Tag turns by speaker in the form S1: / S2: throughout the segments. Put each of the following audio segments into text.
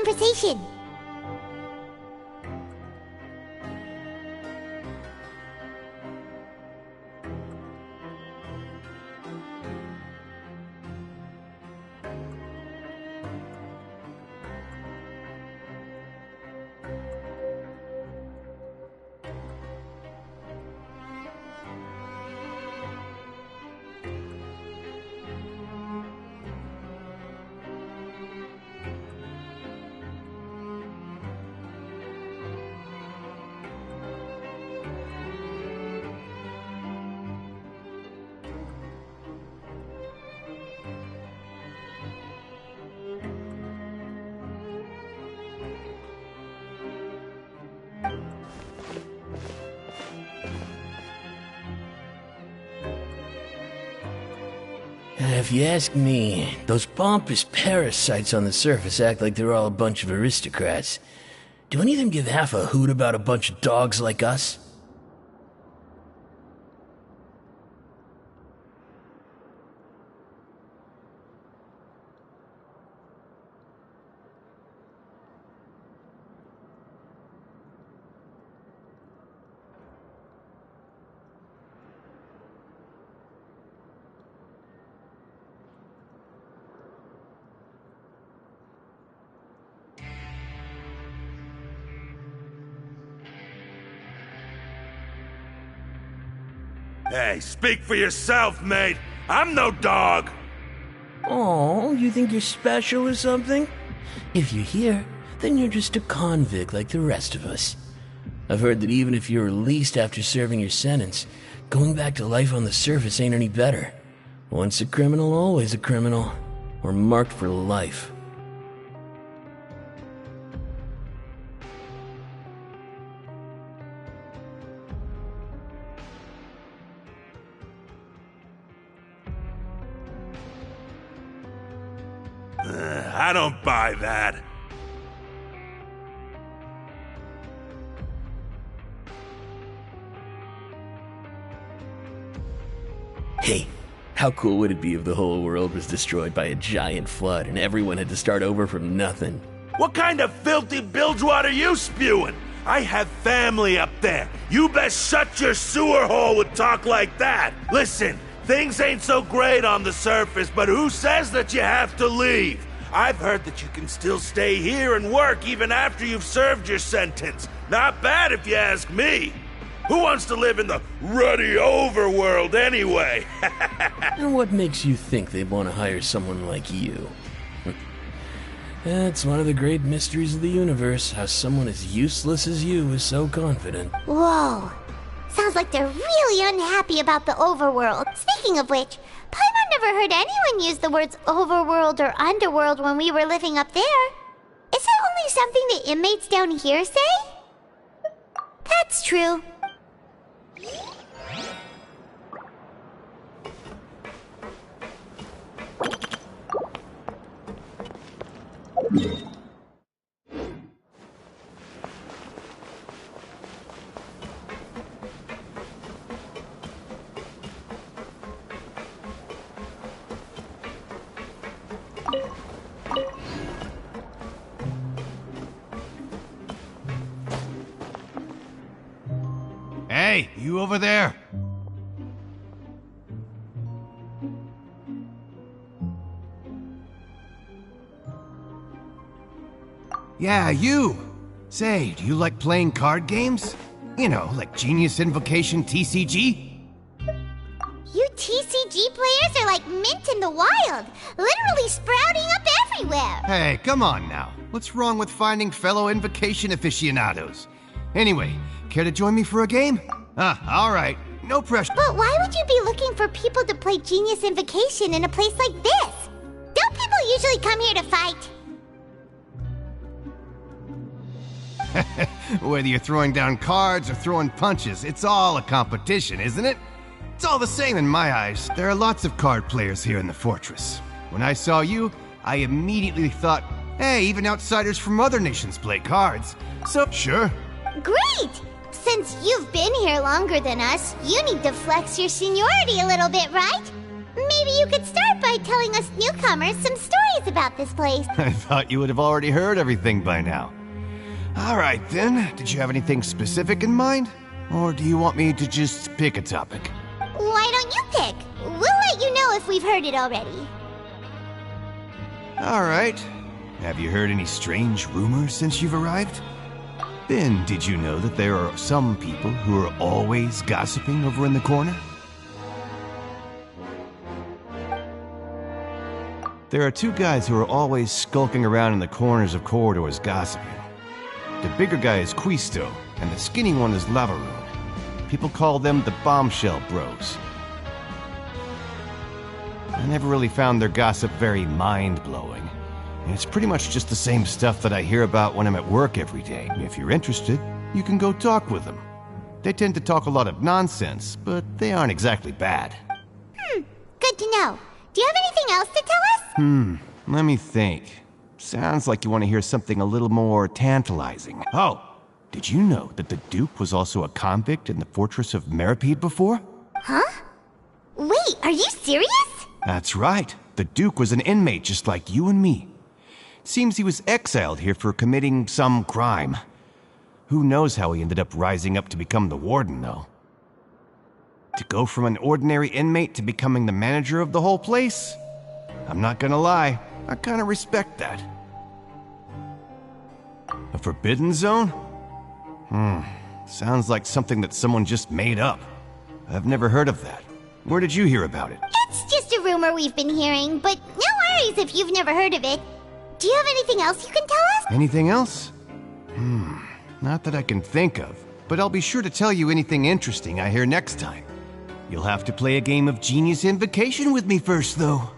S1: conversation.
S2: If you ask me, those pompous parasites on the surface act like they're all a bunch of aristocrats. Do any of them give half a hoot about a bunch of dogs like us?
S3: Hey, speak for yourself, mate. I'm no dog.
S2: Oh, you think you're special or something? If you're here, then you're just a convict like the rest of us. I've heard that even if you're released after serving your sentence, going back to life on the surface ain't any better. Once a criminal, always a criminal. Or marked for life.
S3: I don't buy that.
S2: Hey, how cool would it be if the whole world was destroyed by a giant flood and everyone had to start over from nothing?
S3: What kind of filthy bilgewater are you spewing? I have family up there. You best shut your sewer hole with talk like that. Listen, things ain't so great on the surface, but who says that you have to leave? I've heard that you can still stay here and work even after you've served your sentence. Not bad if you ask me. Who wants to live in the ruddy overworld anyway?
S2: And what makes you think they want to hire someone like you? That's one of the great mysteries of the universe, how someone as useless as you is so confident.
S1: Whoa. Sounds like they're really unhappy about the overworld. Speaking of which, Paimon never heard anyone use the words overworld or underworld when we were living up there. Is it only something the inmates down here say? That's true.
S4: Hey, you over there? Yeah, you! Say, do you like playing card games? You know, like Genius Invocation TCG?
S1: You TCG players are like mint in the wild, literally sprouting up everywhere.
S4: Hey, come on now. What's wrong with finding fellow Invocation aficionados? Anyway, care to join me for a game? Alright. No pressure.
S1: But why would you be looking for people to play Genius Invocation in a place like this? Don't people usually come here to fight?
S4: Whether you're throwing down cards or throwing punches, it's all a competition, isn't it? It's all the same in my eyes. There are lots of card players here in the fortress. When I saw you, I immediately thought, hey, even outsiders from other nations play cards. So, sure.
S1: Great! Since you've been here longer than us, you need to flex your seniority a little bit, right? Maybe you could start by telling us newcomers some stories about this place.
S4: I thought you would have already heard everything by now. All right, then. Did you have anything specific in mind? Or do you want me to just pick a topic?
S1: Why don't you pick? We'll let you know if we've heard it already.
S4: All right. Have you heard any strange rumors since you've arrived? Ben, did you know that there are some people who are always gossiping over in the corner? There are two guys who are always skulking around in the corners of corridors gossiping. The bigger guy is Quisto, and the skinny one is Lavaroon. People call them the Bombshell Bros. I never really found their gossip very mind-blowing. It's pretty much just the same stuff that I hear about when I'm at work every day. If you're interested, you can go talk with them. They tend to talk a lot of nonsense, but they aren't exactly bad.
S1: Good to know. Do you have anything else to tell us?
S4: Let me think. Sounds like you want to hear something a little more tantalizing. Oh, did you know that the Duke was also a convict in the Fortress of Meripede before?
S1: Huh? Wait, are you serious?
S4: That's right. The Duke was an inmate just like you and me. Seems he was exiled here for committing some crime. Who knows how he ended up rising up to become the warden, though. To go from an ordinary inmate to becoming the manager of the whole place? I'm not gonna lie, I kinda respect that. A forbidden zone? Sounds like something that someone just made up. I've never heard of that. Where did you hear about it?
S1: It's just a rumor we've been hearing, but no worries if you've never heard of it. Do you have anything else you can tell us?
S4: Anything else? Not that I can think of, but I'll be sure to tell you anything interesting I hear next time. You'll have to play a game of Genius Invocation with me first, though.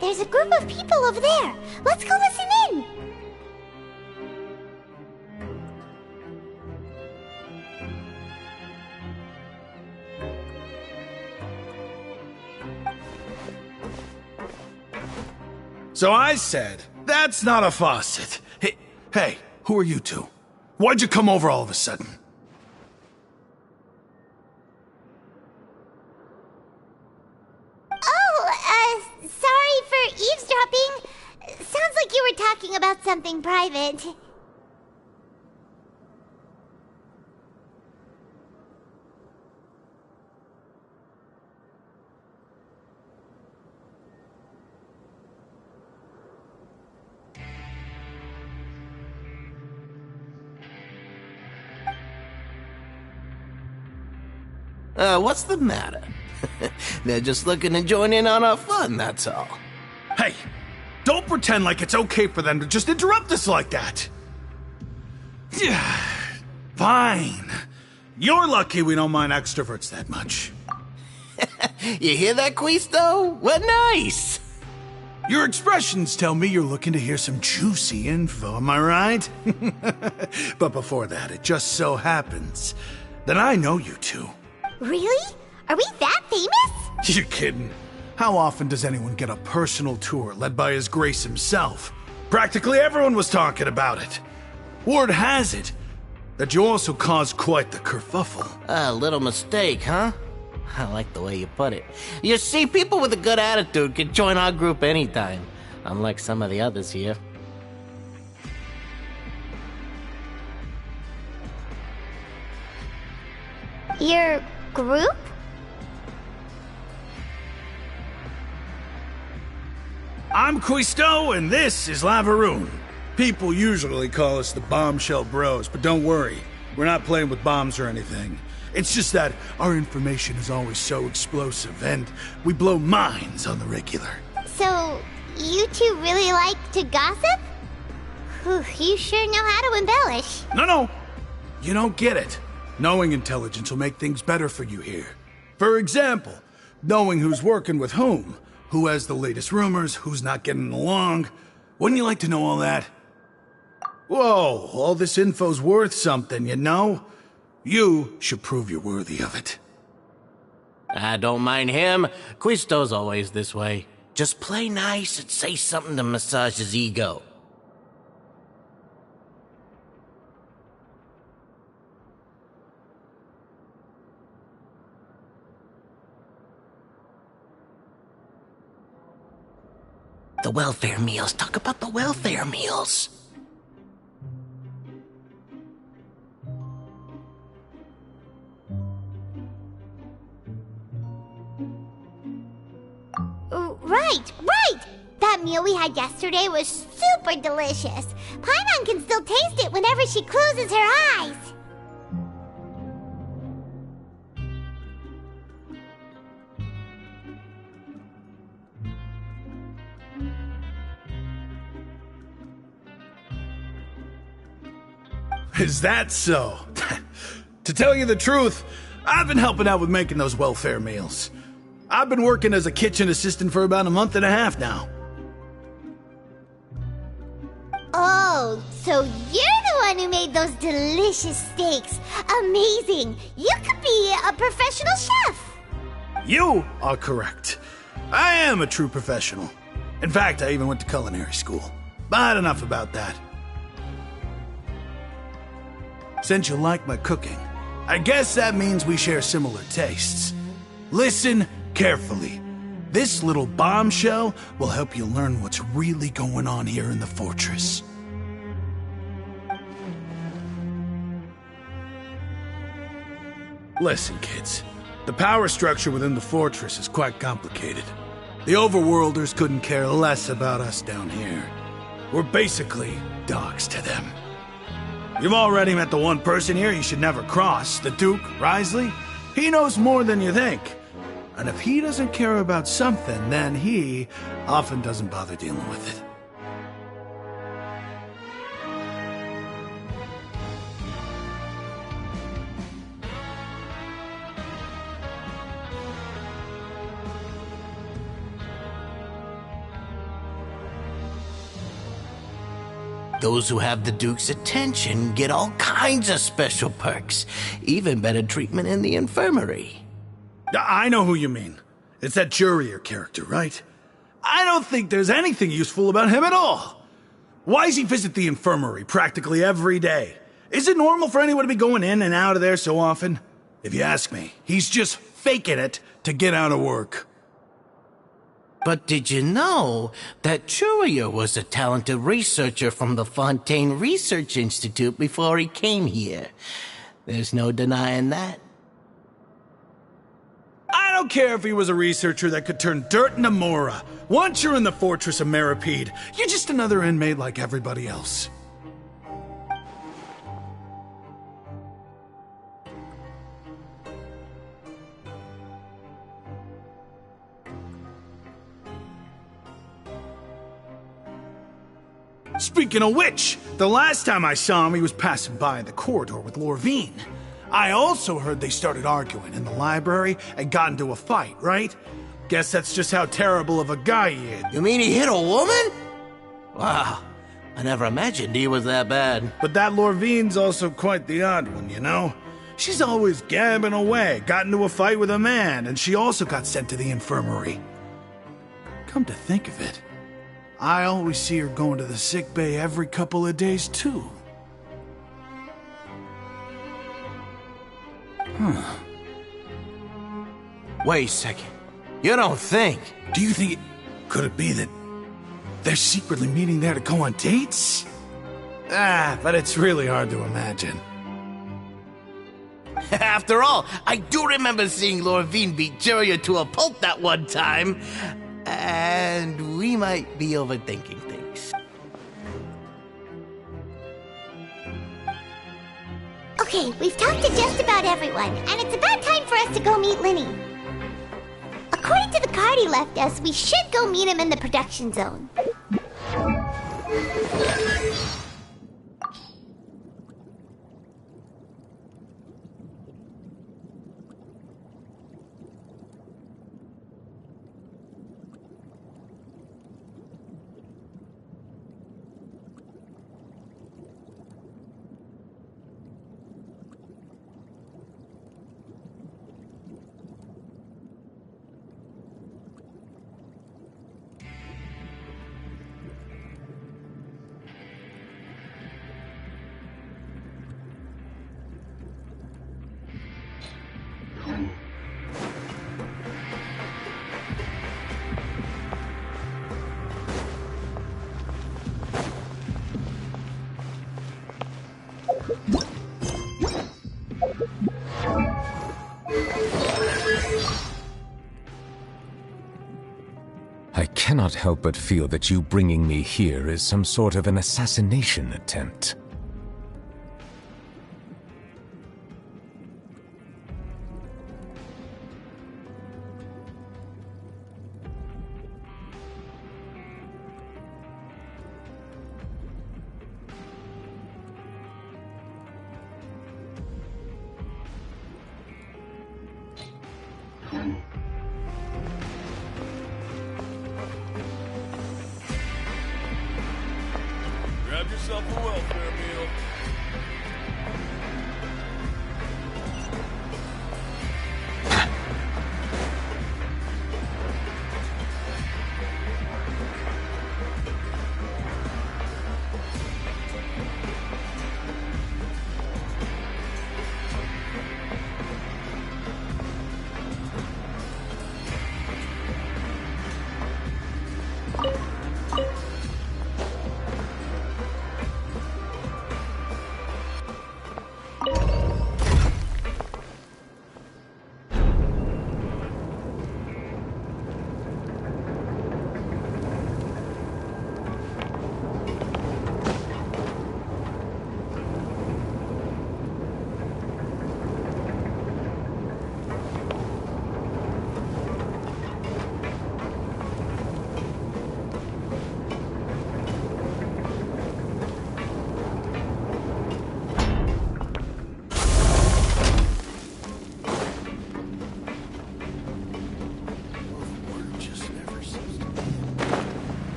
S1: There's a group of people over there. Let's go listen in.
S5: So I said, that's not a faucet. Hey, who are you two? Why'd you come over all of a sudden?
S1: Sorry for eavesdropping. Sounds like you were talking about something private.
S2: What's the matter? They're just looking to join in on our fun, that's all.
S5: Hey, don't pretend like it's okay for them to just interrupt us like that. Fine. You're lucky we don't mind extroverts that much.
S2: You hear that, Quisto? What nice!
S5: Your expressions tell me you're looking to hear some juicy info, am I right? But before that, it just so happens that I know you two.
S1: Really? Are we that famous?
S5: You're kidding. How often does anyone get a personal tour led by His Grace himself? Practically everyone was talking about it. Word has it that you also caused quite the kerfuffle.
S2: A little mistake, huh? I like the way you put it. You see, people with a good attitude can join our group anytime, unlike some of the others here.
S1: Your group?
S5: I'm Quisto, and this is Lavaroon. People usually call us the Bombshell Bros, but don't worry. We're not playing with bombs or anything. It's just that our information is always so explosive, and we blow minds on the regular.
S1: So, you two really like to gossip? Whew, you sure know how to embellish.
S5: No. You don't get it. Knowing intelligence will make things better for you here. For example, knowing who's working with whom, who has the latest rumors, who's not getting along. Wouldn't you like to know all that? Whoa, all this info's worth something, you know? You should prove you're worthy of it.
S6: I don't mind him. Quisto's always this way. Just play nice and say something to massage his ego. The welfare meals. Talk about the welfare meals.
S1: Right! That meal we had yesterday was super delicious. Paimon can still taste it whenever she closes her eyes.
S5: Is that so? To tell you the truth, I've been helping out with making those welfare meals. I've been working as a kitchen assistant for about a month and a half now.
S1: Oh, so you're the one who made those delicious steaks. Amazing! You could be a professional chef.
S5: You are correct. I am a true professional. In fact, I even went to culinary school. But enough about that. Since you like my cooking, I guess that means we share similar tastes. Listen carefully. This little bombshell will help you learn what's really going on here in the fortress. Listen, kids. The power structure within the fortress is quite complicated. The overworlders couldn't care less about us down here. We're basically dogs to them. You've already met the one person here you should never cross, the Duke, Wriothesley. He knows more than you think. And if he doesn't care about something, then he often doesn't bother dealing with it.
S6: Those who have the Duke's attention get all kinds of special perks, even better treatment in the infirmary.
S5: I know who you mean. It's that Jurier character, right? I don't think there's anything useful about him at all. Why does he visit the infirmary practically every day? Is it normal for anyone to be going in and out of there so often? If you ask me, he's just faking it to get out of work.
S6: But did you know that Jurier was a talented researcher from the Fontaine Research Institute before he came here? There's no denying that.
S5: I don't care if he was a researcher that could turn dirt into Mora. Once you're in the fortress of Meropide, you're just another inmate like everybody else. Speaking of which, the last time I saw him, he was passing by in the corridor with Lorvine. I also heard they started arguing in the library and got into a fight, right? Guess that's just how terrible of a guy he is.
S6: You mean he hit a woman? Wow, I never imagined he was that bad.
S5: But that Lorvine's also quite the odd one, you know? She's always gabbing away, got into a fight with a man, and she also got sent to the infirmary. Come to think of it, I always see her going to the sick bay every couple of days, too.
S6: Wait a second. You don't think?
S5: Do you think could it be that they're secretly meeting there to go on dates? But it's really hard to imagine.
S6: After all, I do remember seeing Lorvine beat Jurier to a pulp that one time. And we might be overthinking things.
S1: Okay, we've talked to just about everyone, and it's about time for us to go meet Lyney. According to the card he left us, we should go meet him in the production zone.
S7: I cannot help but feel that you bringing me here is some sort of an assassination attempt.
S3: Grab yourself a welfare meal.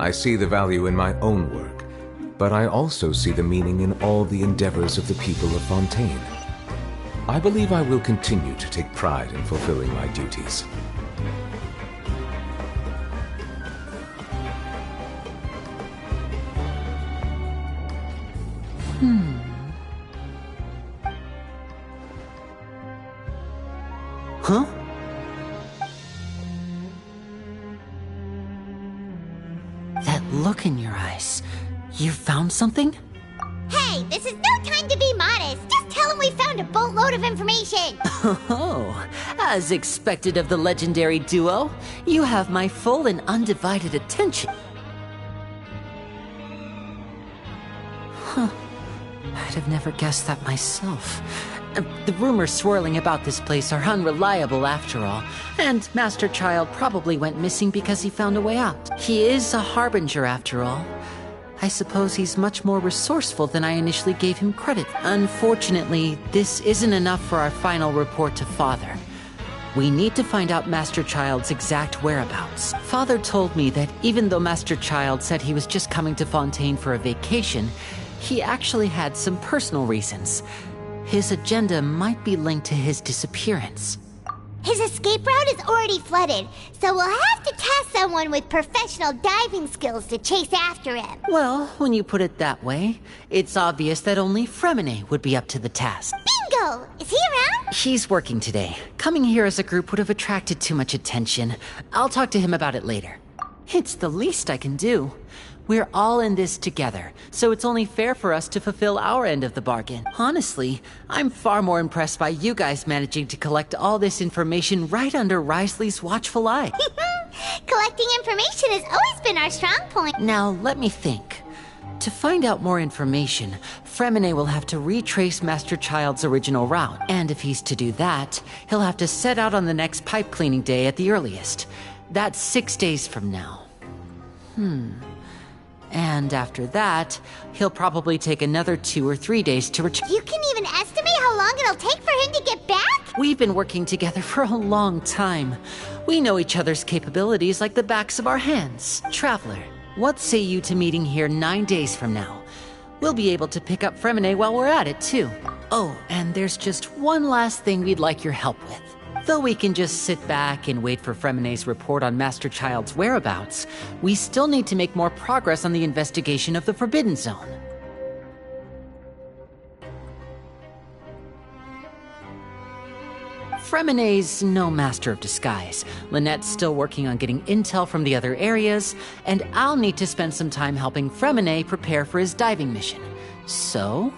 S7: I see the value in my own work, but I also see the meaning in all the endeavors of the people of Fontaine. I believe I will continue to take pride in fulfilling my duties.
S6: Huh? That look in your eyes. You found something?
S1: Hey, this is no time to be modest. Just tell him we found a boatload of information.
S8: Oh, as expected of the legendary duo, you have my full and undivided attention. Huh. I'd have never guessed that myself. The rumors swirling about this place are unreliable after all, and Master Child probably went missing because he found a way out. He is a harbinger after all. I suppose he's much more resourceful than I initially gave him credit. Unfortunately, this isn't enough for our final report to Father. We need to find out Master Child's exact whereabouts. Father told me that even though Master Child said he was just coming to Fontaine for a vacation, he actually had some personal reasons. His agenda might be linked to his disappearance.
S1: His escape route is already flooded, so we'll have to task someone with professional diving skills to chase after him.
S8: Well, when you put it that way, it's obvious that only Fremine would be up to the task.
S1: Bingo! Is he around?
S8: He's working today. Coming here as a group would have attracted too much attention. I'll talk to him about it later. It's the least I can do. We're all in this together, so it's only fair for us to fulfill our end of the bargain. Honestly, I'm far more impressed by you guys managing to collect all this information right under Wriothesley's watchful eye.
S1: Collecting information has always been our strong point.
S8: Now, let me think. To find out more information, Fremine will have to retrace Master Child's original route. And if he's to do that, he'll have to set out on the next pipe cleaning day at the earliest. That's 6 days from now. And after that, he'll probably take another 2 or 3 days to return.
S1: You can even estimate how long it'll take for him to get back?
S8: We've been working together for a long time. We know each other's capabilities like the backs of our hands. Traveler, what say you to meeting here 9 days from now? We'll be able to pick up Fremine while we're at it, too. Oh, and there's just one last thing we'd like your help with. Though we can just sit back and wait for Fremine's report on Master Child's whereabouts, we still need to make more progress on the investigation of the Forbidden Zone. Fremine's no master of disguise. Lynette's still working on getting intel from the other areas, and I'll need to spend some time helping Fremine prepare for his diving mission. So,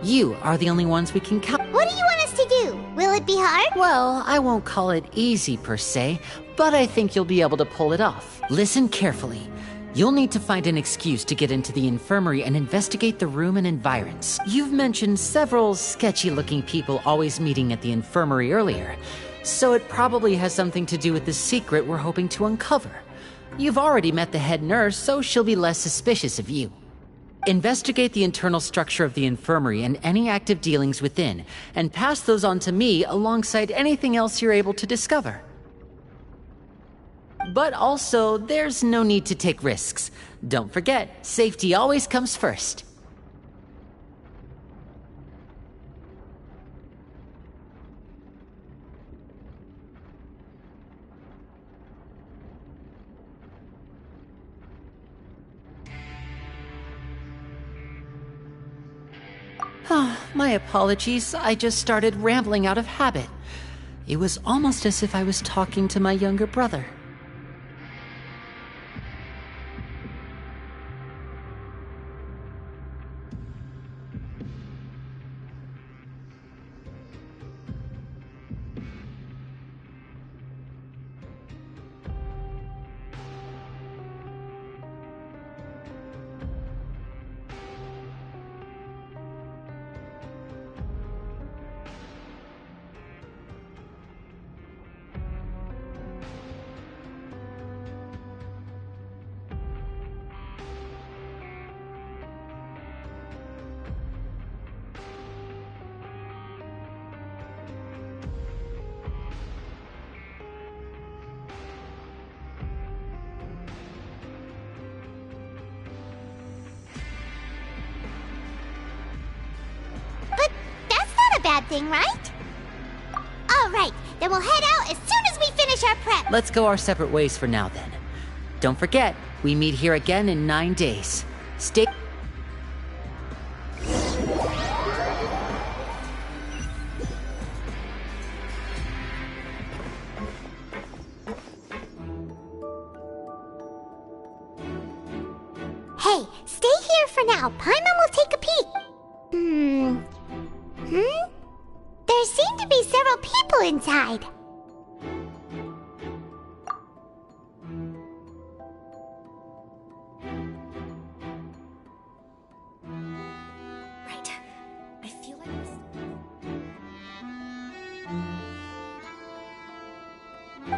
S8: you are the only ones we can count.
S1: What do you want us to do? Will it be hard?
S8: Well, I won't call it easy per se, but I think you'll be able to pull it off. Listen carefully. You'll need to find an excuse to get into the infirmary and investigate the room and environs. You've mentioned several sketchy-looking people always meeting at the infirmary earlier, so it probably has something to do with the secret we're hoping to uncover. You've already met the head nurse, so she'll be less suspicious of you. Investigate the internal structure of the infirmary and any active dealings within, and pass those on to me alongside anything else you're able to discover. But also, there's no need to take risks. Don't forget, safety always comes first. My apologies, I just started rambling out of habit. It was almost as if I was talking to my younger brother.
S1: Bad thing, right? All right, then we'll head out as soon as we finish our prep.
S8: Let's go our separate ways for now, then. Don't forget, we meet here again in 9 days. Stay...
S1: Hey, stay here for now. Paimon will take a peek. There seem to be several people inside.
S9: Right. I feel like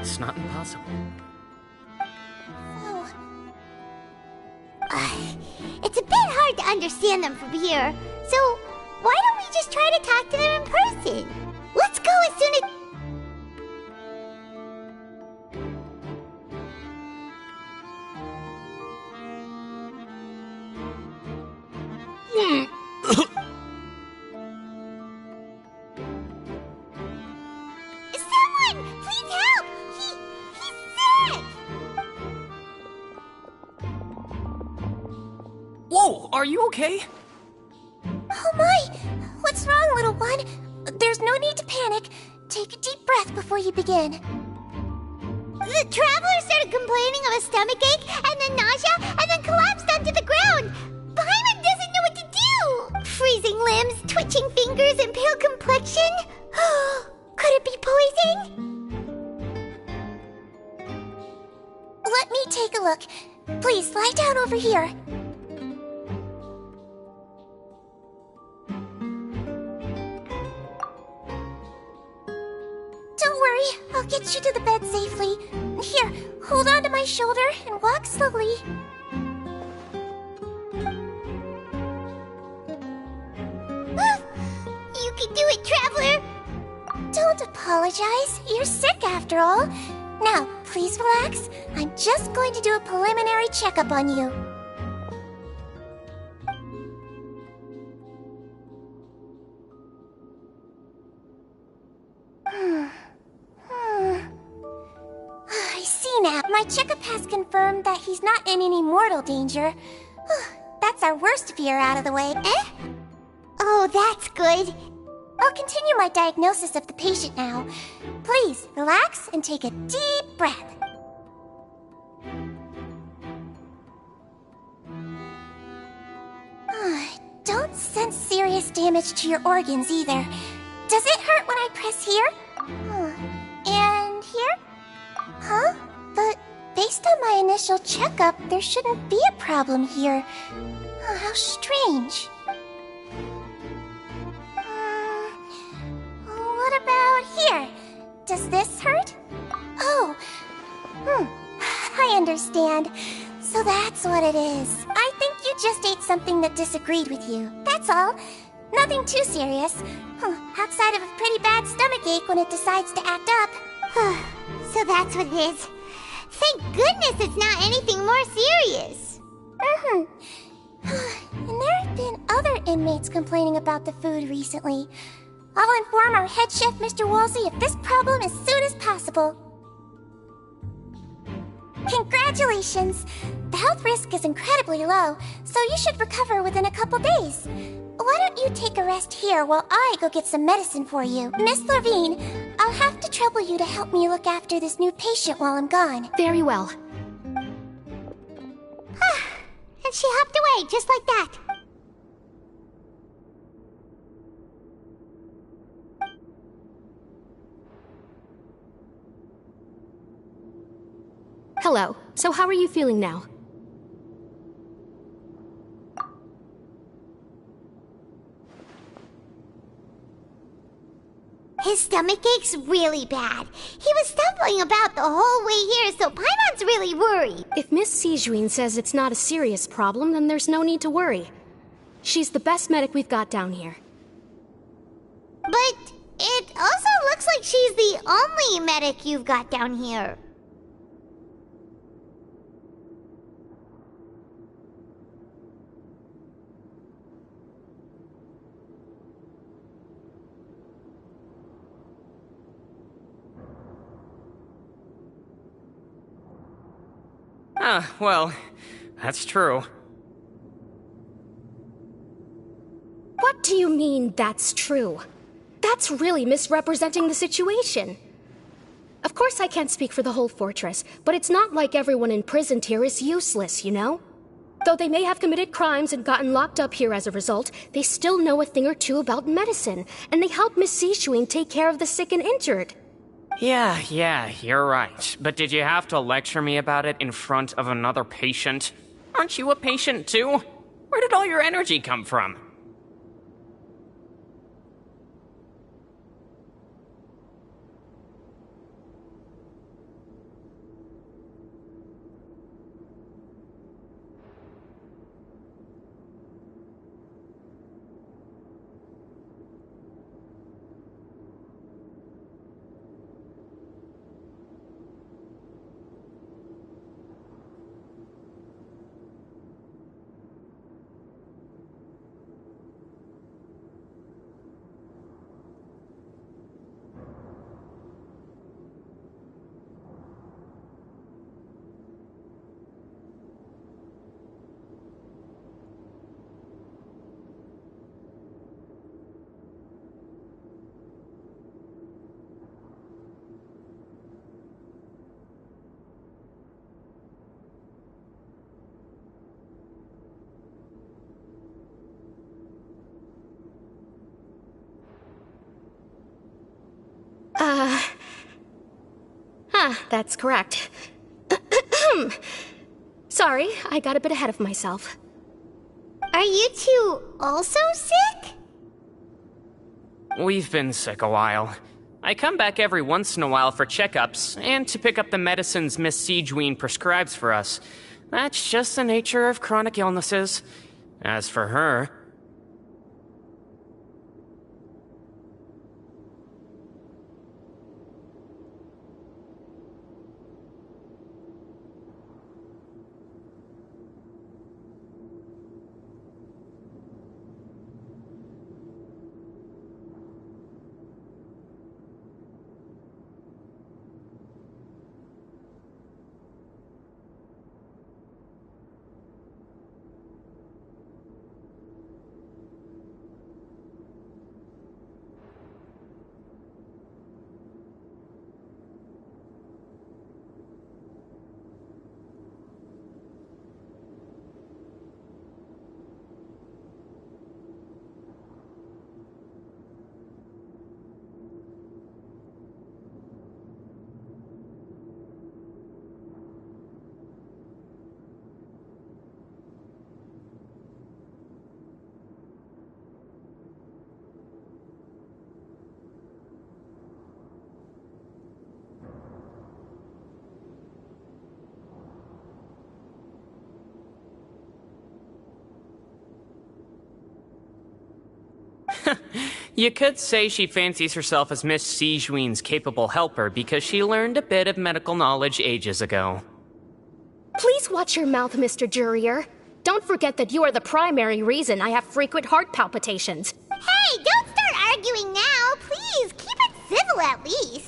S6: It's not impossible.
S1: It's a bit hard to understand them from here, so why don't we just try to talk to them in person? Let's go as soon as... Someone,
S9: are you okay?
S1: Oh my! What's wrong, little one? There's no need to panic. Take a deep breath before you begin. The traveler started complaining of a stomachache, and then nausea, and then collapsed onto the ground. Paimon doesn't know what to do! Freezing limbs, twitching fingers, and pale complexion? Could it be poison? Let me take a look. Please, lie down over here. Don't worry, I'll get you to the bed safely. Here, hold on to my shoulder and walk slowly. You can do it, Traveler! Don't apologize. You're sick after all. Now, please relax. I'm just going to do a preliminary checkup on you. I see now. My checkup has confirmed that he's not in any mortal danger. That's our worst fear out of the way. Eh? Oh, that's good. I'll continue my diagnosis of the patient now. Please, relax and take a deep breath. Don't sense serious damage to your organs either. Does it hurt when I press here? And here? Huh? But based on my initial checkup, there shouldn't be a problem here. How strange. What about here? Does this hurt? Oh. I understand. So that's what it is. I think you just ate something that disagreed with you. That's all. Nothing too serious. Outside of a pretty bad stomachache when it decides to act up. So that's what it is. Thank goodness it's not anything more serious. And there have been other inmates complaining about the food recently. I'll inform our head chef, Mr. Woolsey, of this problem as soon as possible. Congratulations! The health risk is incredibly low, so you should recover within a couple days. Why don't you take a rest here while I go get some medicine for you? Miss Lorvine, I'll have to trouble you to help me look after this new patient while I'm gone.
S10: Very well.
S1: And she hopped away, just like that.
S10: Hello. So how are you feeling now?
S1: His stomachache's really bad. He was stumbling about the whole way here, so Paimon's really worried.
S10: If Miss Sijuin says it's not a serious problem, then there's no need to worry. She's the best medic we've got down here.
S1: But it also looks like she's the only medic you've got down here.
S9: Well, that's true.
S10: What do you mean, that's true? That's really misrepresenting the situation. Of course I can't speak for the whole fortress, but it's not like everyone imprisoned here is useless, you know? Though they may have committed crimes and gotten locked up here as a result, they still know a thing or two about medicine, and they help Miss Sijuin take care of the sick and injured.
S9: Yeah, you're right. But did you have to lecture me about it in front of another patient? Aren't you a patient too? Where did all your energy come from?
S10: That's correct. Sorry, I got a bit ahead of myself.
S1: Are you two also sick?
S9: We've been sick a while. I come back every once in a while for checkups, and to pick up the medicines Miss Siegewien prescribes for us. That's just the nature of chronic illnesses. As for her... You could say she fancies herself as Miss Siegewien's capable helper because she learned a bit of medical knowledge ages ago.
S10: Please watch your mouth, Mr. Jurier. Don't forget that you are the primary reason I have frequent heart palpitations.
S1: Hey, don't start arguing now! Please, keep it civil at least!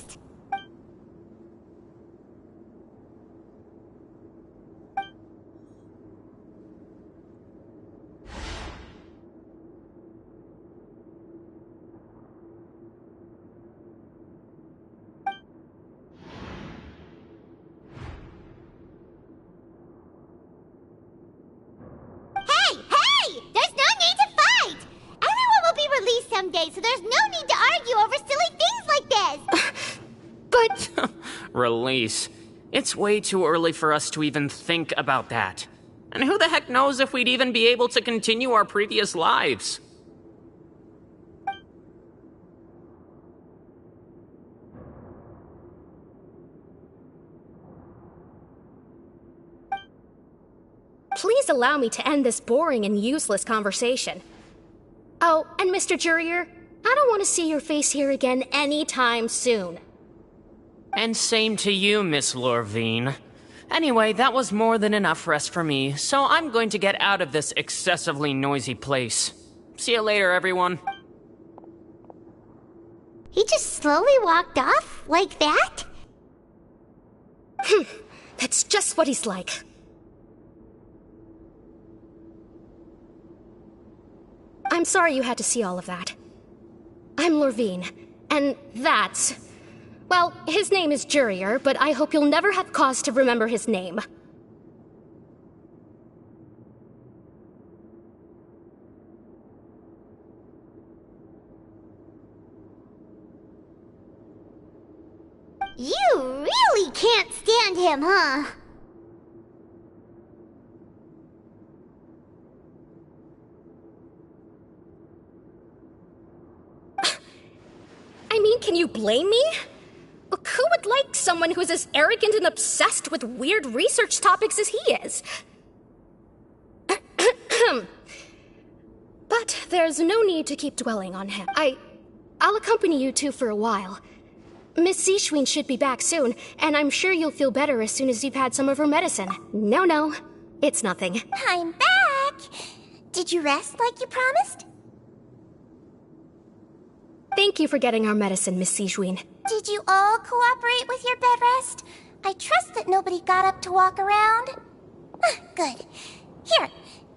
S1: Someday, so there's no need to argue over silly things like this!
S10: But...
S9: Release. It's way too early for us to even think about that. And who the heck knows if we'd even be able to continue our previous lives?
S10: Please allow me to end this boring and useless conversation. Oh, and Mr. Jurier, I don't want to see your face here again anytime soon.
S9: And same to you, Miss Lorvine. Anyway, that was more than enough rest for me, so I'm going to get out of this excessively noisy place. See you later, everyone.
S1: He just slowly walked off like that?
S10: That's just what he's like. I'm sorry you had to see all of that. I'm Lorvine, and that's... Well, his name is Jurier, but I hope you'll never have cause to remember his name.
S1: You really can't stand him, huh?
S10: I mean, can you blame me? Who would like someone who's as arrogant and obsessed with weird research topics as he is? But there's no need to keep dwelling on him. I'll accompany you two for a while. Miss Siegewien should be back soon, and I'm sure you'll feel better as soon as you've had some of her medicine. No, it's nothing.
S1: I'm back! Did you rest like you promised?
S10: Thank you for getting our medicine, Miss Siegewien.
S1: Did you all cooperate with your bed rest? I trust that nobody got up to walk around. Good. Here,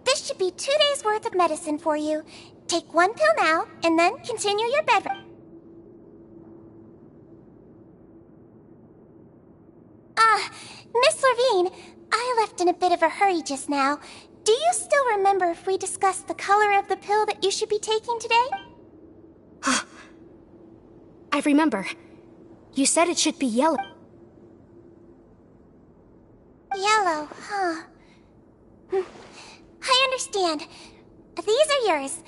S1: this should be 2 days' worth of medicine for you. Take 1 pill now, and then continue your bed rest. Miss Lorvine, I left in a bit of a hurry just now. Do you still remember if we discussed the color of the pill that you should be taking today?
S10: I remember. You said it should be yellow.
S1: Yellow, huh? I understand. These are yours.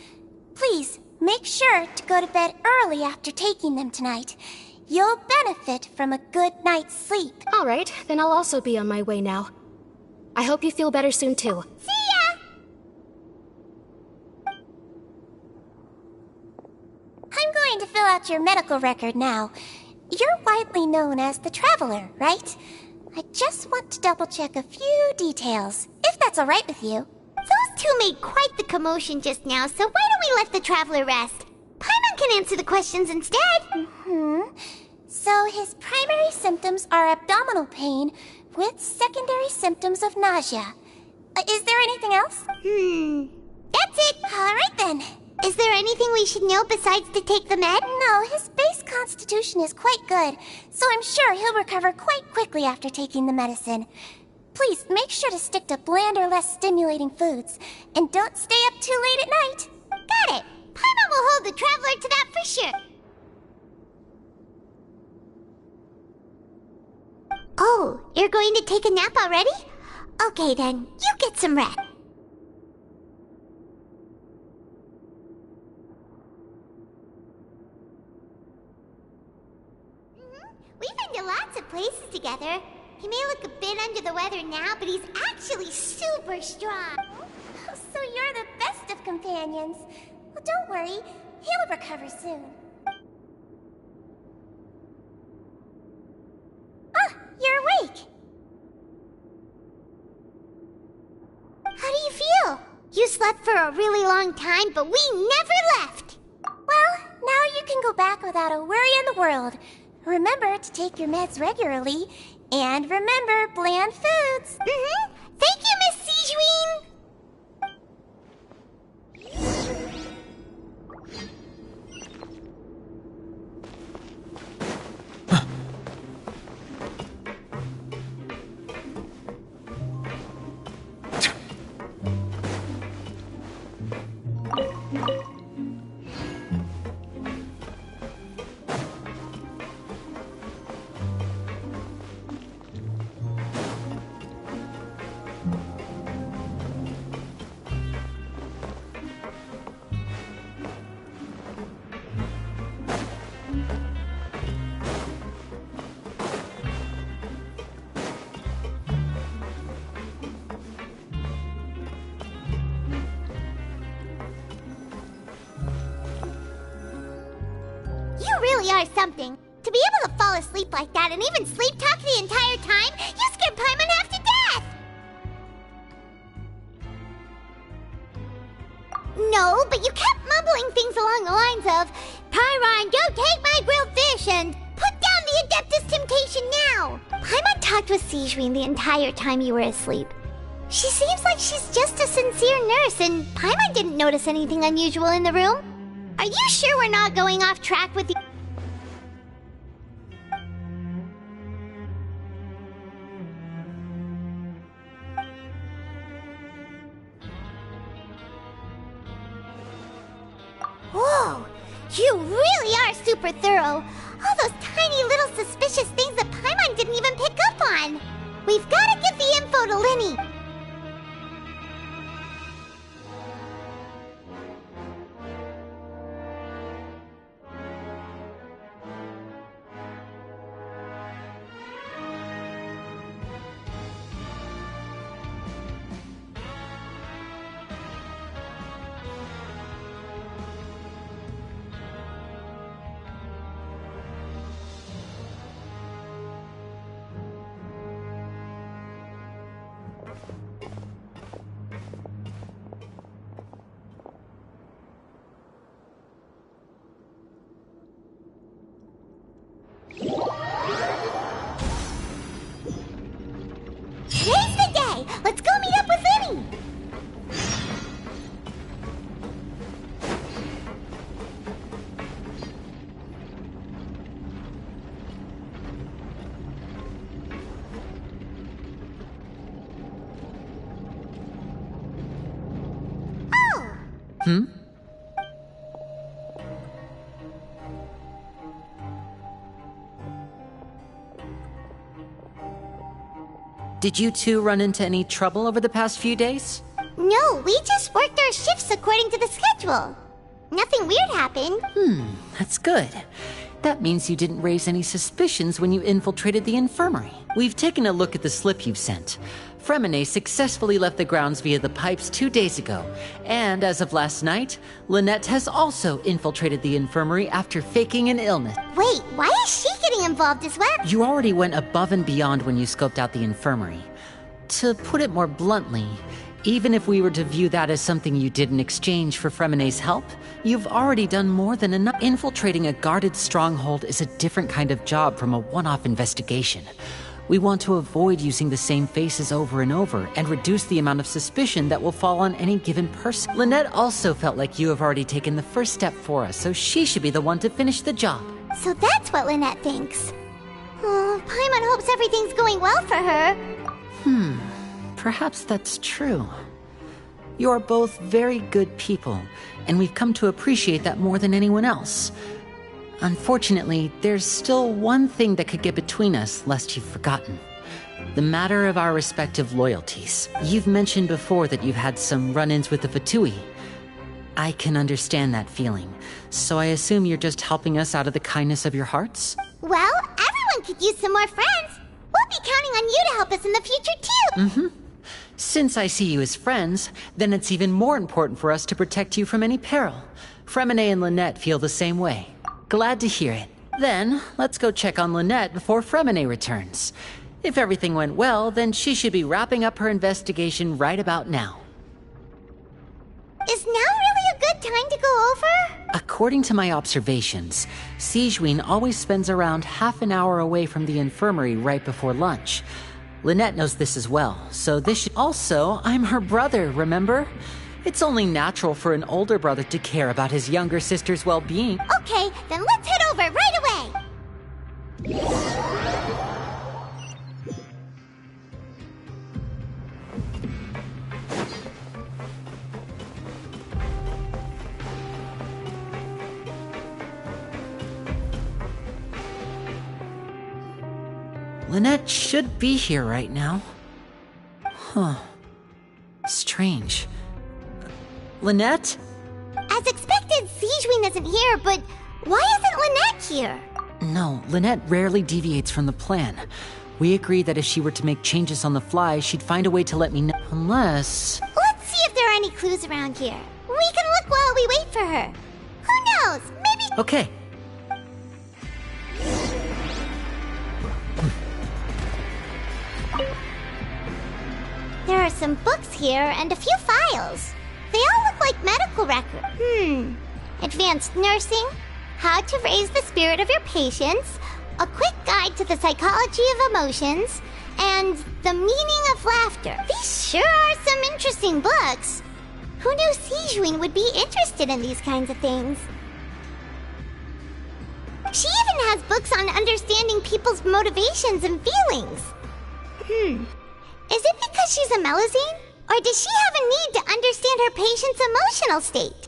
S1: Please, make sure to go to bed early after taking them tonight. You'll benefit from a good night's sleep.
S10: All right, then I'll also be on my way now. I hope you feel better soon, too.
S1: See ya! I'm going to fill out your medical record now. You're widely known as the Traveler, right? I just want to double-check a few details, if that's all right with you. Those two made quite the commotion just now, so why don't we let the Traveler rest? Paimon can answer the questions instead. So his primary symptoms are abdominal pain with secondary symptoms of nausea. Is there anything else? That's it. All right then. Is there anything we should know besides to take the med? No, his base constitution is quite good, so I'm sure he'll recover quite quickly after taking the medicine. Please make sure to stick to bland or less stimulating foods, and don't stay up too late at night. Got it. Paimon will hold the Traveler to that for sure. Oh, you're going to take a nap already? Okay then, you get some rest. We've been to lots of places together. He may look a bit under the weather now, but he's actually super strong. So you're the best of companions. Well, don't worry. He'll recover soon. Ah, you're awake. How do you feel? You slept for a really long time, but we never left. Well, now you can go back without a worry in the world. Remember to take your meds regularly, and remember bland foods. Thank you, Miss Sigewinne. You really are something. To be able to fall asleep like that and even sleep talk the entire time, you scared Paimon half to death! No, but you kept mumbling things along the lines of, Pyron, go take my grilled fish and put down the Adeptus Temptation now! Paimon talked with Sigewinne the entire time you were asleep. She seems like she's just a sincere nurse, and Paimon didn't notice anything unusual in the room. Are you sure we're not going off track with the... Whoa! You really are super thorough! All those tiny little suspicious things that Paimon didn't even pick up on! We've gotta give the info to Lyney! Today's the day! Let's go meet up with Lyney! Oh!
S8: Did you two run into any trouble over the past few days?
S1: No, we just worked our shifts according to the schedule. Nothing weird happened.
S8: That's good. That means you didn't raise any suspicions when you infiltrated the infirmary. We've taken a look at the slip you've sent. Fremine successfully left the grounds via the pipes 2 days ago. And as of last night, Lynette has also infiltrated the infirmary after faking an illness.
S1: Wait, why is she getting involved as well?
S8: You already went above and beyond when you scoped out the infirmary. To put it more bluntly, even if we were to view that as something you did in exchange for Fremine's help, you've already done more than enough. Infiltrating a guarded stronghold is a different kind of job from a one-off investigation. We want to avoid using the same faces over and over and reduce the amount of suspicion that will fall on any given person. Lynette also felt like you have already taken the first step for us, so she should be the one to finish the job.
S1: So that's what Lynette thinks. Oh, Paimon hopes everything's going well for her.
S8: Perhaps that's true. You are both very good people, and we've come to appreciate that more than anyone else. Unfortunately, there's still one thing that could get between us, lest you've forgotten. The matter of our respective loyalties. You've mentioned before that you've had some run-ins with the Fatui. I can understand that feeling, so I assume you're just helping us out of the kindness of your hearts?
S1: Well, everyone could use some more friends. We'll be counting on you to help us in the future, too.
S8: Since I see you as friends, then it's even more important for us to protect you from any peril. Fremine and Lynette feel the same way. Glad to hear it. Then, let's go check on Lynette before Fremine returns. If everything went well, then she should be wrapping up her investigation right about now.
S1: Is now really a good time to go over?
S8: According to my observations, Sigewinne always spends around half an hour away from the infirmary right before lunch. Lynette knows this as well, so this should... Also, I'm her brother, remember? It's only natural for an older brother to care about his younger sister's well-being.
S1: Okay, then let's head over right away.
S8: Lynette should be here right now. Huh. Strange. Lynette?
S1: As expected, Sigewinne isn't here, but why isn't Lynette here?
S8: No, Lynette rarely deviates from the plan. We agreed that if she were to make changes on the fly, she'd find a way to let me know. Unless...
S1: Let's see if there are any clues around here. We can look while we wait for her. Who knows? Maybe...
S8: Okay.
S1: There are some books here and a few files. They all look like medical records. Advanced nursing, how to raise the spirit of your patients, a quick guide to the psychology of emotions, and the meaning of laughter. These sure are some interesting books. Who knew Sigewinne would be interested in these kinds of things? She even has books on understanding people's motivations and feelings. Is it because she's a Melusine? Or does she have a need to understand her patient's emotional state?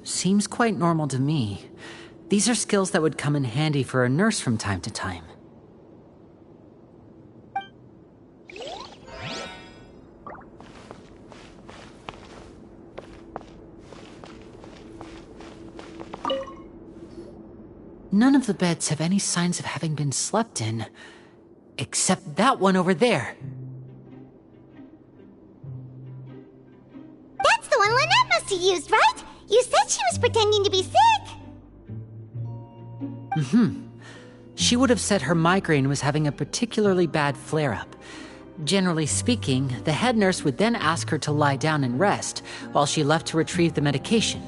S8: Seems quite normal to me. These are skills that would come in handy for a nurse from time to time. None of the beds have any signs of having been slept in, except that one over there.
S1: That's the one Lynette must have used, right? You said she was pretending to be sick.
S8: She would have said her migraine was having a particularly bad flare-up. Generally speaking, the head nurse would then ask her to lie down and rest, while she left to retrieve the medication.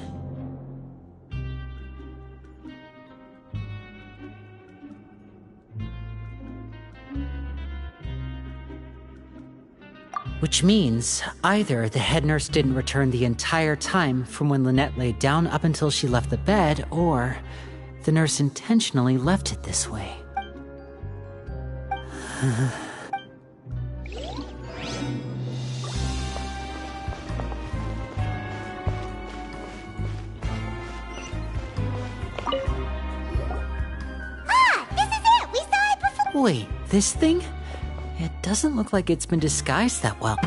S8: Which means either the head nurse didn't return the entire time from when Lynette laid down up until she left the bed, or the nurse intentionally left it this way. Wait, this thing? It doesn't look like it's been disguised that well.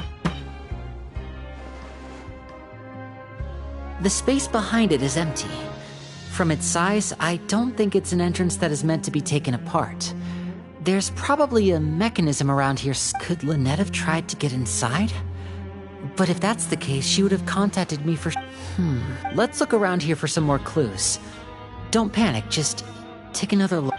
S8: The space behind it is empty. From its size, I don't think it's an entrance that is meant to be taken apart. There's probably a mechanism around here. Could Lynette have tried to get inside? But if that's the case, she would have contacted me for... Let's look around here for some more clues. Don't panic, just take another look.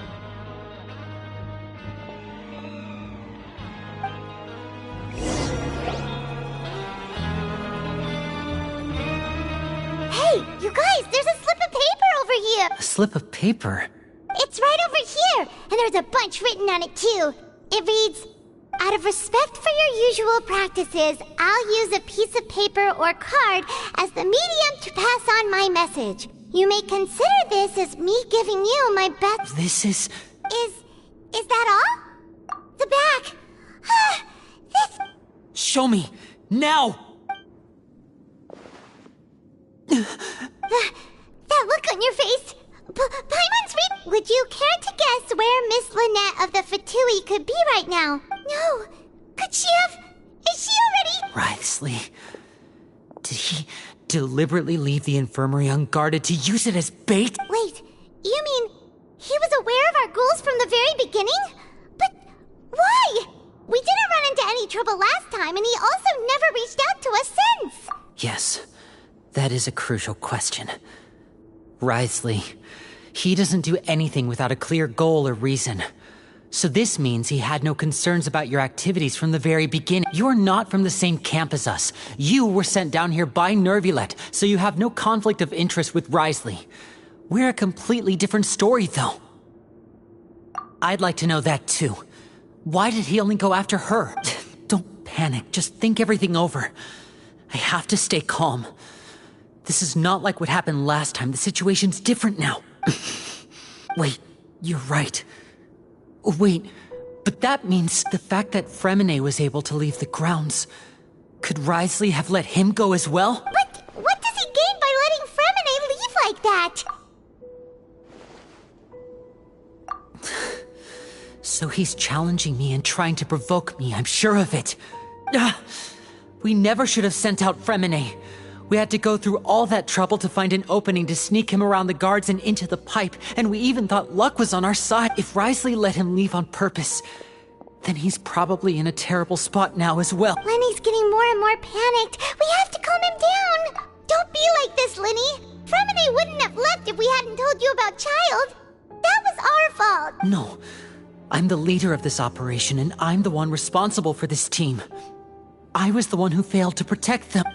S1: Hey, you guys, there's a slip of paper over here.
S8: A slip of paper?
S1: It's right over here, and there's a bunch written on it too. It reads, "Out of respect for your usual practices, I'll use a piece of paper or card as the medium to pass on my message. You may consider this as me giving you my best..."
S8: This is...
S1: Is that all? The back. This...
S8: Show me! Now!
S1: That look on your face. Paimon's read... Would you care to guess where Miss Lynette of the Fatui could be right now? No. Could she have... Is she already...
S8: Wriothesley. Did he deliberately leave the infirmary unguarded to use it as bait?
S1: Wait, you mean he was aware of our goals from the very beginning? But why? We didn't run into any trouble last time, and he also never reached out to us since.
S8: Yes, that is a crucial question. Wriothesley, he doesn't do anything without a clear goal or reason. So this means he had no concerns about your activities from the very beginning. You're not from the same camp as us. You were sent down here by Nervulette, so you have no conflict of interest with Wriothesley. We're a completely different story, though. I'd like to know that, too. Why did he only go after her? Don't panic, just think everything over. I have to stay calm. This is not like what happened last time. The situation's different now. Wait, you're right. Wait, but that means the fact that Fremine was able to leave the grounds. Could Wriothesley have let him go as well?
S1: But what does he gain by letting Fremine leave like that?
S8: So he's challenging me and trying to provoke me, I'm sure of it. We never should have sent out Fremine. We had to go through all that trouble to find an opening to sneak him around the guards and into the pipe, and we even thought luck was on our side. If Wriothesley let him leave on purpose, then he's probably in a terrible spot now as well.
S1: Lenny's getting more and more panicked. We have to calm him down. Don't be like this, Lenny. Fremine wouldn't have left if we hadn't told you about Child. That was our fault.
S8: No, I'm the leader of this operation, and I'm the one responsible for this team. I was the one who failed to protect them.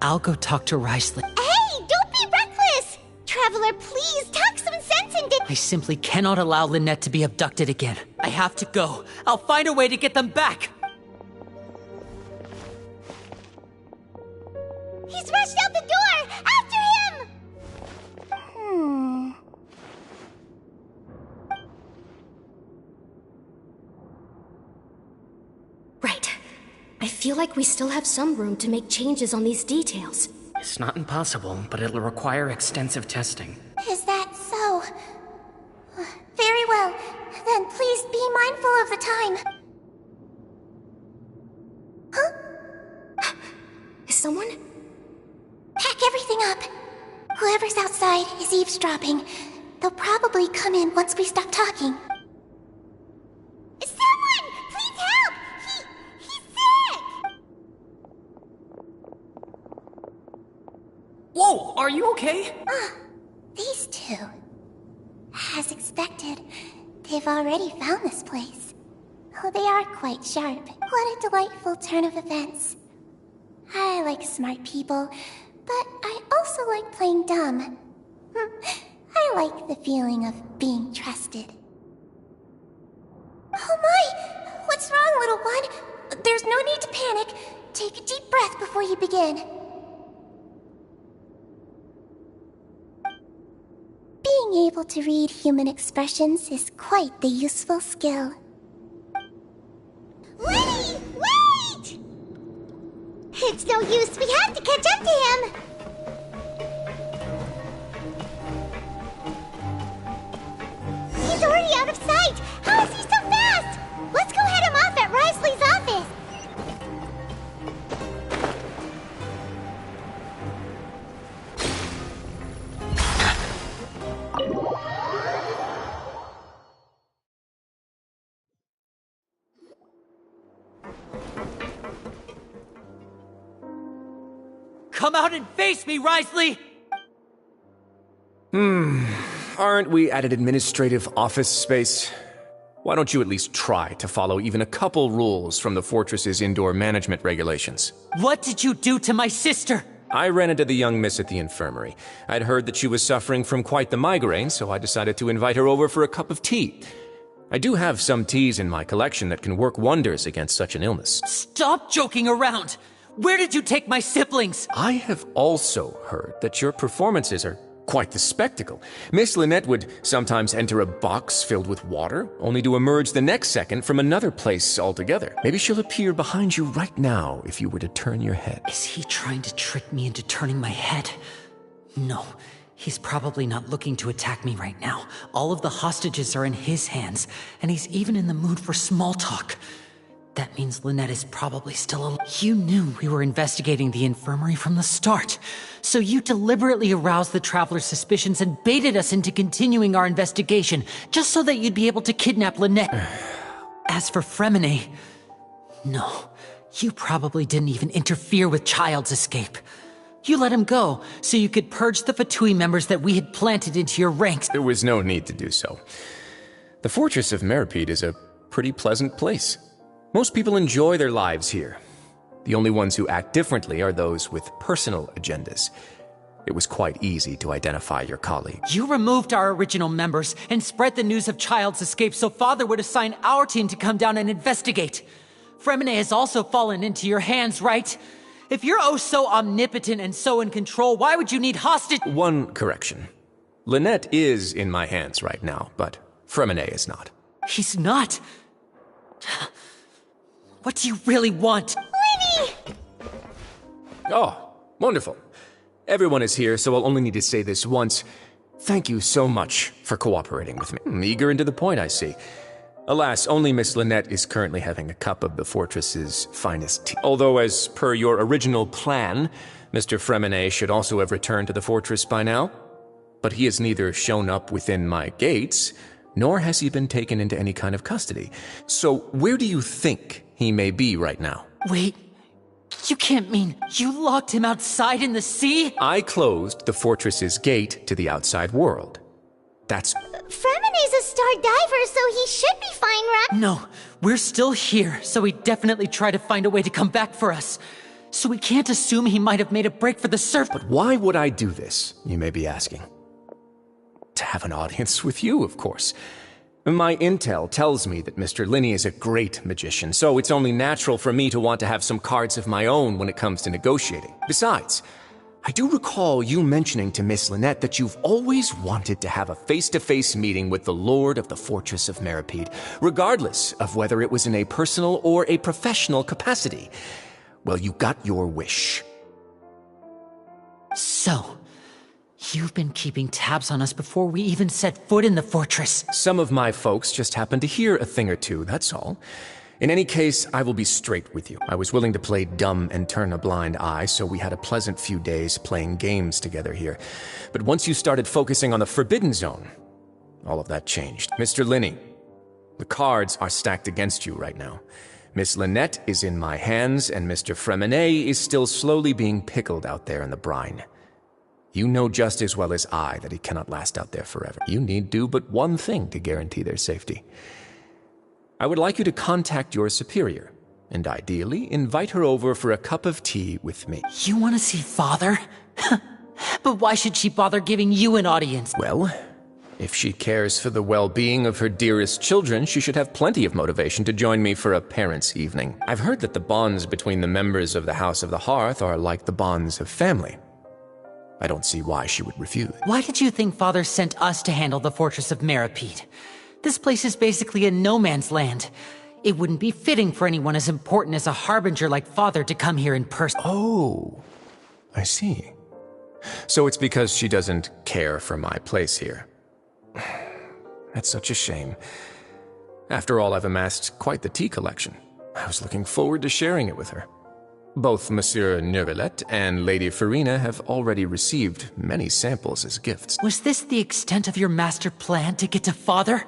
S8: I'll go talk to Wriothesley.
S1: Hey, don't be reckless! Traveler, please, talk some sense into...
S8: I simply cannot allow Lynette to be abducted again. I have to go. I'll find a way to get them back!
S1: He's rushed out the door! After him!
S10: Right. I feel like we still have some room to make changes on these details.
S9: It's not impossible, but it'll require extensive testing.
S1: Is that so? Very well. Then please be mindful of the time. Huh?
S10: Is someone?
S1: Pack everything up. Whoever's outside is eavesdropping. They'll probably come in once we stop talking. Someone! Please help! He's sick!
S9: Whoa, are you okay?
S1: These two. As expected, they've already found this place. Oh, they are quite sharp. What a delightful turn of events. I like smart people, but I also like playing dumb. I like the feeling of being trusted. Oh my! What's wrong, little one? There's no need to panic. Take a deep breath before you begin. Being able to read human expressions is quite the useful skill. Lenny! Wait! It's no use. We have to catch up to him. He's already out of sight. How is he so
S8: Come out and face me, Wriothesley!
S7: Aren't we at an administrative office space? Why don't you at least try to follow even a couple rules from the fortress's indoor management regulations?
S8: What did you do to my sister?
S7: I ran into the young miss at the infirmary. I'd heard that she was suffering from quite the migraine, so I decided to invite her over for a cup of tea. I do have some teas in my collection that can work wonders against such an illness.
S8: Stop joking around! Where did you take my siblings?
S7: I have also heard that your performances are quite the spectacle. Miss Lynette would sometimes enter a box filled with water, only to emerge the next second from another place altogether. Maybe she'll appear behind you right now if you were to turn your head.
S8: Is he trying to trick me into turning my head? No, he's probably not looking to attack me right now. All of the hostages are in his hands, and he's even in the mood for small talk. That means Lynette is probably still alive. You knew we were investigating the infirmary from the start, so you deliberately aroused the Traveler's suspicions and baited us into continuing our investigation, just so that you'd be able to kidnap Lynette. As for Fremine, no, you probably didn't even interfere with Child's escape. You let him go, so you could purge the Fatui members that we had planted into your ranks.
S7: There was no need to do so. The Fortress of Meripede is a pretty pleasant place. Most people enjoy their lives here. The only ones who act differently are those with personal agendas. It was quite easy to identify your colleague.
S8: You removed our original members and spread the news of Child's escape so Father would assign our team to come down and investigate. Fremine has also fallen into your hands, right? If you're oh so omnipotent and so in control, why would you need hostage—
S7: One correction. Lynette is in my hands right now, but Fremine is not.
S8: He's not. What do you really want?
S1: Lenny!
S7: Oh, wonderful. Everyone is here, so I'll only need to say this once. Thank you so much for cooperating with me. Eager and to the point, I see. Alas, only Miss Lynette is currently having a cup of the fortress's finest tea. Although, as per your original plan, Mr. Fremine should also have returned to the fortress by now. But he has neither shown up within my gates, nor has he been taken into any kind of custody. So where do you think he may be right now?
S8: Wait, you can't mean you locked him outside in the sea?
S7: I closed the fortress's gate to the outside world. That's...
S1: Fremine's a star diver, so he should be fine, right?
S8: No, we're still here, so he definitely tried to find a way to come back for us. So we can't assume he might have made a break for the surf.
S7: But why would I do this, you may be asking? To have an audience with you, of course. My intel tells me that Mr. Linney is a great magician, so it's only natural for me to want to have some cards of my own when it comes to negotiating. Besides, I do recall you mentioning to Miss Lynette that you've always wanted to have a face-to-face meeting with the Lord of the Fortress of Meripede, regardless of whether it was in a personal or a professional capacity. Well, you got your wish.
S8: So, you've been keeping tabs on us before we even set foot in the fortress.
S7: Some of my folks just happened to hear a thing or two, that's all. In any case, I will be straight with you. I was willing to play dumb and turn a blind eye, so we had a pleasant few days playing games together here. But once you started focusing on the Forbidden Zone, all of that changed. Mr. Linney, the cards are stacked against you right now. Miss Lynette is in my hands, and Mr. Fremine is still slowly being pickled out there in the brine. You know just as well as I that he cannot last out there forever. You need do but one thing to guarantee their safety. I would like you to contact your superior, and ideally invite her over for a cup of tea with me.
S8: You want to see Father? But why should she bother giving you an audience?
S7: Well, if she cares for the well-being of her dearest children, she should have plenty of motivation to join me for a parents' evening. I've heard that the bonds between the members of the House of the Hearth are like the bonds of family. I don't see why she would refuse.
S8: Why did you think Father sent us to handle the Fortress of Meripede? This place is basically a no-man's land. It wouldn't be fitting for anyone as important as a harbinger like Father to come here in person.
S7: Oh, I see. So it's because she doesn't care for my place here. That's such a shame. After all, I've amassed quite the tea collection. I was looking forward to sharing it with her. Both Monsieur Neuvillette and Lady Farina have already received many samples as gifts.
S8: Was this the extent of your master plan to get to Father?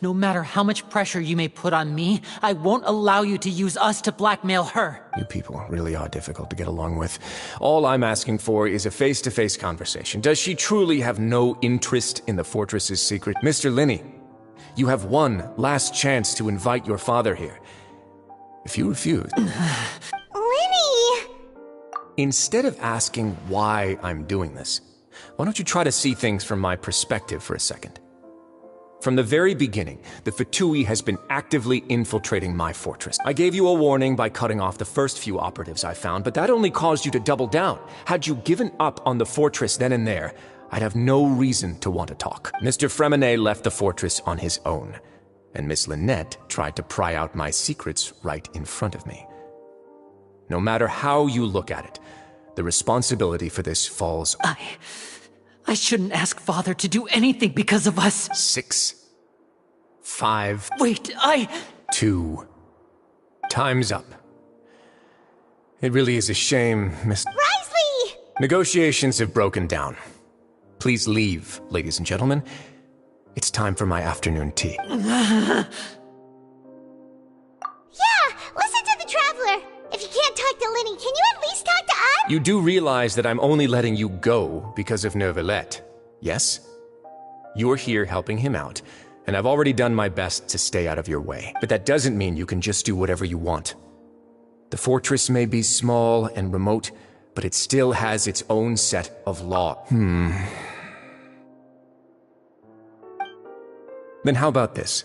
S8: No matter how much pressure you may put on me, I won't allow you to use us to blackmail her.
S11: You people really are difficult to get along with. All I'm asking for is a face-to-face conversation. Does she truly have no interest in the fortress's secret? Mr. Linney, you have one last chance to invite your father here. If you refuse...
S1: Linny!
S11: Instead of asking why I'm doing this, why don't you try to see things from my perspective for a second? From the very beginning, the Fatui has been actively infiltrating my fortress. I gave you a warning by cutting off the first few operatives I found, but that only caused you to double down. Had you given up on the fortress then and there, I'd have no reason to want to talk. Mr. Freminet left the fortress on his own, and Miss Lynette tried to pry out my secrets right in front of me. No matter how you look at it, the responsibility for this falls...
S8: I shouldn't ask Father to do anything because of us.
S11: 6, 5...
S8: Wait,
S11: 2... Time's up. It really is a shame, Miss...
S1: Wriothesley!
S11: Negotiations have broken down. Please leave, ladies and gentlemen. It's time for my afternoon tea.
S1: Yeah, listen to the Traveler. If you can't talk to Linny, can you at least talk to us?
S11: You do realize that I'm only letting you go because of Neuvillette, yes? You're here helping him out, and I've already done my best to stay out of your way. But that doesn't mean you can just do whatever you want. The fortress may be small and remote, but it still has its own set of laws. Then how about this?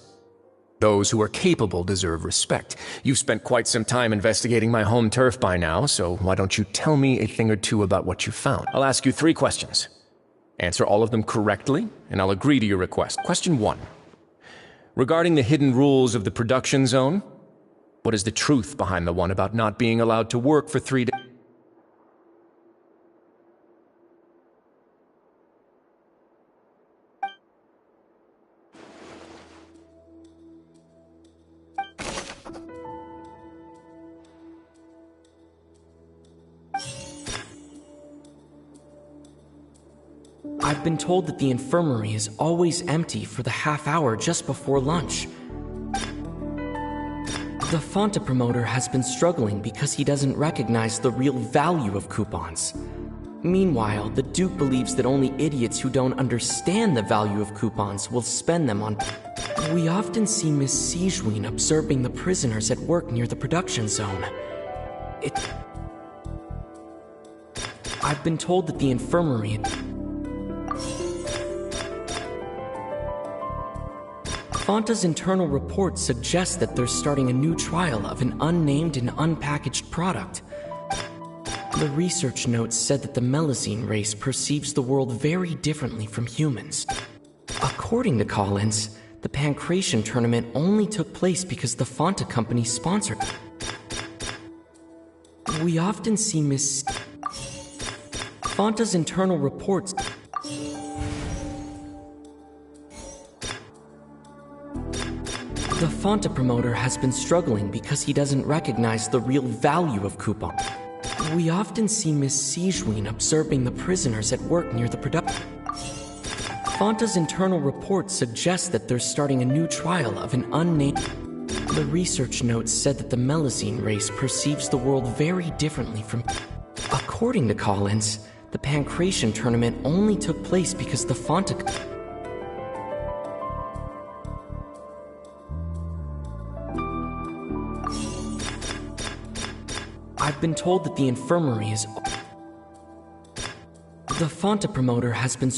S11: Those who are capable deserve respect. You've spent quite some time investigating my home turf by now, so why don't you tell me a thing or two about what you found? I'll ask you 3 questions. Answer all of them correctly, and I'll agree to your request. Question 1. Regarding the hidden rules of the production zone, what is the truth behind the one about not being allowed to work for 3 days?
S12: I've been told that the infirmary is always empty for the half hour just before lunch. The Fonta promoter has been struggling because he doesn't recognize the real value of coupons. Meanwhile, the Duke believes that only idiots who don't understand the value of coupons will spend them on... We often see Miss Sigewinne observing the prisoners at work near the production zone. I've been told that the infirmary... Fonta's internal reports suggest that they're starting a new trial of an unnamed and unpackaged product. The research notes said that the Melusine race perceives the world very differently from humans. According to Collins, the Pancration tournament only took place because the Fonta company sponsored it. We often see Miss... Fonta's internal reports... The Fonta promoter has been struggling because he doesn't recognize the real value of coupons. We often see Miss Sigewinne observing the prisoners at work near the production. Fonta's internal reports suggest that they're starting a new trial of an unnamed... The research notes said that the Melusine race perceives the world very differently from... According to Collins, the Pancration tournament only took place because the Fonta... I've been told that the infirmary is... The Fonta promoter has been...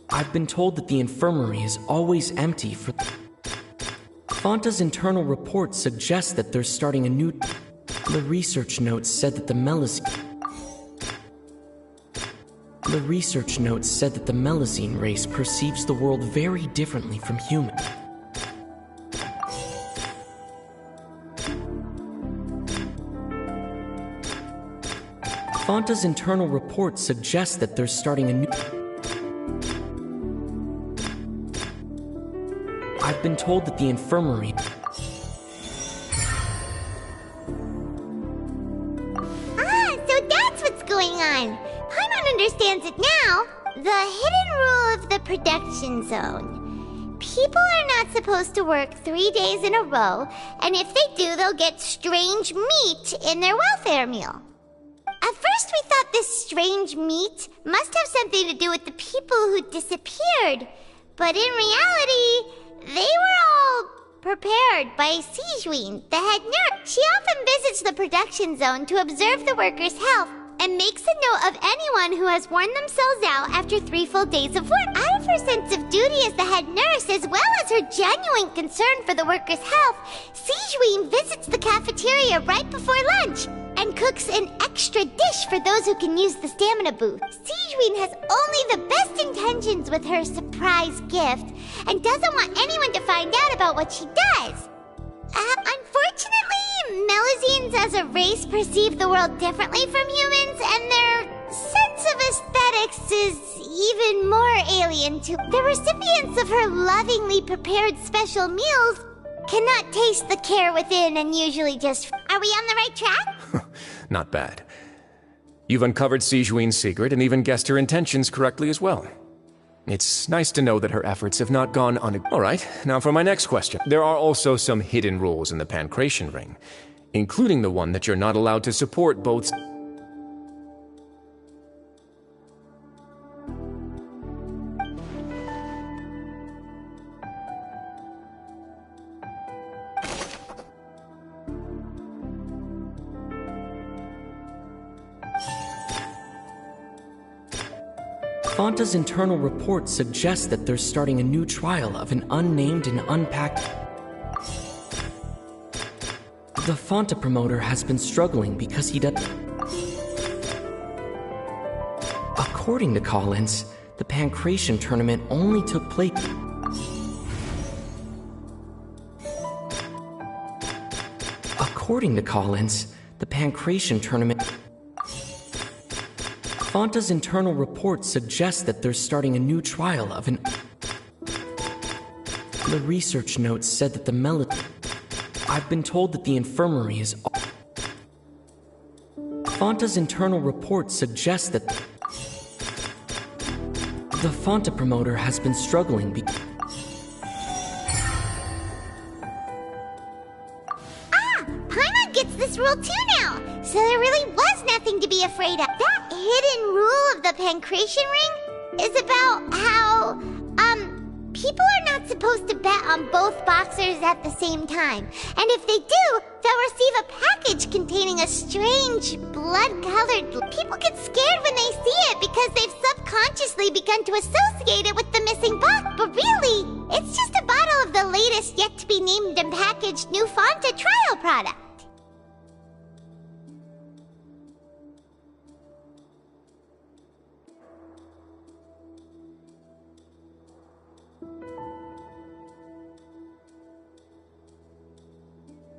S12: I've been told that the infirmary is always empty for... Fonta's internal reports suggest that they're starting a new... The research notes said that the The research notes said that the Melusine race perceives the world very differently from humans. Fonta's internal reports suggest that they're starting a new... I've been told that the infirmary...
S1: Ah, so that's what's going on! Paimon understands it now, the hidden rule of the production zone. People are not supposed to work 3 days in a row, and if they do, they'll get strange meat in their welfare meal. At first we thought this strange meat must have something to do with the people who disappeared, but in reality, they were all prepared by Sigewinne, the head nurse. She often visits the production zone to observe the workers' health and makes a note of anyone who has worn themselves out after 3 full days of work. Out of her sense of duty as the head nurse, as well as her genuine concern for the workers' health, Sigewinne visits the cafeteria right before lunch and cooks an extra dish for those who can use the stamina booth. Sigewinne has only the best intentions with her surprise gift and doesn't want anyone to find out about what she does. Unfortunately, Melusines as a race perceive the world differently from humans, and their sense of aesthetics is even more alien to the recipients of her lovingly prepared special meals. Cannot taste the care within and usually just... Are we on the right track?
S11: Not bad. You've uncovered Sigewinne's secret and even guessed her intentions correctly as well. It's nice to know that her efforts have not gone Alright, now for my next question. There are also some hidden rules in the Pancration Ring, including the one that you're not allowed to support both...
S12: Fanta's internal report suggests that they're starting a new trial of an unnamed and unpacked... The Fanta promoter has been struggling because he does... According to Collins, the Pancration tournament only took place... According to Collins, the Pancration tournament... Fanta's internal report suggests that they're starting a new trial of an... The research notes said that the I've been told that the infirmary is... Fanta's internal report suggests that... The Fanta promoter has been struggling
S1: Paimon gets this rule too now, so there really was nothing to be afraid of. That hidden rule of the Pancration Ring is about how, people are not supposed to bet on both boxers at the same time. And if they do, they'll receive a package containing a strange, blood-colored... People get scared when they see it because they've subconsciously begun to associate it with the missing box. But really, it's just a bottle of the latest yet-to-be-named and packaged new Fanta trial product.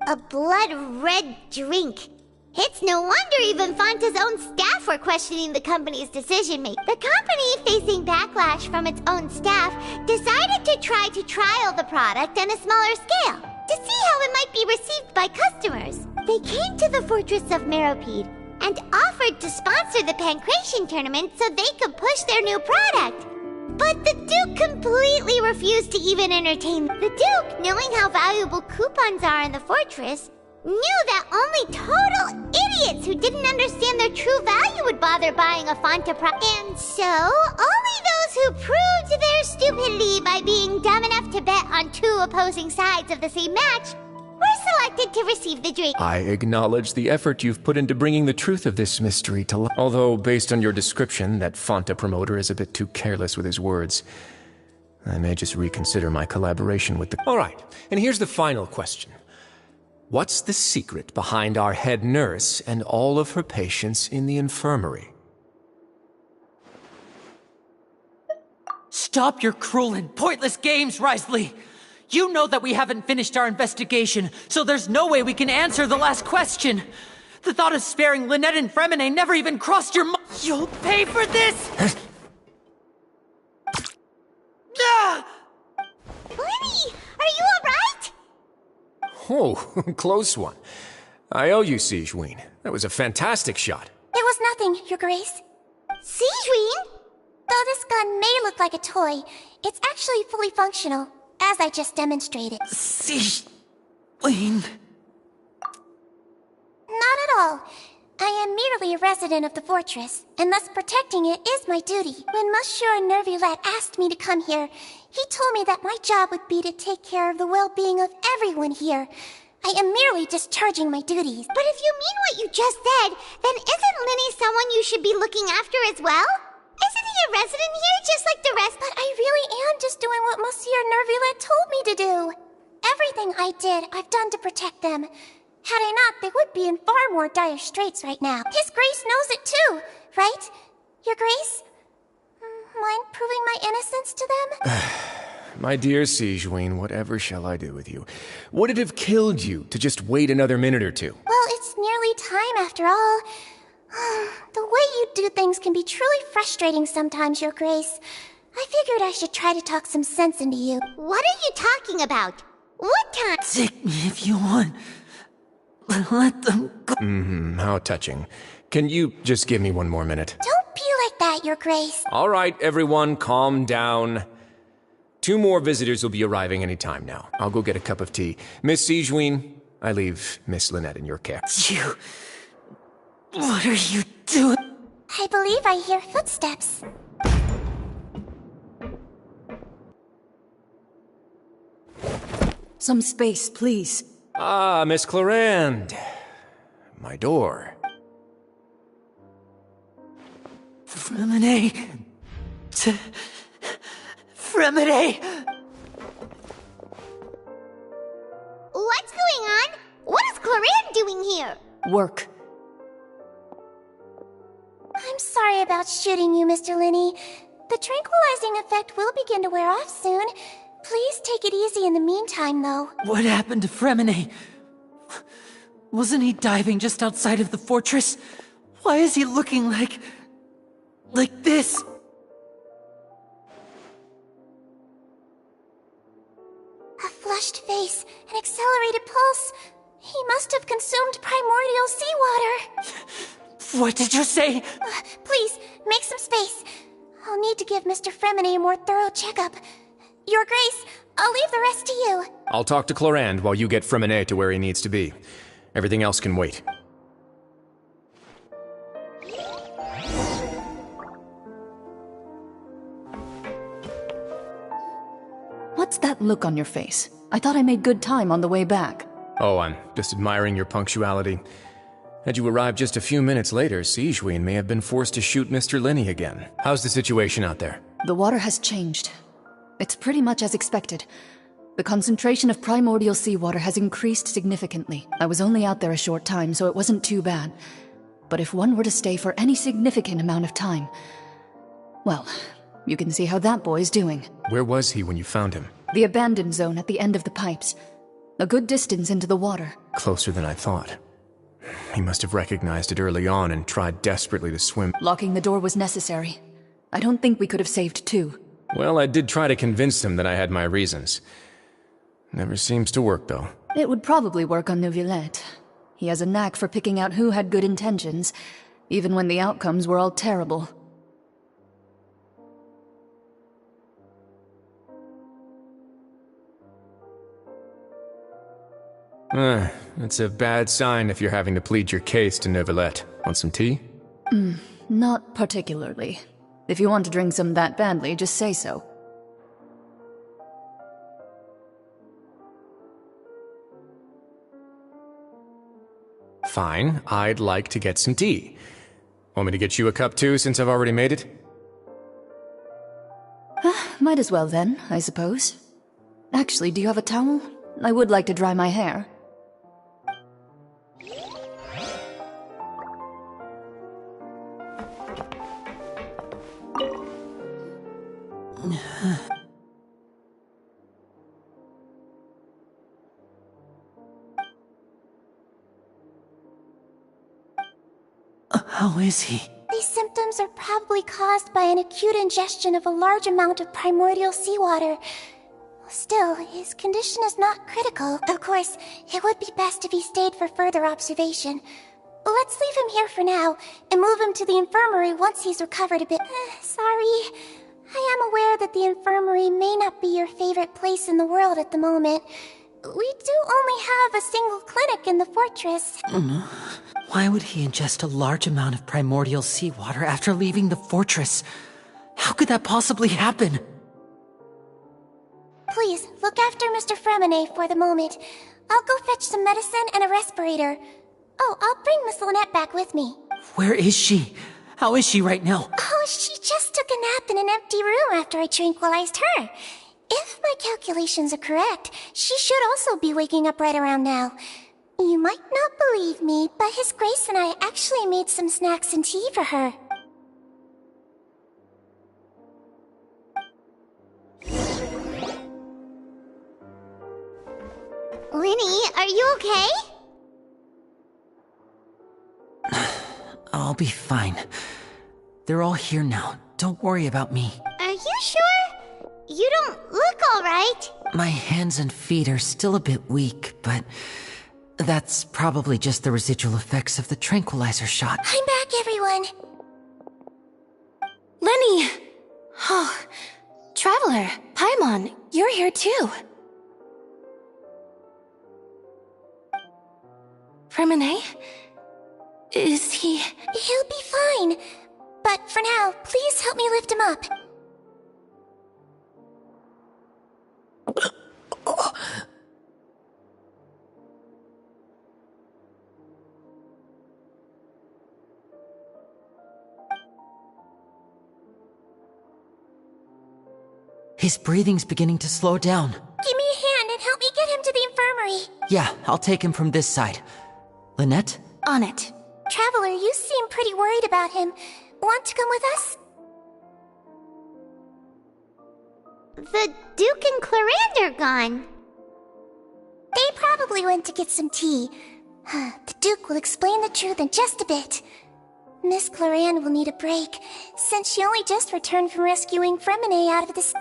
S1: A blood-red drink. It's no wonder even Fanta's own staff were questioning the company's decision-making. The company, facing backlash from its own staff, decided to try to trial the product on a smaller scale, to see how it might be received by customers. They came to the fortress of Meropide and offered to sponsor the Pancration tournament so they could push their new product. But the Duke completely refused to even entertain them. The Duke, knowing how valuable coupons are in the fortress, knew that only total idiots who didn't understand their true value would bother buying a Fanta product. And so, only those who proved their stupidity by being dumb enough to bet on 2 opposing sides of the same match were selected to receive the drink.
S11: I acknowledge the effort you've put into bringing the truth of this mystery to light. Although, based on your description, that Fanta promoter is a bit too careless with his words. I may just reconsider my collaboration with the... Alright, and here's the final question. What's the secret behind our head nurse and all of her patients in the infirmary?
S8: Stop your cruel and pointless games, Wriothesley! You know that we haven't finished our investigation, so there's no way we can answer the last question. The thought of sparing Lynette and Freminet never even crossed your mind. You'll pay for this!
S1: Lenny, are you alright?
S11: Oh, close one. I owe you, Sigewinne. That was a fantastic shot.
S1: There was nothing, Your Grace. Sigewinne? Though this gun may look like a toy, it's actually fully functional, as I just demonstrated.
S8: Sigewinne.
S1: Not at all. I am merely a resident of the fortress, and thus protecting it is my duty. When Monsieur Neuvillette asked me to come here, he told me that my job would be to take care of the well-being of everyone here. I am merely discharging my duties. But if you mean what you just said, then isn't Lyney someone you should be looking after as well? Isn't he a resident here just like the rest? But I really am just doing what Monsieur Neuvillette told me to do. Everything I did, I've done to protect them. Had I not, they would be in far more dire straits right now. His Grace knows it too, right? Your Grace? Mind proving my innocence to them?
S11: My dear Sigewinne, whatever shall I do with you? Would it have killed you to just wait another minute or two?
S1: Well, it's nearly time after all. The way you do things can be truly frustrating sometimes, Your Grace. I figured I should try to talk some sense into you. What are you talking about? What kind?
S8: Take me if you want. Let them go.
S11: How touching. Can you just give me one more minute?
S1: Don't be like that, Your Grace.
S11: All right, everyone, calm down. 2 more visitors will be arriving any time now. I'll go get a cup of tea. Miss Sigewinne, I leave Miss Lynette in your care.
S8: You... What are you doing?
S1: I believe I hear footsteps.
S13: Some space, please.
S11: Ah, Miss Clorinde. My door.
S8: Freminet. Freminet!
S1: What's going on? What is Clorinde doing here?
S13: Work.
S1: I'm sorry about shooting you, Mr. Lyney. The tranquilizing effect will begin to wear off soon. Please take it easy in the meantime, though.
S8: What happened to Freminet? Wasn't he diving just outside of the fortress? Why is he looking like this?
S1: A flushed face, an accelerated pulse. He must have consumed primordial seawater.
S8: What did you say?
S1: Please, make some space. I'll need to give Mr. Freminet a more thorough checkup. Your Grace, I'll leave the rest to you.
S11: I'll talk to Clorinde while you get Freminet to where he needs to be. Everything else can wait.
S13: What's that look on your face? I thought I made good time on the way back.
S11: Oh, I'm just admiring your punctuality. Had you arrived just a few minutes later, Sigewinne may have been forced to shoot Mr. Lyney again. How's the situation out there?
S13: The water has changed. It's pretty much as expected. The concentration of primordial seawater has increased significantly. I was only out there a short time, so it wasn't too bad. But if one were to stay for any significant amount of time... Well, you can see how that boy's doing.
S11: Where was he when you found him?
S13: The abandoned zone at the end of the pipes. A good distance into the water.
S11: Closer than I thought. He must have recognized it early on and tried desperately to swim.
S13: Locking the door was necessary. I don't think we could have saved 2.
S11: Well, I did try to convince him that I had my reasons. Never seems to work, though.
S13: It would probably work on Neuvillette. He has a knack for picking out who had good intentions, even when the outcomes were all terrible.
S11: That's a bad sign if you're having to plead your case to Neuvillette. Want some tea?
S13: Not particularly. If you want to drink some that badly, just say so.
S11: Fine, I'd like to get some tea. Want me to get you a cup too, since I've already made it?
S13: Might as well then, I suppose. Actually, do you have a towel? I would like to dry my hair.
S8: How is he?
S1: These symptoms are probably caused by an acute ingestion of a large amount of primordial seawater. Still, his condition is not critical. Of course, it would be best if he stayed for further observation. let's leave him here for now, and move him to the infirmary once he's recovered a bit. Sorry. I am aware that the infirmary may not be your favorite place in the world at the moment. We do only have a single clinic in the fortress.
S8: Why would he ingest a large amount of primordial seawater after leaving the fortress? How could that possibly happen?
S1: Please, look after Mr. Fremine for the moment. I'll go fetch some medicine and a respirator. Oh, I'll bring Miss Lynette back with me.
S8: Where is she? How is she right now?
S1: Oh, she just took a nap in an empty room after I tranquilized her. If my calculations are correct, she should also be waking up right around now. You might not believe me, but His Grace and I actually made some snacks and tea for her. Linny, are you okay?
S8: I'll be fine. They're all here now. Don't worry about me.
S1: Are you sure? You don't look alright.
S8: My hands and feet are still a bit weak, but that's probably just the residual effects of the tranquilizer shot.
S1: I'm back, everyone.
S10: Lenny! Oh, Traveler, Paimon, you're here too. Fremine? Is he...
S1: He'll be fine. But for now, please help me lift him up.
S8: His breathing's beginning to slow down.
S1: Give me a hand and help me get him to the infirmary.
S8: Yeah, I'll take him from this side. Lynette?
S10: On it.
S1: Traveler, you seem pretty worried about him. Want to come with us? The Duke and Clarande are gone. They probably went to get some tea. The Duke will explain the truth in just a bit. Miss Clarande will need a break, since she only just returned from rescuing Fremine out of this...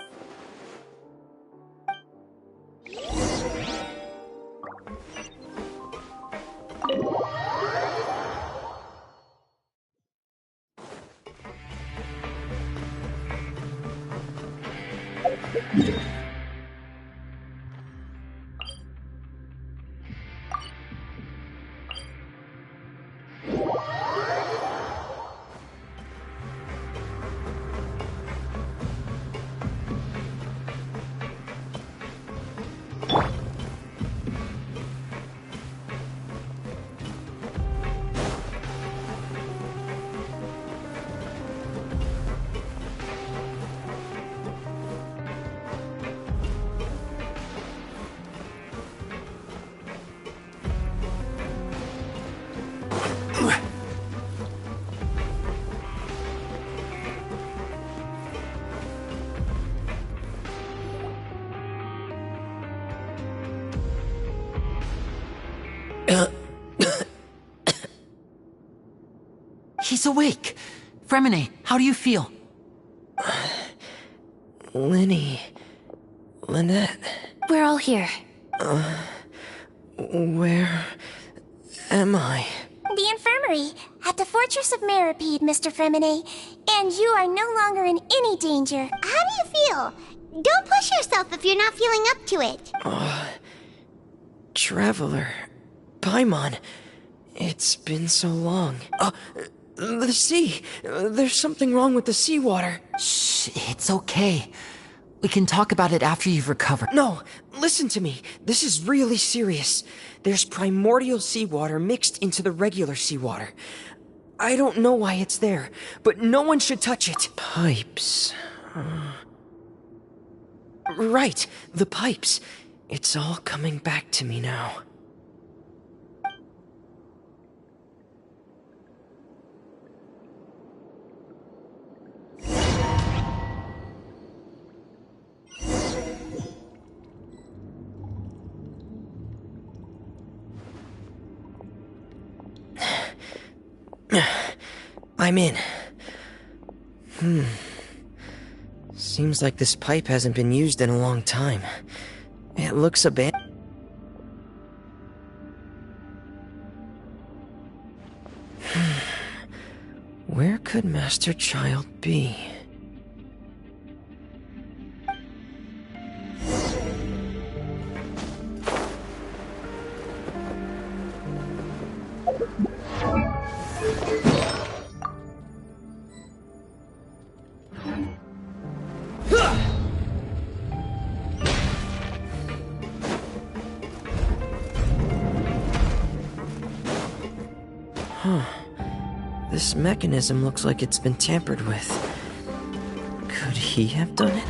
S8: He's awake! Fremine, how do you feel?
S12: Lynette.
S10: We're all here.
S12: Where am I?
S1: The infirmary, at the Fortress of Meripede, Mr. Fremine. And you are no longer in any danger. How do you feel? Don't push yourself if you're not feeling up to it.
S12: Traveler. Paimon. It's been so long. The sea. There's something wrong with the seawater.
S8: Shh, it's okay. We can talk about it after you've recovered.
S12: No, listen to me. This is really serious. There's primordial seawater mixed into the regular seawater. I don't know why it's there, but no one should touch it. Pipes. Right, the pipes. It's all coming back to me now. I'm in. Seems like this pipe hasn't been used in a long time. It looks abandoned. Where could Master Child be? Huh. This mechanism looks like it's been tampered with. Could he have done it?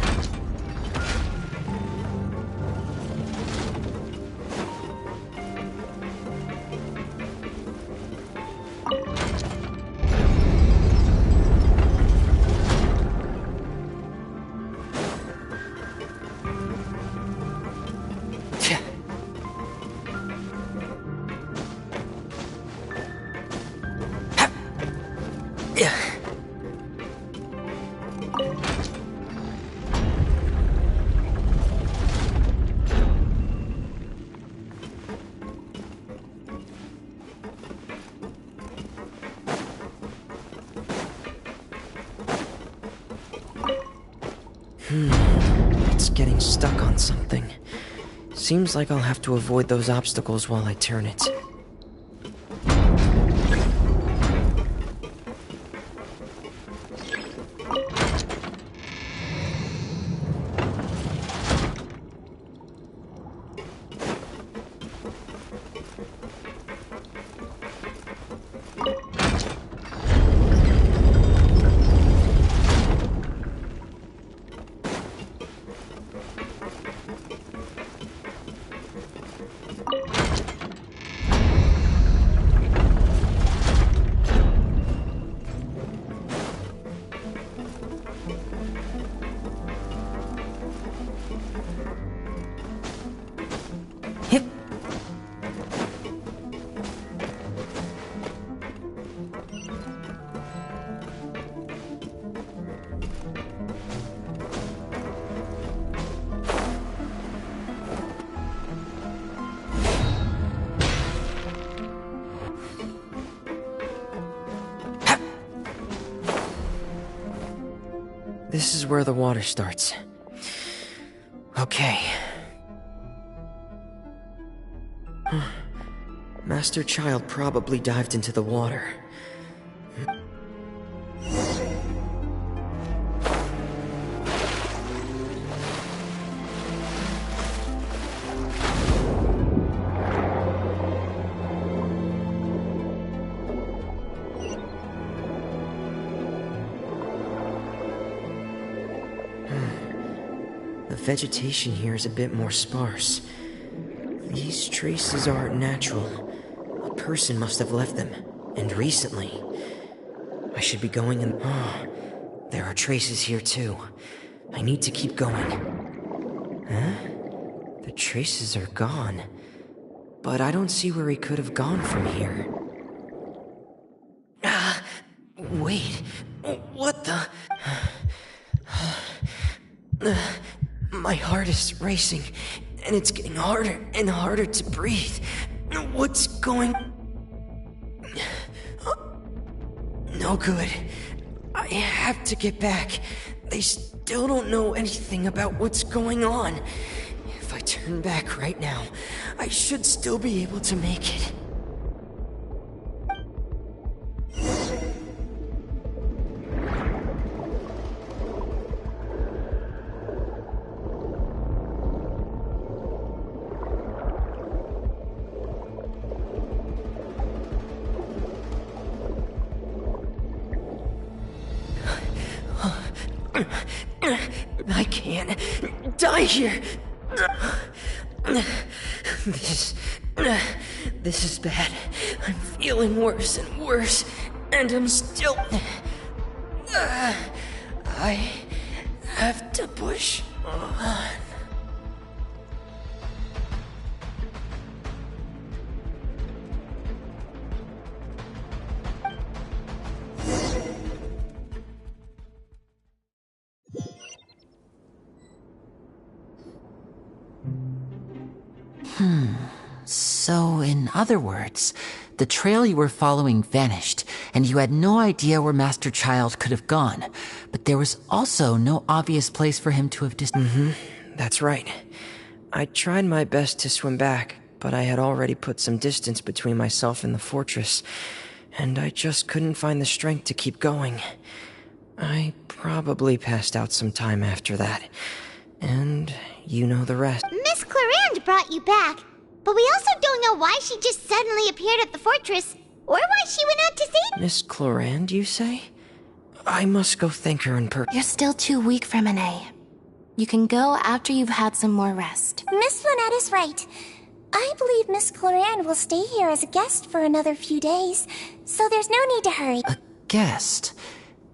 S12: It's getting stuck on something. Seems like I'll have to avoid those obstacles while I turn it. This is where the water starts. Okay. Master Child probably dived into the water. The vegetation here is a bit more sparse. These traces aren't natural. A person must have left them, and recently. I should be going in... Oh, there are traces here too. I need to keep going. Huh? The traces are gone. But I don't see where he could have gone from here. Wait. What the... My heart is racing, and it's getting harder and harder to breathe. What's going... No good. I have to get back. They still don't know anything about what's going on. If I turn back right now, I should still be able to make it. I can't die here. This is bad. I'm feeling worse and worse, and I'm still... I have to push on.
S8: So, in other words, The trail you were following vanished, and you had no idea where Master Child could have gone. But there was also no obvious place for him to have
S14: That's right. I tried my best to swim back, but I had already put some distance between myself and the fortress, and I just couldn't find the strength to keep going. I probably passed out some time after that, and you know the rest.
S1: Miss Clarande brought you back, but we also don't know why she just suddenly appeared at the fortress, or why she went out to save—
S14: Miss Clarande, you say? I must go thank her in person.
S15: You're still too weak, Freminet. You can go after you've had some more rest.
S1: Miss Lynette is right. I believe Miss Clarande will stay here as a guest for another few days, so there's no need to hurry.
S8: A guest?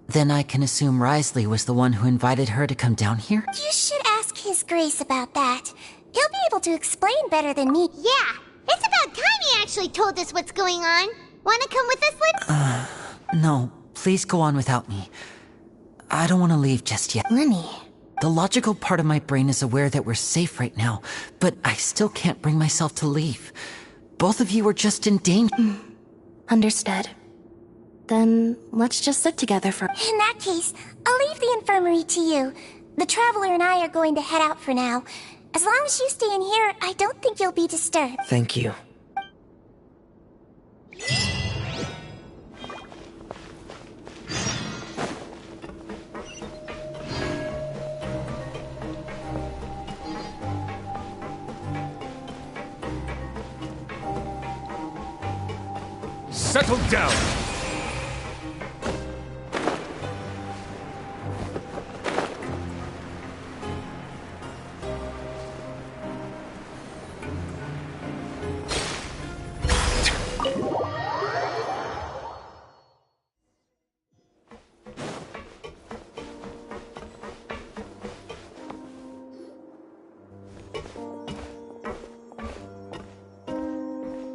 S8: Then I can assume Wriothesley was the one who invited her to come down here?
S1: You should ask His Grace about that. He'll be able to explain better than me. Yeah, it's about time he actually told us what's going on. Wanna come with us, Lynn?
S8: No, please go on without me. I don't want to leave just yet.
S15: Lynnie.
S8: The logical part of my brain is aware that we're safe right now, but I still can't bring myself to leave. Both of you are just in danger.
S15: Understood. Then let's just sit together for—
S1: In that case, I'll leave the infirmary to you. The Traveler and I are going to head out for now. As long as you stay in here, I don't think you'll be disturbed.
S14: Thank you.
S3: Settle down!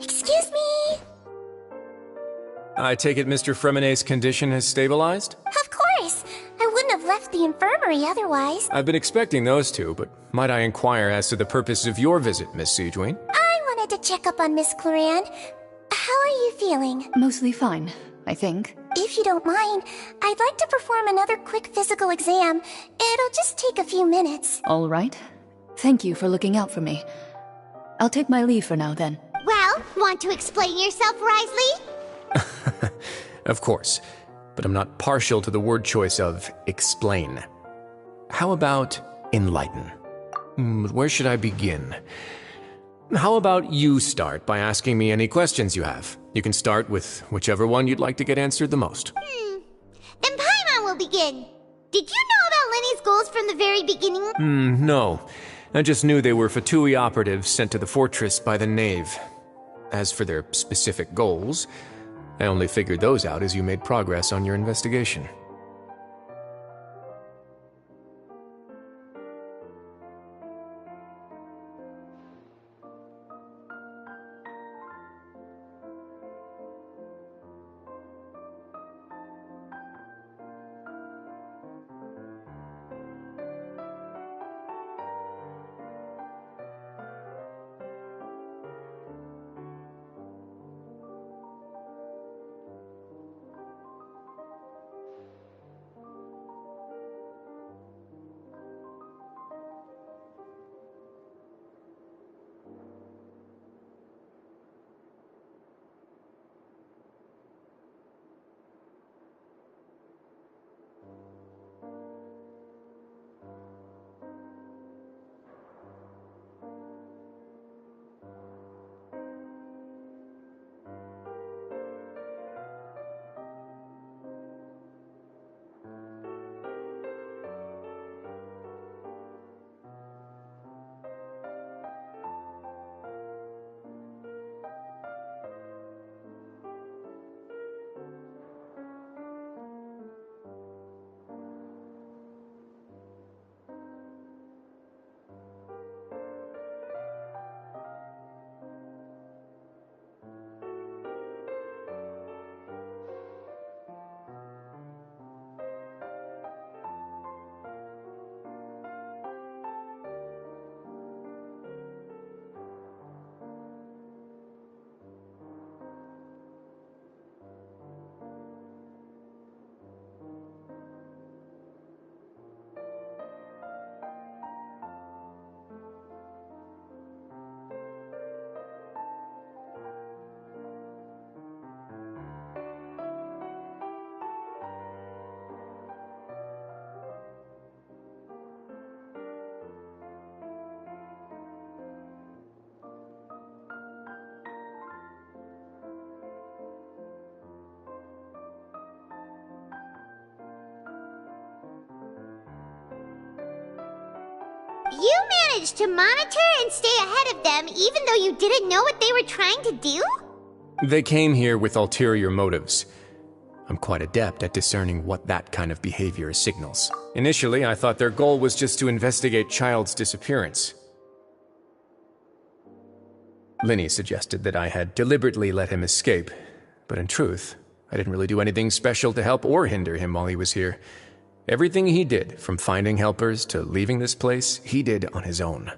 S1: Excuse me?
S11: I take it Mr. Freminet's condition has stabilized?
S1: Of course. I wouldn't have left the infirmary otherwise.
S11: I've been expecting those two, but might I inquire as to the purpose of your visit, Miss Sigewinne?
S1: I wanted to check up on Miss Clarande. How are you feeling?
S13: Mostly fine, I think.
S1: If you don't mind, I'd like to perform another quick physical exam. It'll just take a few minutes.
S13: All right. Thank you for looking out for me. I'll take my leave for now, then.
S1: Well, want to explain yourself, Wriothesley?
S11: Of course, but I'm not partial to the word choice of explain. How about enlighten? Where should I begin? How about you start by asking me any questions you have? You can start with whichever one you'd like to get answered the most.
S1: Then Paimon will begin. Did you know about Lenny's goals from the very beginning?
S11: No. I just knew they were Fatui operatives sent to the fortress by the Knave. As for their specific goals, I only figured those out as you made progress on your investigation.
S1: you managed to monitor and stay ahead of them even though you didn't know what they were trying to do?
S11: They came here with ulterior motives. I'm quite adept at discerning what that kind of behavior signals. Initially, I thought their goal was just to investigate Child's disappearance. Lyney suggested that I had deliberately let him escape, but in truth, I didn't really do anything special to help or hinder him while he was here. Everything he did, from finding helpers to leaving this place, he did on his own.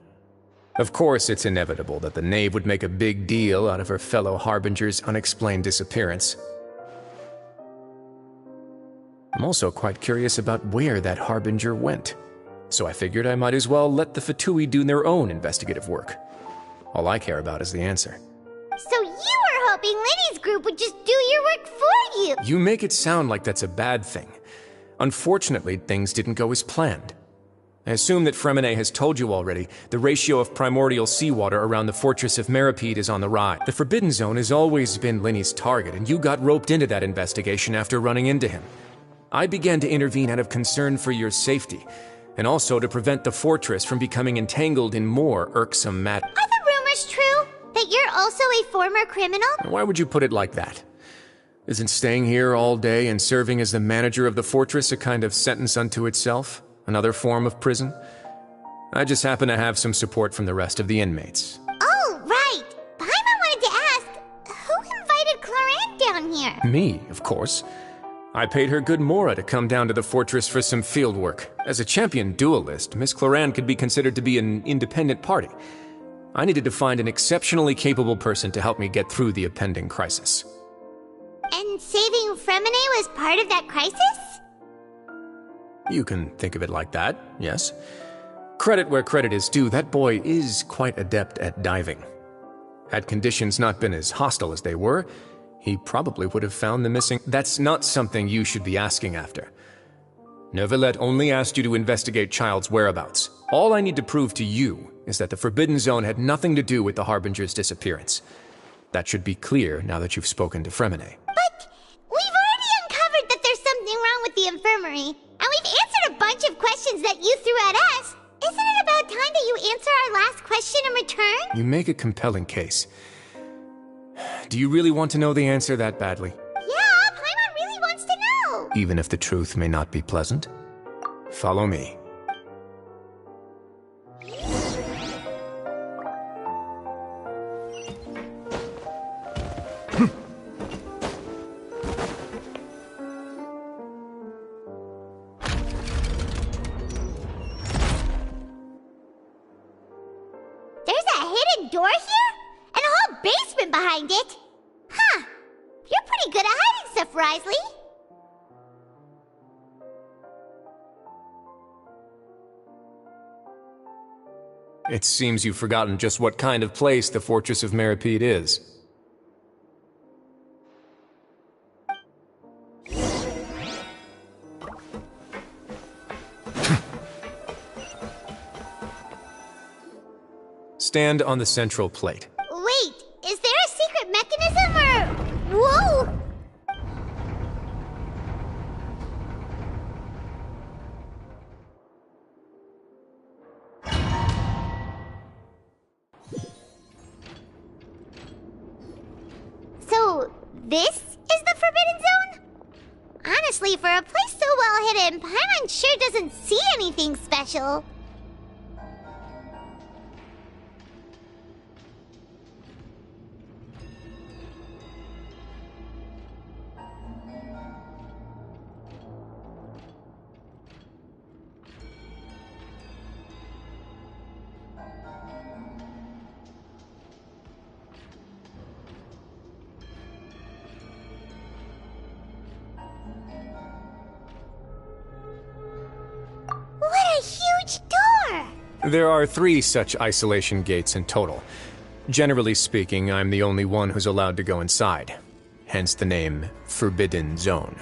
S11: Of course, it's inevitable that the Knave would make a big deal out of her fellow Harbinger's unexplained disappearance. I'm also quite curious about where that Harbinger went, so I figured I might as well let the Fatui do their own investigative work. All I care about is the answer.
S1: So you were hoping Lyney's group would just do your work for you!
S11: You make it sound like that's a bad thing. Unfortunately, things didn't go as planned. I assume that Freminet has told you already, the ratio of primordial seawater around the Fortress of Meropide is on the rise. The Forbidden Zone has always been Lyney's target, and you got roped into that investigation after running into him. I began to intervene out of concern for your safety, and also to prevent the fortress from becoming entangled in more irksome matters.
S1: Are the rumors true? That you're also a former criminal?
S11: Why would you put it like that? Isn't staying here all day and serving as the manager of the fortress a kind of sentence unto itself? Another form of prison? I just happen to have some support from the rest of the inmates.
S1: Oh, right! Paimon wanted to ask, who invited Clorant down here?
S11: Me, of course. I paid her good mora to come down to the fortress for some field work. As a champion duelist, Miss Clorant could be considered to be an independent party. I needed to find an exceptionally capable person to help me get through the impending crisis.
S1: And saving Freminet was part of that crisis?
S11: You can think of it like that, yes. Credit where credit is due, that boy is quite adept at diving. Had conditions not been as hostile as they were, he probably would have found the missing... That's not something you should be asking after. Neuvillette only asked you to investigate Child's whereabouts. All I need to prove to you is that the Forbidden Zone had nothing to do with the Harbinger's disappearance. That should be clear now that you've spoken to Freminet.
S1: But we've already uncovered that there's something wrong with the infirmary, and we've answered a bunch of questions that you threw at us. Isn't it about time that you answer our last question in return?
S11: You make a compelling case. Do you really want to know the answer that badly?
S1: Yeah, Paimon really wants to know!
S11: Even if the truth may not be pleasant? Follow me.
S1: There's a hidden door here? And a whole basement behind it? Huh. You're pretty good at hiding stuff, Wriothesley.
S11: It seems you've forgotten just what kind of place the Fortress of Meropide is. Stand on the central plate.
S1: Wait, is there a secret mechanism or... Whoa! So, this is the Forbidden Zone? Honestly, for a place so well hidden, Paimon sure doesn't see anything special. What a huge door!
S11: There are 3 such isolation gates in total. Generally speaking, I'm the only one who's allowed to go inside. Hence the name Forbidden Zone.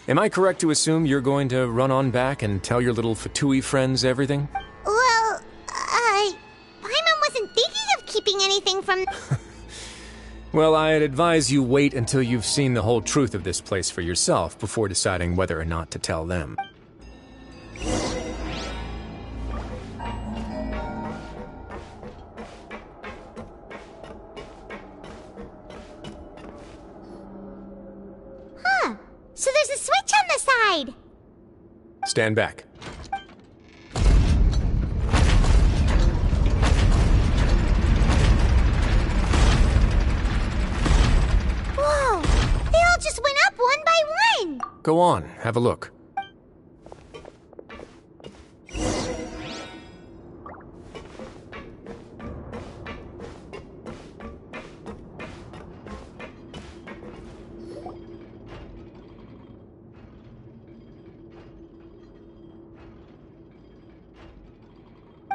S11: Am I correct to assume you're going to run on back and tell your little Fatui friends everything?
S1: Well, Paimon wasn't thinking of keeping
S11: Well, I'd advise you wait until you've seen the whole truth of this place for yourself before deciding whether or not to tell them.
S1: Huh. So there's a switch on the side.
S11: Stand back.
S1: Whoa! They all just went up one by one!
S11: Go on, have a look.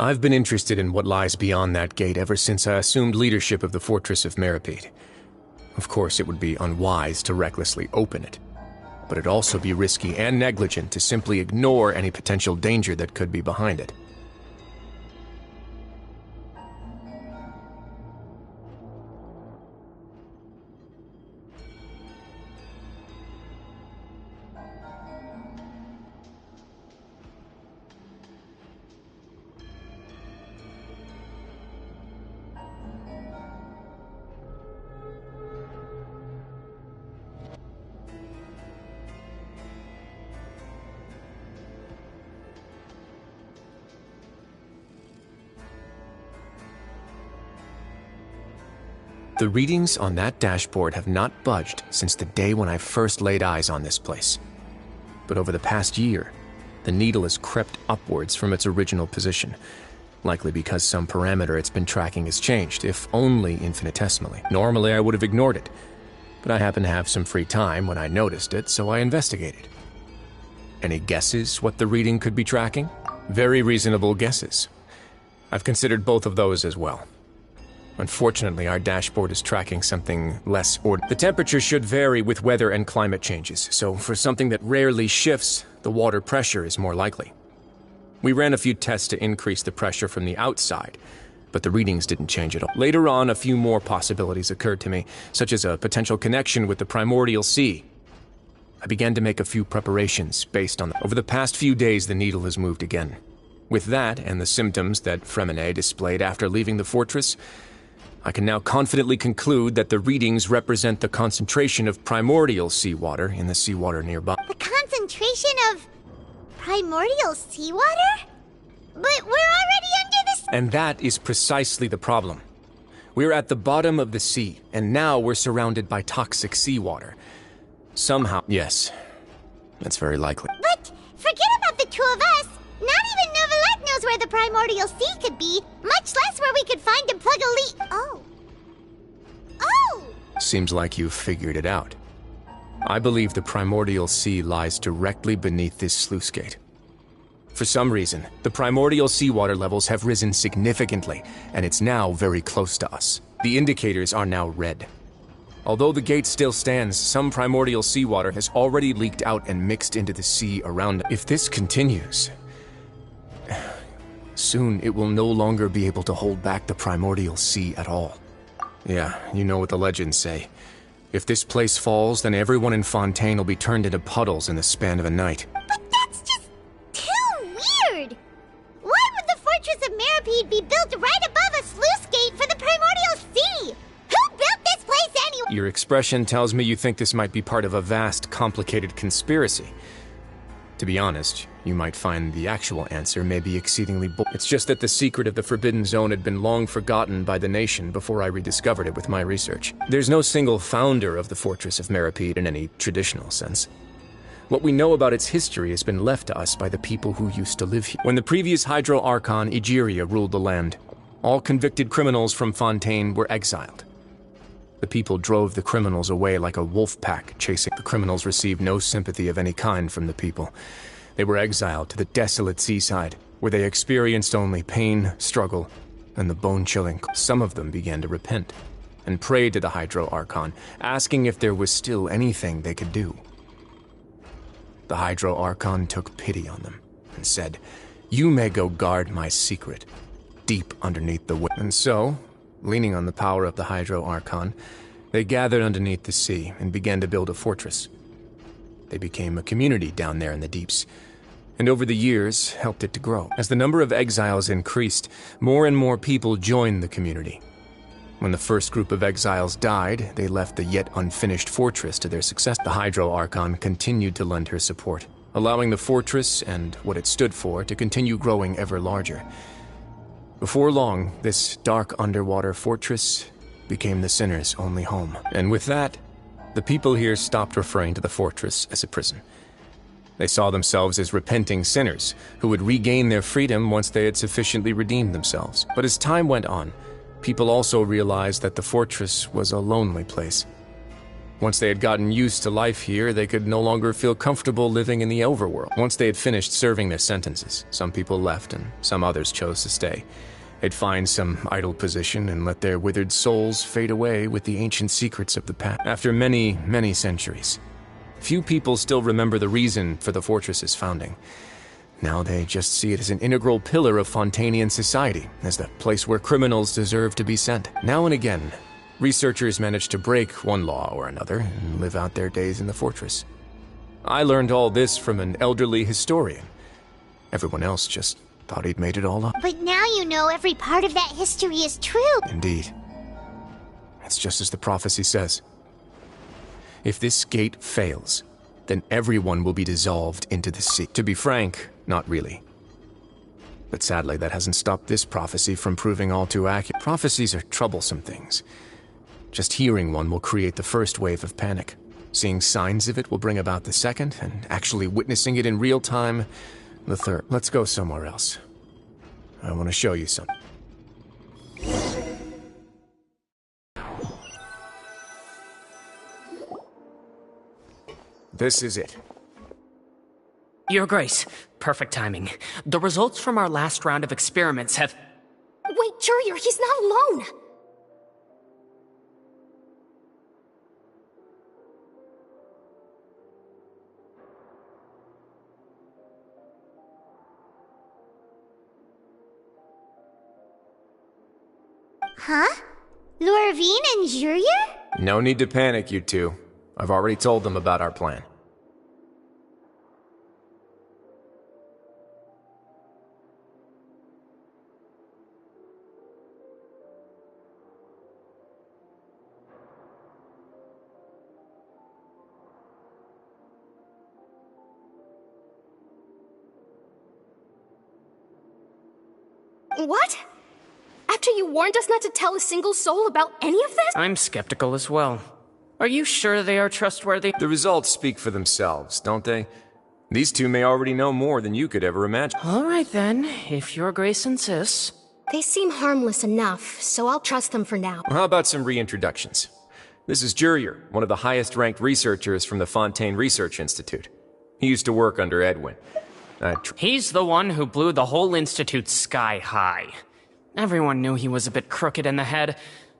S11: I've been interested in what lies beyond that gate ever since I assumed leadership of the Fortress of Meropide. Of course, it would be unwise to recklessly open it, but it'd also be risky and negligent to simply ignore any potential danger that could be behind it. The readings on that dashboard have not budged since the day when I first laid eyes on this place. But over the past year, the needle has crept upwards from its original position, likely because some parameter it's been tracking has changed, if only infinitesimally. Normally I would have ignored it, but I happened to have some free time when I noticed it, so I investigated. Any guesses what the reading could be tracking? Very reasonable guesses. I've considered both of those as well. Unfortunately, our dashboard is tracking something less ordinary. The temperature should vary with weather and climate changes, so for something that rarely shifts, the water pressure is more likely. We ran a few tests to increase the pressure from the outside, but the readings didn't change at all. Later on, a few more possibilities occurred to me, such as a potential connection with the primordial sea. I began to make a few preparations based on that. Over the past few days, the needle has moved again. With that, and the symptoms that Freminet displayed after leaving the fortress, I can now confidently conclude that the readings represent the concentration of primordial seawater in the seawater nearby.
S1: The concentration of primordial seawater? But we're already under the...
S11: And that is precisely the problem. We're at the bottom of the sea, and now we're surrounded by toxic seawater. Somehow... Yes, that's very likely.
S1: But forget about the two of us. Not even Neuvillette knows where the primordial sea could be, much less where we could find and plug a leak. Oh. Oh!
S11: Seems like you've figured it out. I believe the primordial sea lies directly beneath this sluice gate. For some reason, the primordial seawater levels have risen significantly, and it's now very close to us. The indicators are now red. Although the gate still stands, some primordial seawater has already leaked out and mixed into the sea around it. If this continues... soon it will no longer be able to hold back the primordial sea at all. Yeah, you know what the legends say. If this place falls, then everyone in Fontaine will be turned into puddles in the span of a night.
S1: But that's just too weird! Why would the Fortress of Meropide be built right above a sluice gate for the primordial sea? Who built this place anyway?
S11: Your expression tells me you think this might be part of a vast, complicated conspiracy. To be honest, you might find the actual answer may be exceedingly It's just that the secret of the Forbidden Zone had been long forgotten by the nation before I rediscovered it with my research. There's no single founder of the Fortress of Meropide in any traditional sense. What we know about its history has been left to us by the people who used to live here. When the previous Hydro Archon, Egeria, ruled the land, all convicted criminals from Fontaine were exiled. The people drove the criminals away like a wolf pack chasing. The criminals received no sympathy of any kind from the people. They were exiled to the desolate seaside, where they experienced only pain, struggle, and the bone-chilling. Some of them began to repent, and prayed to the Hydro Archon, asking if there was still anything they could do. The Hydro Archon took pity on them, and said, "You may go guard my secret, deep underneath the And so, leaning on the power of the Hydro Archon, They gathered underneath the sea and began to build a fortress. They became a community down there in the deeps, and over the years helped it to grow. As the number of exiles increased, more and more people joined the community. When the first group of exiles died, they left the yet unfinished fortress to their successor. The Hydro Archon continued to lend her support, allowing the fortress and what it stood for to continue growing ever larger. Before long, this dark underwater fortress became the Sinner's only home. And with that, the people here stopped referring to the fortress as a prison. They saw themselves as repenting sinners who would regain their freedom once they had sufficiently redeemed themselves. But as time went on, people also realized that the fortress was a lonely place. Once they had gotten used to life here, they could no longer feel comfortable living in the overworld. Once they had finished serving their sentences, some people left and some others chose to stay. They'd find some idle position and let their withered souls fade away with the ancient secrets of the past. After many, many centuries, few people still remember the reason for the fortress's founding. Now they just see it as an integral pillar of Fontainian society, as the place where criminals deserve to be sent. Now and again, researchers manage to break one law or another and live out their days in the fortress. I learned all this from an elderly historian. Everyone else just thought he'd made it all up.
S1: But now you know every part of that history is true.
S11: Indeed. It's just as the prophecy says. If this gate fails, then everyone will be dissolved into the sea. To be frank, not really. But sadly, that hasn't stopped this prophecy from proving all too accurate. Prophecies are troublesome things. Just hearing one will create the first wave of panic. Seeing signs of it will bring about the second, and actually witnessing it in real time, the third. Let's go somewhere else. I want to show you something. This is it.
S9: Your Grace, perfect timing. The results from our last round of experiments have...
S10: Wait, Jurier, he's not alone!
S1: Huh? Lorvine and Jurier?
S11: No need to panic, you two. I've already told them about our plan.
S10: What? After you warned us not to tell a single soul about any of this?
S9: I'm skeptical as well. Are you sure they are trustworthy?
S11: The results speak for themselves, don't they? These two may already know more than you could ever imagine.
S9: All right then, if Your Grace insists.
S10: They seem harmless enough, so I'll trust them for now.
S11: Well, how about some reintroductions? This is Jurier, one of the highest-ranked researchers from the Fontaine Research Institute. He used to work under Edwin.
S9: He's the one who blew the whole institute sky high. Everyone knew he was a bit crooked in the head,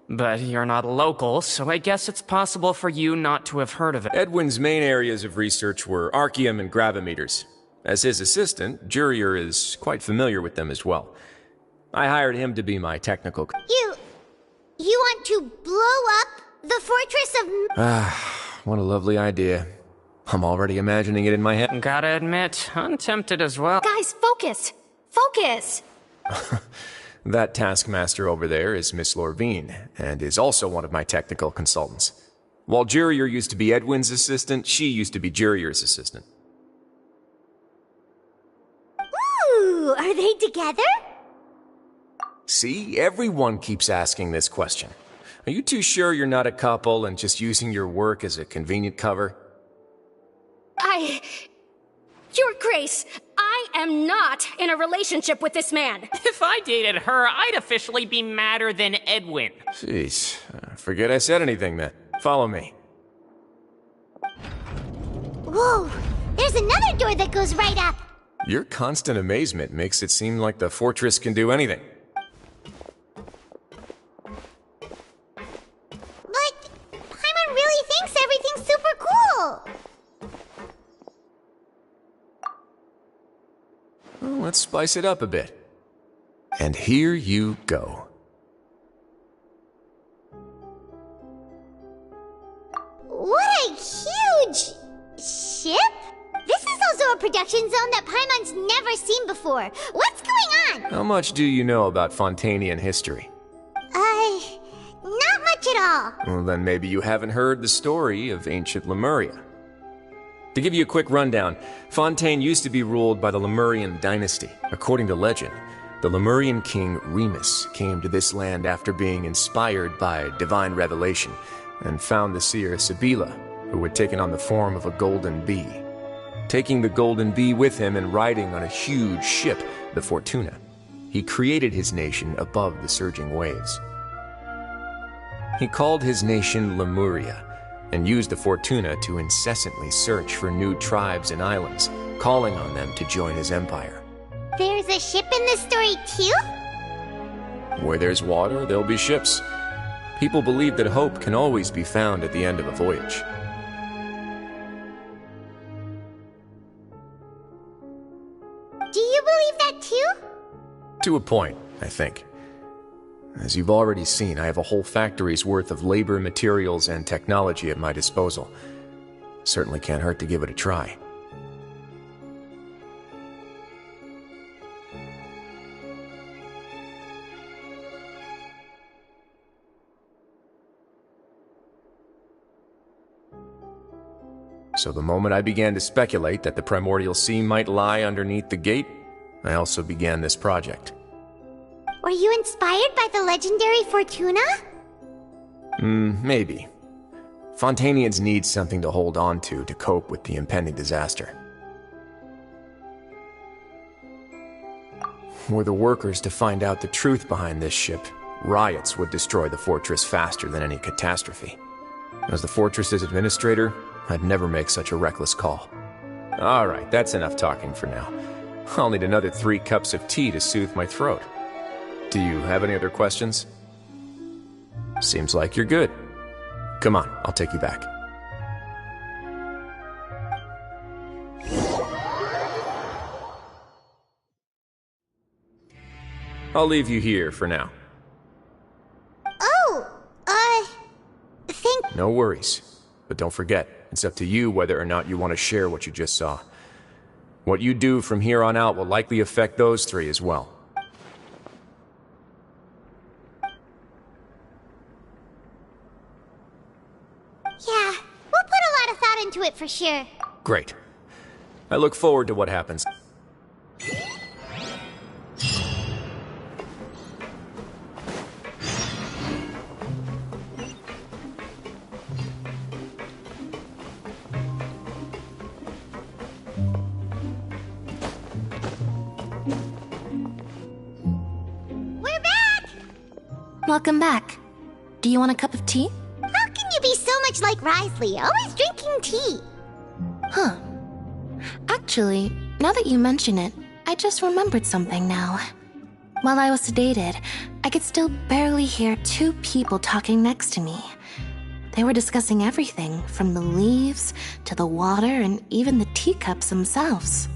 S9: but you're not local, so I guess it's possible for you not to have heard of it.
S11: Edwin's main areas of research were archaeum and gravimeters. As his assistant, Jurier is quite familiar with them as well. I hired him to be my technical...
S1: You want to blow up the fortress of...
S11: What a lovely idea. I'm already imagining it in my head.
S9: Gotta admit, I'm tempted as well.
S10: Guys, focus! Focus!
S11: That taskmaster over there is Miss Lorvine, and is also one of my technical consultants. While Jurier used to be Edwin's assistant, she used to be Jurier's assistant.
S1: Ooh, are they together?
S11: See, everyone keeps asking this question. Are you too sure you're not a couple and just using your work as a convenient cover?
S10: Your Grace, I am not in a relationship with this man.
S9: If I dated her, I'd officially be madder than Edwin.
S11: Jeez, forget I said anything then. Follow me.
S1: Whoa, there's another door that goes right up.
S11: Your constant amazement makes it seem like the fortress can do anything.
S1: But Paimon really thinks everything's super cool.
S11: Well, let's spice it up a bit. And here you go.
S1: production zone that Paimon's never seen before. What's going on?
S11: How much do you know about Fontanian history?
S1: Not much at all.
S11: Well, then maybe you haven't heard the story of ancient Lemuria. To give you a quick rundown, Fontaine used to be ruled by the Lemurian dynasty. According to legend, the Lemurian king Remus came to this land after being inspired by divine revelation and found the seer Sibila, who had taken on the form of a golden bee. Taking the golden bee with him and riding on a huge ship, the Fortuna, he created his nation above the surging waves. He called his nation Lemuria and used the Fortuna to incessantly search for new tribes and islands, calling on them to join his empire.
S1: There's a ship in this story too?
S11: Where there's water, there'll be ships. People believe that hope can always be found at the end of a voyage.
S1: Do you believe that too?
S11: To a point, I think. As you've already seen, I have a whole factory's worth of labor, materials, and technology at my disposal. Certainly can't hurt to give it a try. So the moment I began to speculate that the Primordial Sea might lie underneath the gate, I also began this project.
S1: Were you inspired by the legendary Fortuna?
S11: Maybe. Fontanians need something to hold on to cope with the impending disaster. Were the workers to find out the truth behind this ship, riots would destroy the fortress faster than any catastrophe. As the fortress's administrator, I'd never make such a reckless call. Alright, that's enough talking for now. I'll need another 3 cups of tea to soothe my throat. Do you have any other questions? Seems like you're good. Come on, I'll take you back. I'll leave you here for now.
S1: Oh,
S11: No worries. But don't forget, it's up to you whether or not you want to share what you just saw. What you do from here on out will likely affect those 3 as well.
S1: Yeah, we'll put a lot of thought into it for sure.
S11: Great. I look forward to what happens.
S1: We're back!
S15: Welcome back. Do you want a cup of tea?
S1: How can you be so much like Wriothesley, always drinking tea?
S15: Huh. Actually, now that you mention it, I just remembered something now. While I was sedated, I could still barely hear 2 people talking next to me. They were discussing everything, from the leaves to the water and even the teacups themselves.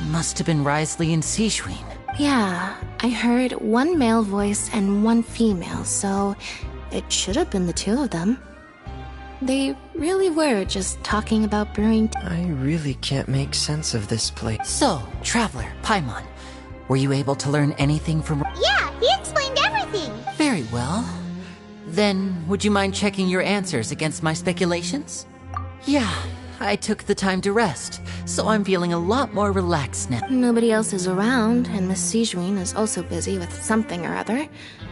S8: Must have been Wriothesley and Sigewinne.
S15: Yeah, I heard 1 male voice and 1 female, so it should have been the 2 of them. They really were just talking about brewing tea.
S14: I really can't make sense of this place.
S8: So, Traveler, Paimon, were you able to learn anything from...
S1: Yeah, he explained everything.
S8: Very well. Then, would you mind checking your answers against my speculations? Yeah, I took the time to rest, so I'm feeling a lot more relaxed now.
S15: Nobody else is around, and Miss Sigewinne is also busy with something or other.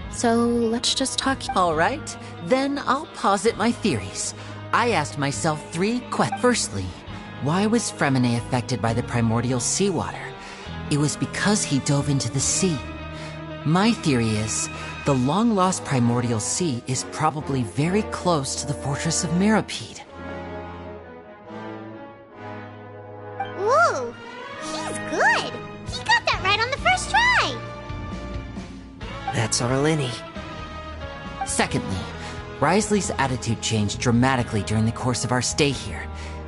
S15: So let's just talk.
S8: All right, then I'll posit my theories. I asked myself 3 questions. Firstly, why was Freminet affected by the primordial seawater? It was because he dove into the sea. My theory is, the long-lost primordial sea is probably very close to the fortress of Meropide.
S1: Whoa, he's good. He got that right on the first try.
S14: That's Arlini.
S8: Secondly, Wriothesley's attitude changed dramatically during the course of our stay here.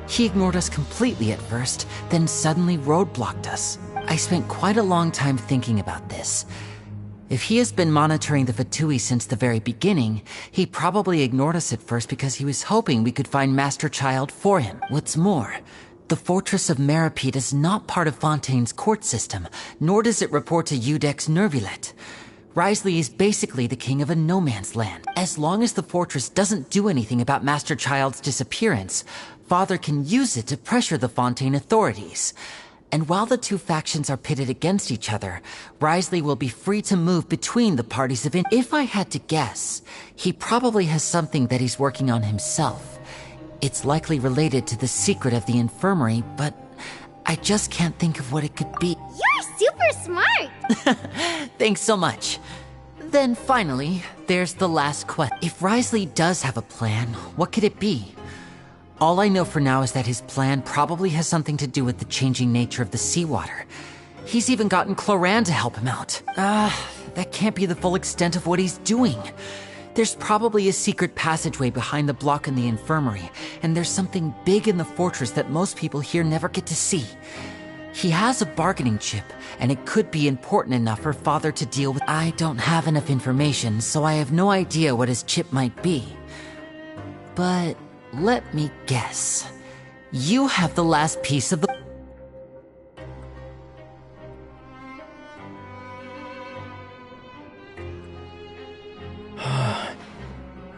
S8: He ignored us completely at first, then suddenly roadblocked us. I spent quite a long time thinking about this. If he has been monitoring the Fatui since the very beginning, he probably ignored us at first because he was hoping we could find Master Child for him. What's more, the Fortress of Meropide is not part of Fontaine's court system, nor does it report to Iudex Nervulet. Wriothesley is basically the king of a no-man's land. As long as the fortress doesn't do anything about Master Child's disappearance, Father can use it to pressure the Fontaine authorities. And while the two factions are pitted against each other, Wriothesley will be free to move between the parties of If I had to guess, he probably has something that he's working on himself. It's likely related to the secret of the infirmary, but I just can't think of what it could be.
S1: You're super smart!
S8: Thanks so much. Then finally, there's the last question. If Wriothesley does have a plan, what could it be? All I know for now is that his plan probably has something to do with the changing nature of the seawater. He's even gotten Cloran to help him out. That can't be the full extent of what he's doing. There's probably a secret passageway behind the block in the infirmary, and there's something big in the fortress that most people here never get to see. He has a bargaining chip, and it could be important enough for Father to deal with. I don't have enough information, so I have no idea what his chip might be. But let me guess. You have the last piece of the...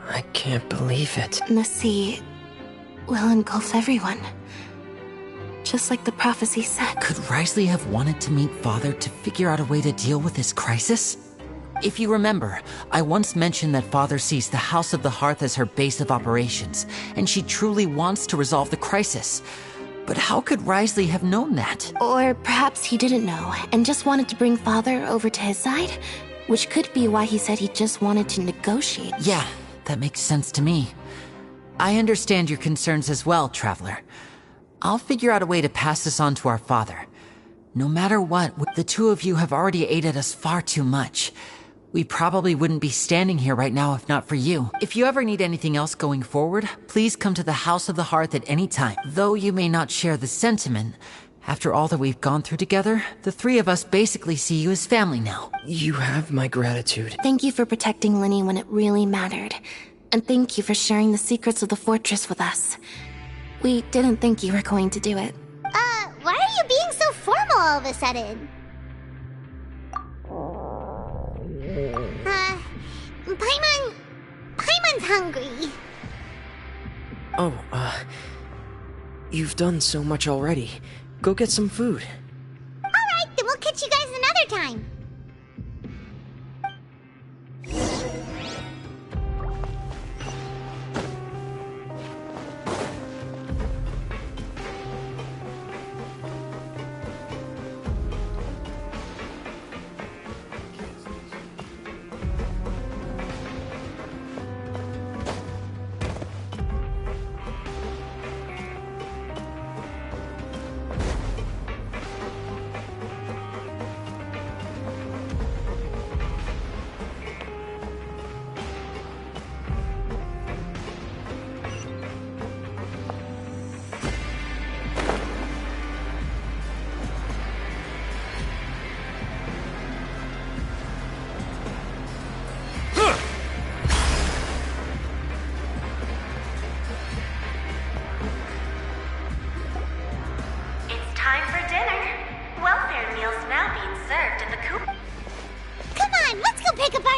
S14: I can't believe it.
S15: The sea will engulf everyone. Just like the prophecy said.
S8: Could Wriothesley have wanted to meet Father to figure out a way to deal with this crisis? If you remember, I once mentioned that Father sees the House of the Hearth as her base of operations, and she truly wants to resolve the crisis. But how could Wriothesley have known that?
S15: Or perhaps he didn't know, and just wanted to bring Father over to his side? Which could be why he said he just wanted to negotiate.
S8: Yeah, that makes sense to me. I understand your concerns as well, Traveler. I'll figure out a way to pass this on to our father. No matter what, the two of you have already aided us far too much. We probably wouldn't be standing here right now if not for you. If you ever need anything else going forward, please come to the House of the Hearth at any time. Though you may not share the sentiment, after all that we've gone through together, the three of us basically see you as family now.
S14: You have my gratitude.
S15: Thank you for protecting Lyney when it really mattered. And thank you for sharing the secrets of the fortress with us. We didn't think you were going to do it.
S1: Why are you being so formal all of a sudden? Paimon's hungry.
S14: Oh, you've done so much already. Go get some food.
S1: Alright, then we'll catch you guys another time.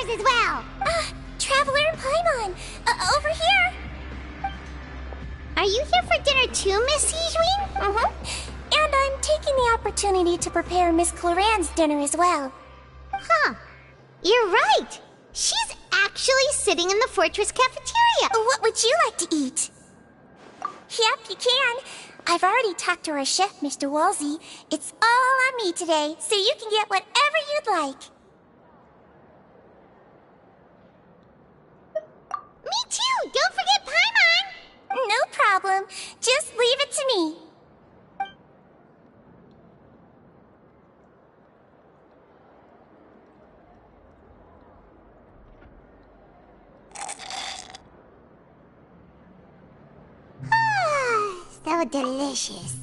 S1: As well. Traveler and Paimon, over here. Are you here for dinner too, Miss Sigewinne?
S16: And I'm taking the opportunity to prepare Miss Cloran's dinner as well.
S1: Huh. You're right. She's actually sitting in the fortress cafeteria.
S16: What would you like to eat? Yep, you can. I've already talked to our chef, Mr. Wolsey. It's all on me today, so you can get whatever you'd like.
S1: Me too! Don't forget Paimon!
S16: No problem. Just leave it to me.
S1: So delicious.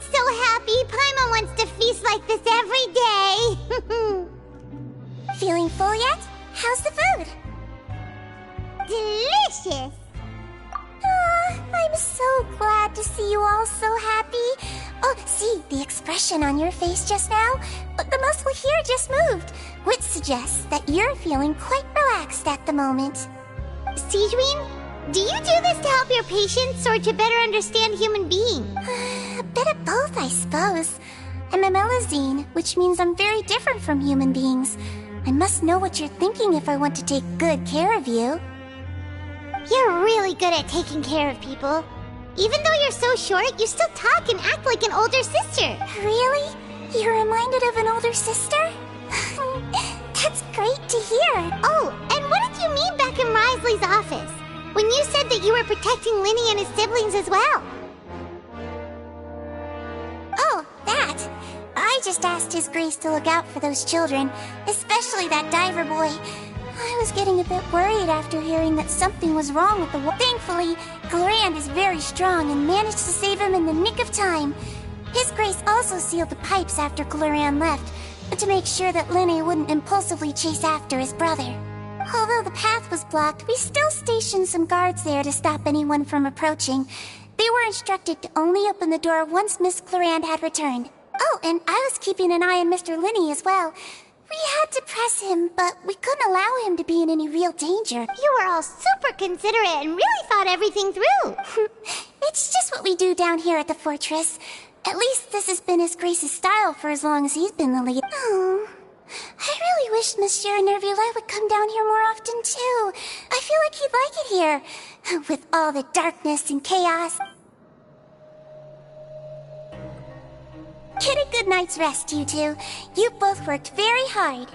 S1: Paimon's so happy. Paimon wants to feast like this every day.
S16: Feeling full yet? How's the food?
S1: Delicious.
S16: I'm so glad to see you all so happy. Oh, see, the expression on your face just now? The muscle here just moved, which suggests that you're feeling quite relaxed at the moment.
S1: Sigewinne, do you do this to help your patients or to better understand human beings?
S16: A bit of both, I suppose. I'm a Melusine, which means I'm very different from human beings. I must know what you're thinking if I want to take good care of you.
S1: You're really good at taking care of people. Even though you're so short, you still talk and act like an older sister.
S16: Really? You're reminded of an older sister? That's great to hear.
S1: Oh, and what did you mean back in Wriothesley's office? When you said that you were protecting Lyney and his siblings as well?
S16: Oh, that. I just asked His Grace to look out for those children, especially that diver boy. I was getting a bit worried after hearing that something was wrong with the Thankfully, Glorand is very strong and managed to save him in the nick of time. His Grace also sealed the pipes after Glorand left, to make sure that Lyney wouldn't impulsively chase after his brother. Although the path was blocked, we still stationed some guards there to stop anyone from approaching. They were instructed to only open the door once Miss Glorand had returned. Oh, and I was keeping an eye on Mr. Lyney as well. We had to press him, but we couldn't allow him to be in any real danger.
S1: You were all super considerate and really thought everything through.
S16: It's just what we do down here at the fortress. At least this has been His Grace's style for as long as he's been the lead. Oh, I really wish Monsieur Nervula would come down here more often too. I feel like he'd like it here, with all the darkness and chaos. Get a good night's rest, you two. You both worked very hard.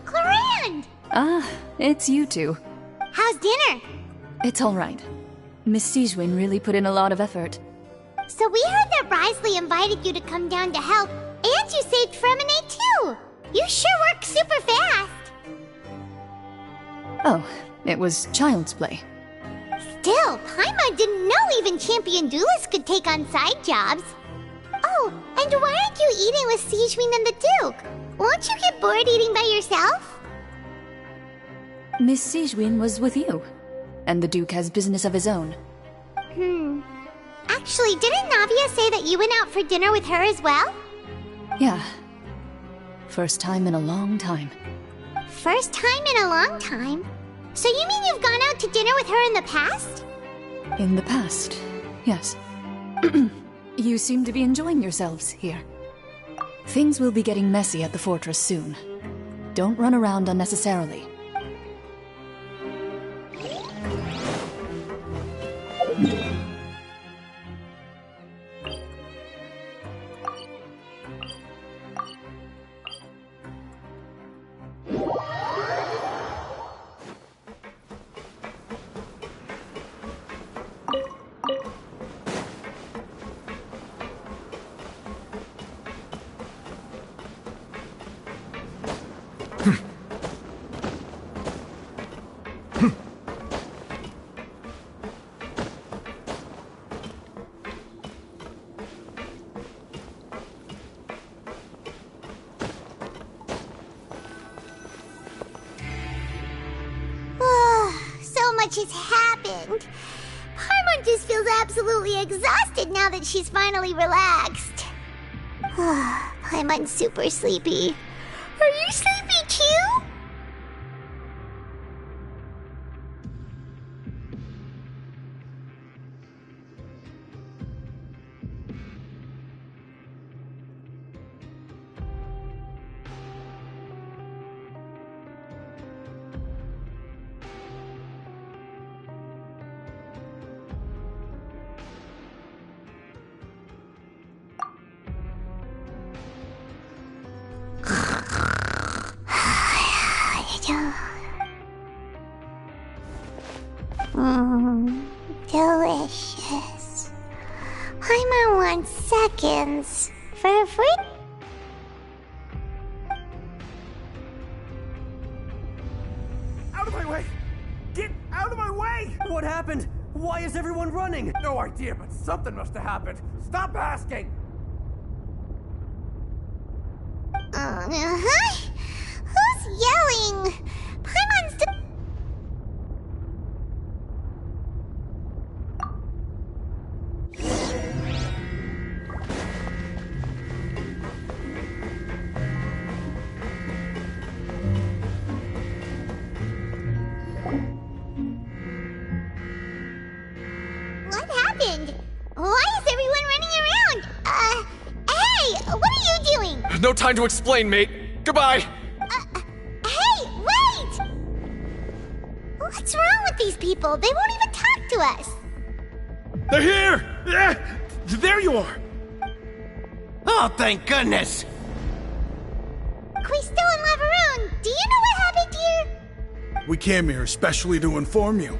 S1: Glorand!
S13: Ah, it's you two.
S1: How's dinner?
S13: It's all right. Miss Sigewinne really put in a lot of effort.
S1: So we heard that Wriothesley invited you to come down to help, and you saved Fremonade too. You sure work super fast.
S13: Oh, it was child's play.
S1: Still, Paimon didn't know even champion duelists could take on side jobs. Oh, and why aren't you eating with Sigewinne and the Duke? Won't you get bored eating by yourself?
S13: Miss Sigewinne was with you, and the Duke has business of his own.
S1: Actually, didn't Navia say that you went out for dinner with her as well?
S13: Yeah. First time in a long time.
S1: First time in a long time? So you mean you've gone out to dinner with her in the past?
S13: In the past, yes. You seem to be enjoying yourselves here. Things will be getting messy at the fortress soon. Don't run around unnecessarily.
S1: Has happened. Paimon just feels absolutely exhausted now that she's finally relaxed. Paimon's super sleepy. Are you sleepy too? Delicious. Paimon wants second. seconds for a fruit?
S17: Wait! Get out of my way!
S18: What happened? Why is everyone running?
S17: No idea, but something must have happened. Stop asking!
S1: Who's yelling? Paimon's What happened? Why is everyone running around? Hey, what are you doing?
S18: No time to explain, mate. Goodbye!
S1: Hey, wait! What's wrong with these people? They won't even talk to us.
S5: They're here! Yeah, there you are!
S6: Oh, thank goodness!
S1: Quisto and Laveroon, do you know what happened here?
S5: We came here especially to inform you.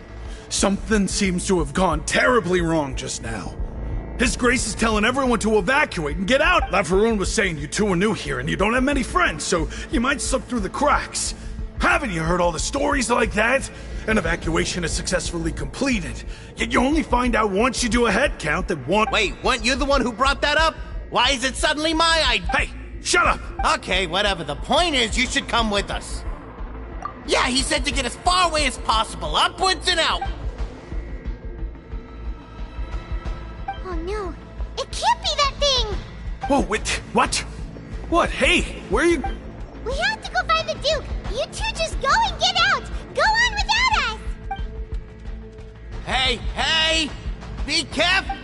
S5: Something seems to have gone terribly wrong just now. His Grace is telling everyone to evacuate and get out. Laveroon was saying you two are new here and you don't have many friends, so you might slip through the cracks. Haven't you heard all the stories like that? An evacuation is successfully completed, yet you only find out once you do a head count that one—
S6: Wait, weren't you the one who brought that up? Why is it suddenly my idea?
S5: Hey, shut up!
S6: Okay, whatever. The point is, you should come with us. Yeah, he said to get as far away as possible, upwards and out.
S1: Oh no, it can't be that thing!
S5: Whoa, wait, what? What? Hey, where are you—
S1: We have to go find the Duke! You two just go and get out! Go on without us!
S6: Hey! Be careful!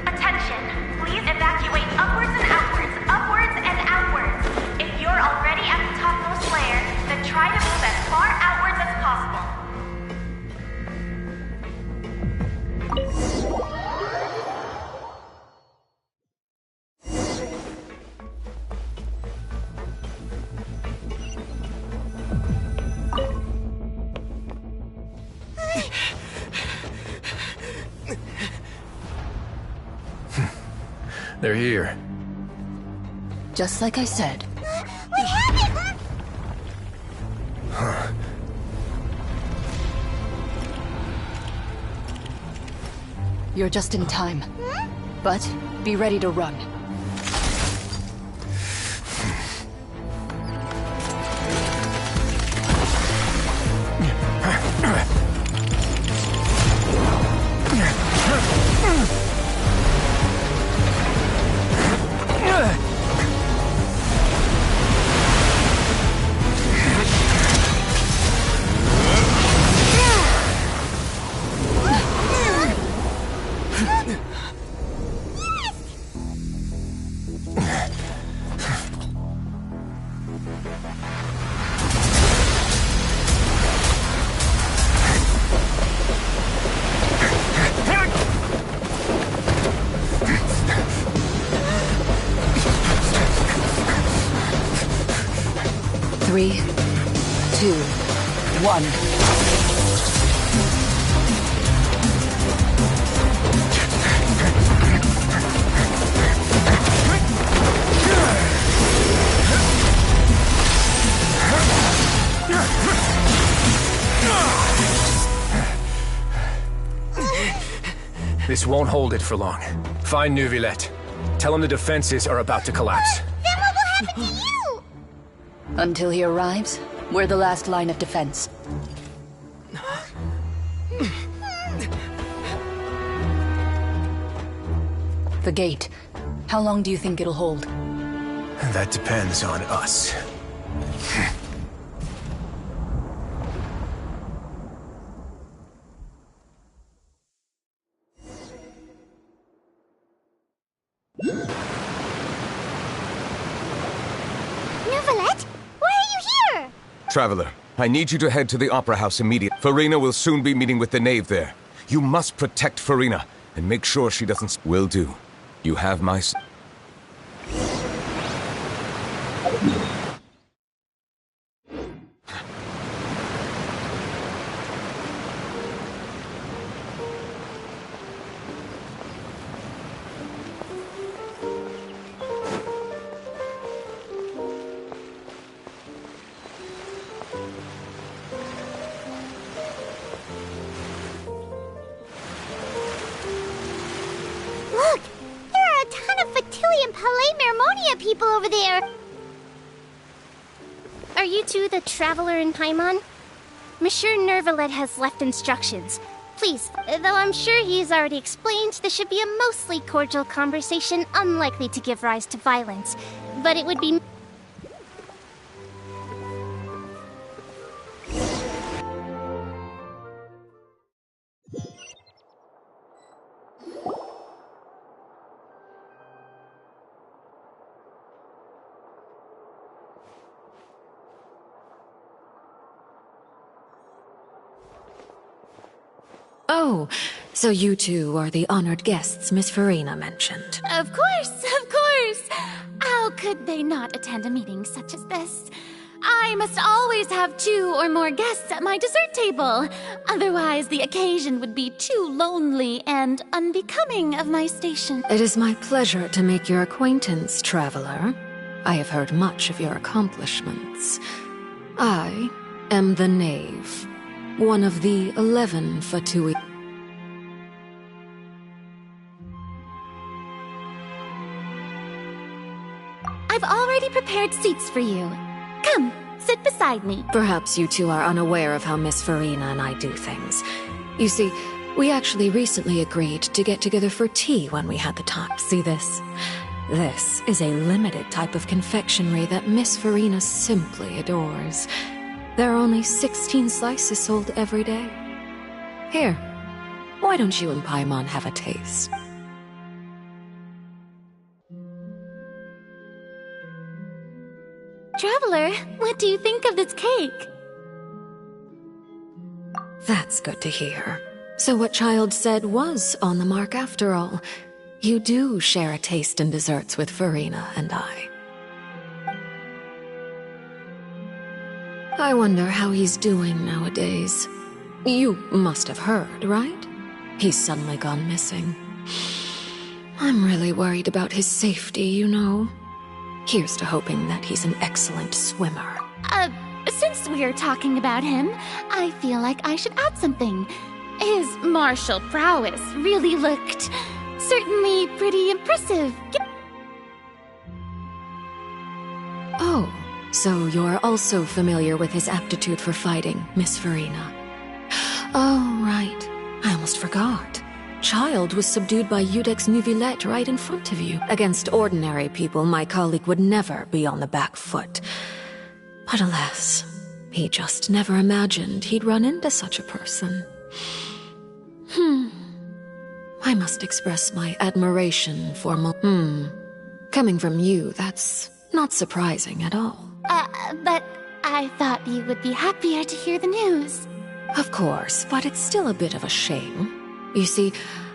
S19: Attention! Please evacuate upwards and outwards. If you're already at the topmost layer, then try to move as far outwards as possible.
S11: They're here.
S13: Just like I said.
S1: What happened?
S11: Huh.
S13: You're just in time. But be ready to run. Three, 2, 1.
S11: This won't hold it for long. Find Neuvillette. Tell him the defenses are about to collapse.
S1: Then what will happen to you?
S13: Until he arrives, we're the last line of defense. The gate. How long do you think it'll hold?
S11: That depends on us.
S1: Neuvillette? Why are you here?
S7: Traveler, I need you to head to the Opera House immediately. Farina will soon be meeting with the knave there. You must protect Farina and make sure she doesn't— Will do. You have my—
S20: people over there. Are you two the Traveler in Paimon? Monsieur Nervalet has left instructions. Please, though I'm sure he's already explained, this should be a mostly cordial conversation, unlikely to give rise to violence. But it would be...
S21: Oh, so you two are the honored guests Miss Furina mentioned.
S22: Of course, of course! How could they not attend a meeting such as this? I must always have 2 or more guests at my dessert table. Otherwise, the occasion would be too lonely and unbecoming of my station.
S21: It is my pleasure to make your acquaintance, traveler. I have heard much of your accomplishments. I am the Knave, one of the 11 Fatui.
S22: I've already prepared seats for you. Come, sit beside me.
S21: Perhaps you two are unaware of how Miss Furina and I do things. You see, we actually recently agreed to get together for tea when we had the time. See this? This is a limited type of confectionery that Miss Furina simply adores. There are only 16 slices sold every day. Here, why don't you and Paimon have a taste?
S22: Traveler, what do you think of this cake?
S21: That's good to hear. So what Child said was on the mark after all. You do share a taste in desserts with Furina and I. I wonder how he's doing nowadays. You must have heard, right? He's suddenly gone missing. I'm really worried about his safety, you know. Here's to hoping that he's an excellent swimmer.
S22: Since we're talking about him, I feel like I should add something. His martial prowess really looked certainly pretty impressive.
S21: Oh, so you're also familiar with his aptitude for fighting, Miss Furina. Oh, right. I almost forgot. Child was subdued by Udex Neuvillette right in front of you. Against ordinary people, my colleague would never be on the back foot. But alas, he just never imagined he'd run into such a person. I must express my admiration for Coming from you, that's not surprising at all.
S22: But I thought you would be happier to hear the news.
S21: Of course, but it's still a bit of a shame. You see,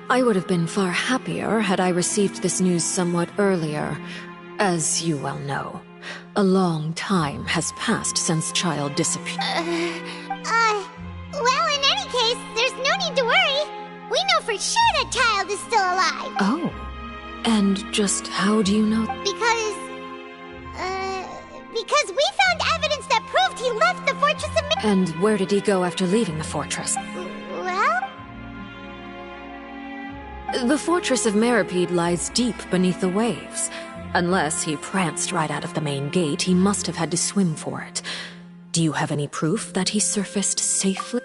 S21: I would have been far happier had I received this news somewhat earlier. As you well know, a long time has passed since Child disappeared.
S1: Well, in any case, there's no need to worry. We know for sure that Child is still alive.
S21: Oh, and just how do you know?
S1: Because we found evidence that proved he left the Fortress of
S21: And where did he go after leaving the fortress?
S1: Well?
S21: The Fortress of Meripede lies deep beneath the waves. Unless he pranced right out of the main gate, he must have had to swim for it. Do you have any proof that he surfaced safely?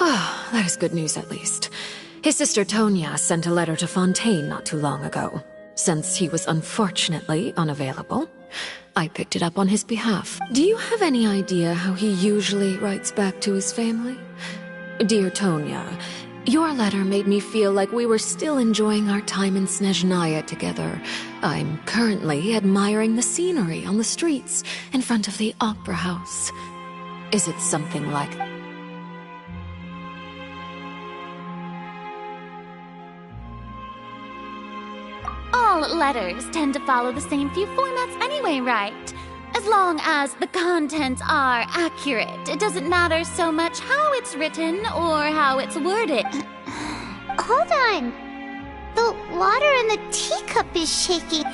S21: Ah, that is good news at least. His sister Tonya sent a letter to Fontaine not too long ago. Since he was unfortunately unavailable, I picked it up on his behalf. Do you have any idea how he usually writes back to his family? Dear Tonya, your letter made me feel like we were still enjoying our time in Snezhnaya together. I'm currently admiring the scenery on the streets in front of the Opera House. Is it something like...
S22: All letters tend to follow the same few formats anyway, right? As long as the contents are accurate, it doesn't matter so much how it's written or how it's worded.
S1: Hold on. The water in the teacup is shaking.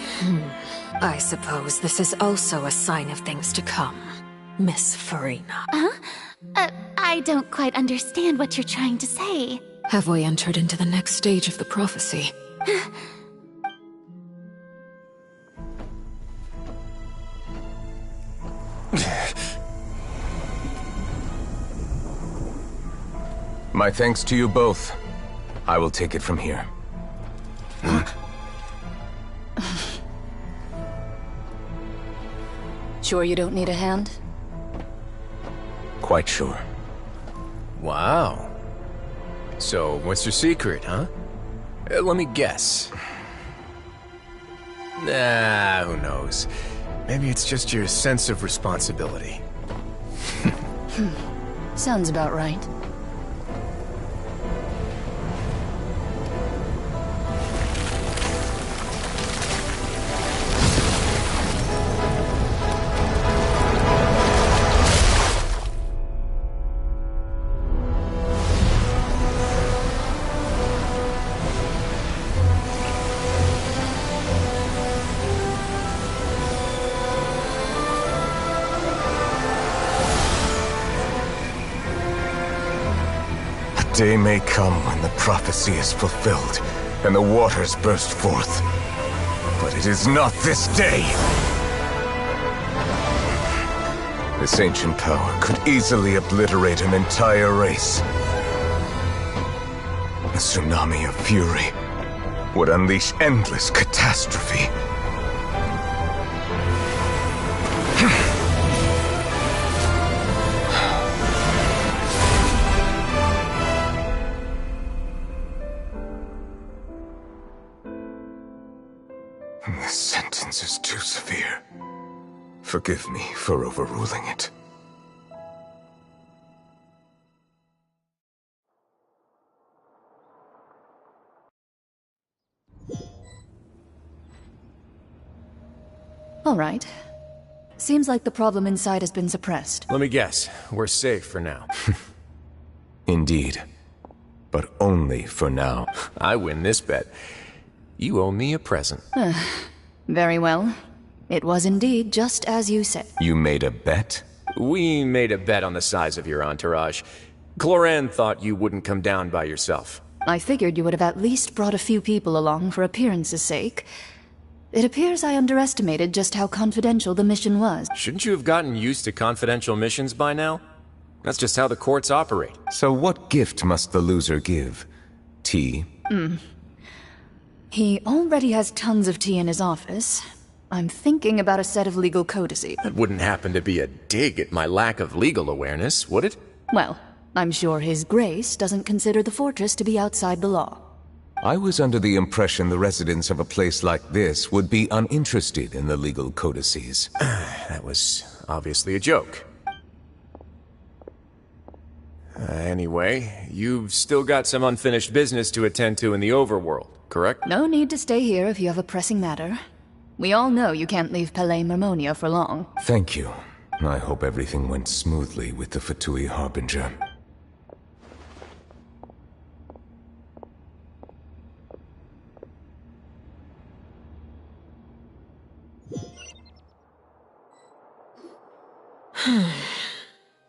S21: I suppose this is also a sign of things to come, Miss Furina.
S22: I don't quite understand what you're trying to say.
S21: Have we entered into the next stage of the prophecy?
S7: My thanks to you both. I will take it from here.
S13: Sure you don't need a hand?
S7: Quite sure.
S11: Wow. So, what's your secret, huh? Let me guess. Nah, who knows? Maybe it's just your sense of responsibility.
S13: Sounds about right.
S7: Day may come when the prophecy is fulfilled, and the waters burst forth. But it is not this day! This ancient power could easily obliterate an entire race. A tsunami of fury would unleash endless catastrophe. This sentence is too severe. Forgive me for overruling it.
S13: All right. Seems like the problem inside has been suppressed.
S11: Let me guess. We're safe for now.
S7: Indeed. But only for now.
S11: I win this bet. You owe me a present.
S13: Very well. It was indeed just as you said.
S7: You made a bet?
S11: We made a bet on the size of your entourage. Cloran thought you wouldn't come down by yourself.
S13: I figured you would have at least brought a few people along for appearance's sake. It appears I underestimated just how confidential the mission was.
S11: Shouldn't you have gotten used to confidential missions by now? That's just how the courts operate.
S7: So what gift must the loser give? Tea?
S13: He already has tons of tea in his office. I'm thinking about a set of legal codices.
S11: That wouldn't happen to be a dig at my lack of legal awareness, would it?
S13: Well, I'm sure His Grace doesn't consider the fortress to be outside the law.
S7: I was under the impression the residents of a place like this would be uninterested in the legal codices.
S11: That was obviously a joke. Anyway, you've still got some unfinished business to attend to in the overworld, correct?
S13: No need to stay here if you have a pressing matter. We all know you can't leave Palais Mermonia for long.
S7: Thank you. I hope everything went smoothly with the Fatui Harbinger.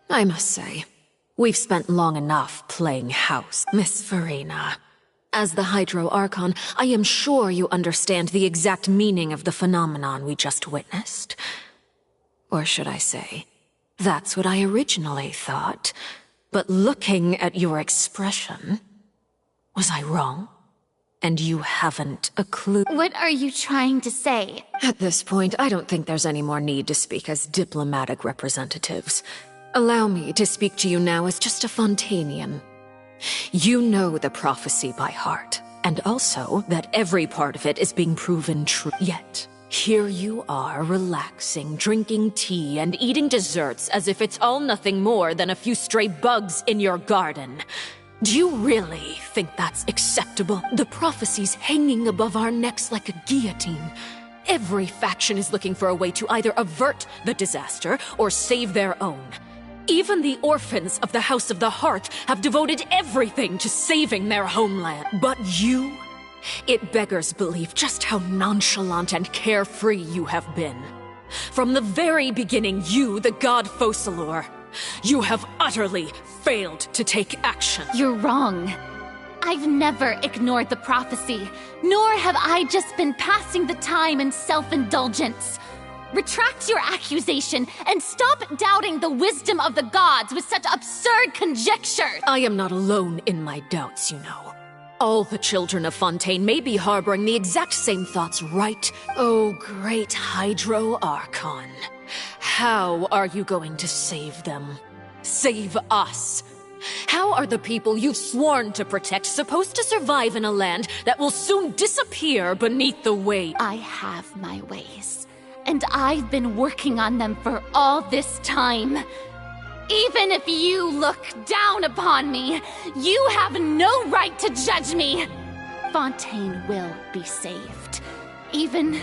S21: I must say, we've spent long enough playing house, Miss Farina. As the Hydro Archon, I am sure you understand the exact meaning of the phenomenon we just witnessed. Or should I say, that's what I originally thought. But looking at your expression, was I wrong? And you haven't a clue?
S22: What are you trying to say?
S21: At this point, I don't think there's any more need to speak as diplomatic representatives. Allow me to speak to you now as just a Fontainian. You know the prophecy by heart, and also that every part of it is being proven true. Yet, here you are, relaxing, drinking tea, and eating desserts as if it's all nothing more than a few stray bugs in your garden. Do you really think that's acceptable? The prophecy's hanging above our necks like a guillotine. Every faction is looking for a way to either avert the disaster or save their own. Even the orphans of the House of the Hearth have devoted everything to saving their homeland. But you? It beggars belief just how nonchalant and carefree you have been. From the very beginning, you, the god Focalors, you have utterly failed to take action.
S22: You're wrong. I've never ignored the prophecy, nor have I just been passing the time in self-indulgence. Retract your accusation and stop doubting the wisdom of the gods with such absurd conjecture!
S21: I am not alone in my doubts, you know. All the children of Fontaine may be harboring the exact same thoughts, right? Oh, great Hydro Archon. How are you going to save them? Save us? How are the people you've sworn to protect supposed to survive in a land that will soon disappear beneath the weight?
S22: I have my ways, and I've been working on them for all this time. Even if you look down upon me, you have no right to judge me. Fontaine will be saved. Even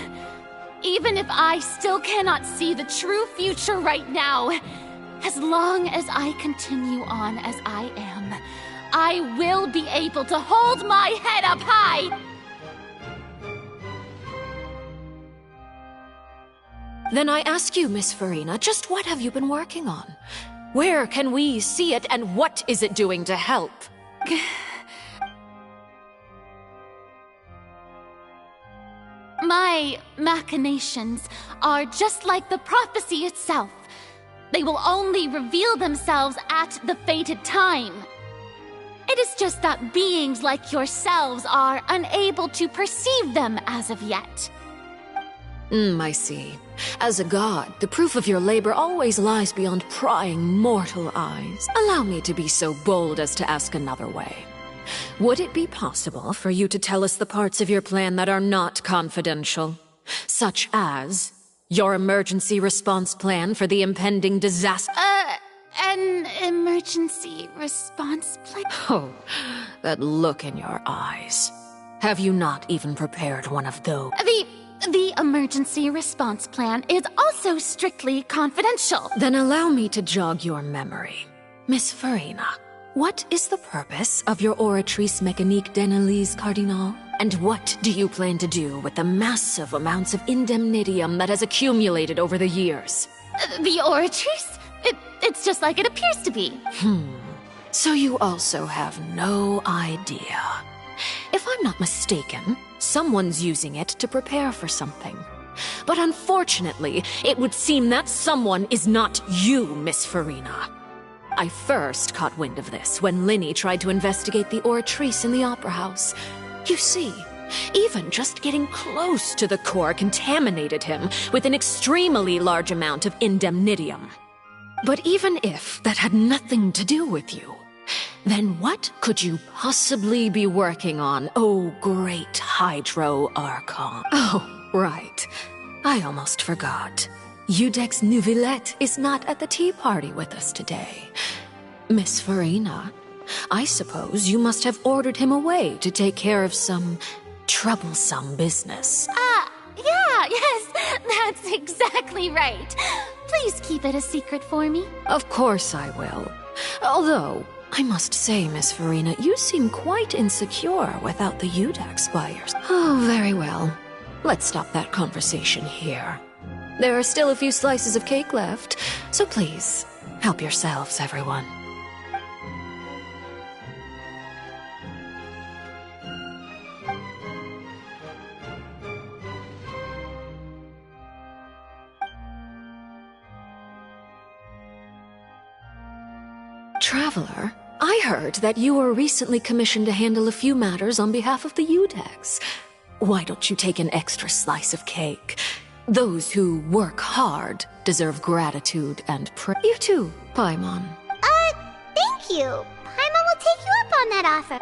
S22: if I still cannot see the true future right now, as long as I continue on as I am, I will be able to hold my head up high!
S21: Then I ask you, Miss Farina, just what have you been working on? Where can we see it, and what is it doing to help?
S22: My machinations are just like the prophecy itself. They will only reveal themselves at the fated time. It is just that beings like yourselves are unable to perceive them as of yet.
S21: I see. As a god, the proof of your labor always lies beyond prying mortal eyes. Allow me to be so bold as to ask another way. Would it be possible for you to tell us the parts of your plan that are not confidential? Such as your emergency response plan for the impending disaster?
S22: An emergency response plan?
S21: Oh, that look in your eyes. Have you not even prepared one of those?
S22: The emergency response plan is also strictly confidential.
S21: Then allow me to jog your memory. Miss Farina, what is the purpose of your Oratrice Mécanique d'Analyse Cardinal? And what do you plan to do with the massive amounts of indemnitium that has accumulated over the years?
S22: The Oratrice? It's just like it appears to be.
S21: So you also have no idea. If I'm not mistaken, someone's using it to prepare for something. But unfortunately, it would seem that someone is not you, Miss Farina. I first caught wind of this when Lyney tried to investigate the Oratrice in the Opera House. You see, even just getting close to the core contaminated him with an extremely large amount of indemnitium. But even if that had nothing to do with you, then what could you possibly be working on, oh great Hydro Archon? Oh, right. I almost forgot. Iudex Neuvillette is not at the tea party with us today. Miss Farina, I suppose you must have ordered him away to take care of some troublesome business.
S22: Yes, that's exactly right. Please keep it a secret for me.
S21: Of course I will. Although, I must say, Miss Farina, you seem quite insecure without the Iudex by your side. Oh, very well. Let's stop that conversation here. There are still a few slices of cake left, so please, help yourselves, everyone. Traveler, I heard that you were recently commissioned to handle a few matters on behalf of the Iudex. Why don't you take an extra slice of cake? Those who work hard deserve gratitude and praise. You too, Paimon.
S1: Thank you. Paimon will take you up on that offer.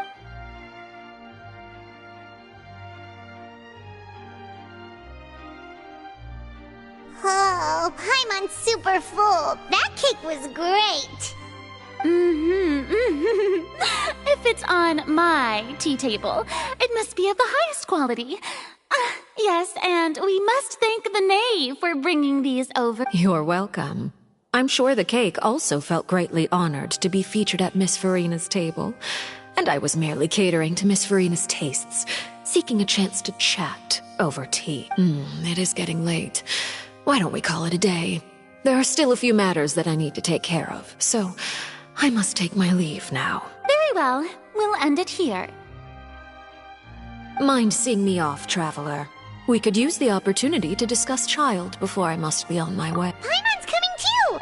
S1: Oh, Paimon's super full. That cake was great.
S22: If it's on my tea table, it must be of the highest quality. Yes, and we must thank the knave for bringing these over.
S21: You're welcome. I'm sure the cake also felt greatly honored to be featured at Miss Farina's table. And I was merely catering to Miss Farina's tastes, seeking a chance to chat over tea. It is getting late. Why don't we call it a day? There are still a few matters that I need to take care of, so I must take my leave now.
S22: Very well. We'll end it here.
S21: Mind seeing me off, Traveler? We could use the opportunity to discuss Child before I must be on my way.
S1: Paimon's coming too!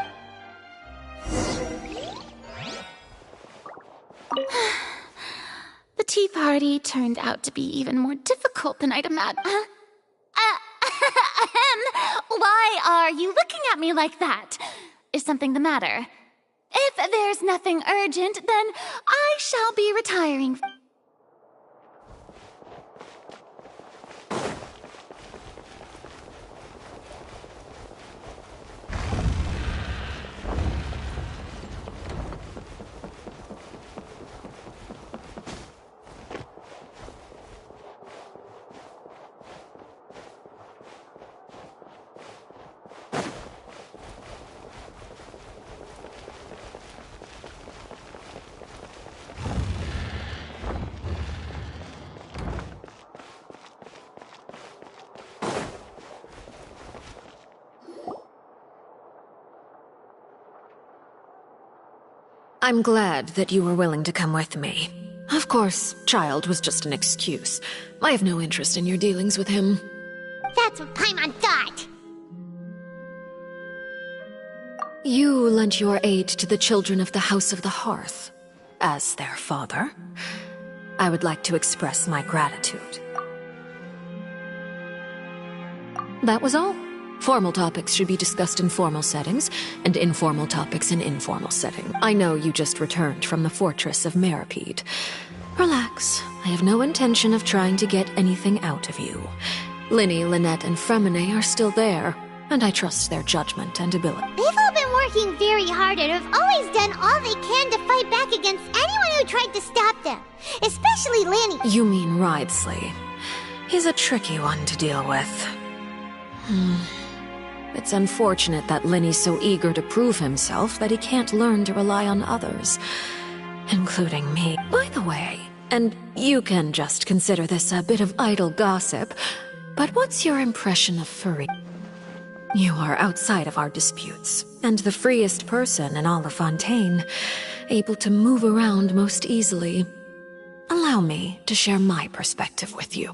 S22: The tea party turned out to be even more difficult than I'd imagined. Why are you looking at me like that? Is something the matter? If there's nothing urgent, then I shall be retiring.
S21: I'm glad that you were willing to come with me. Of course, Child was just an excuse. I have no interest in your dealings with him.
S1: That's what Paimon thought!
S21: You lent your aid to the children of the House of the Hearth. As their father, I would like to express my gratitude. That was all. Formal topics should be discussed in formal settings, and informal topics in informal setting. I know you just returned from the fortress of Meripede. Relax. I have no intention of trying to get anything out of you. Lyney, Lynette, and Freminet are still there, and I trust their judgment and ability.
S1: They've all been working very hard and have always done all they can to fight back against anyone who tried to stop them. Especially Lyney.
S21: You mean Wriothesley. He's a tricky one to deal with. It's unfortunate that Lyney's so eager to prove himself that he can't learn to rely on others, including me. By the way, and you can just consider this a bit of idle gossip, but what's your impression of Farina? You are outside of our disputes, and the freest person in all of Fontaine, able to move around most easily. Allow me to share my perspective with you.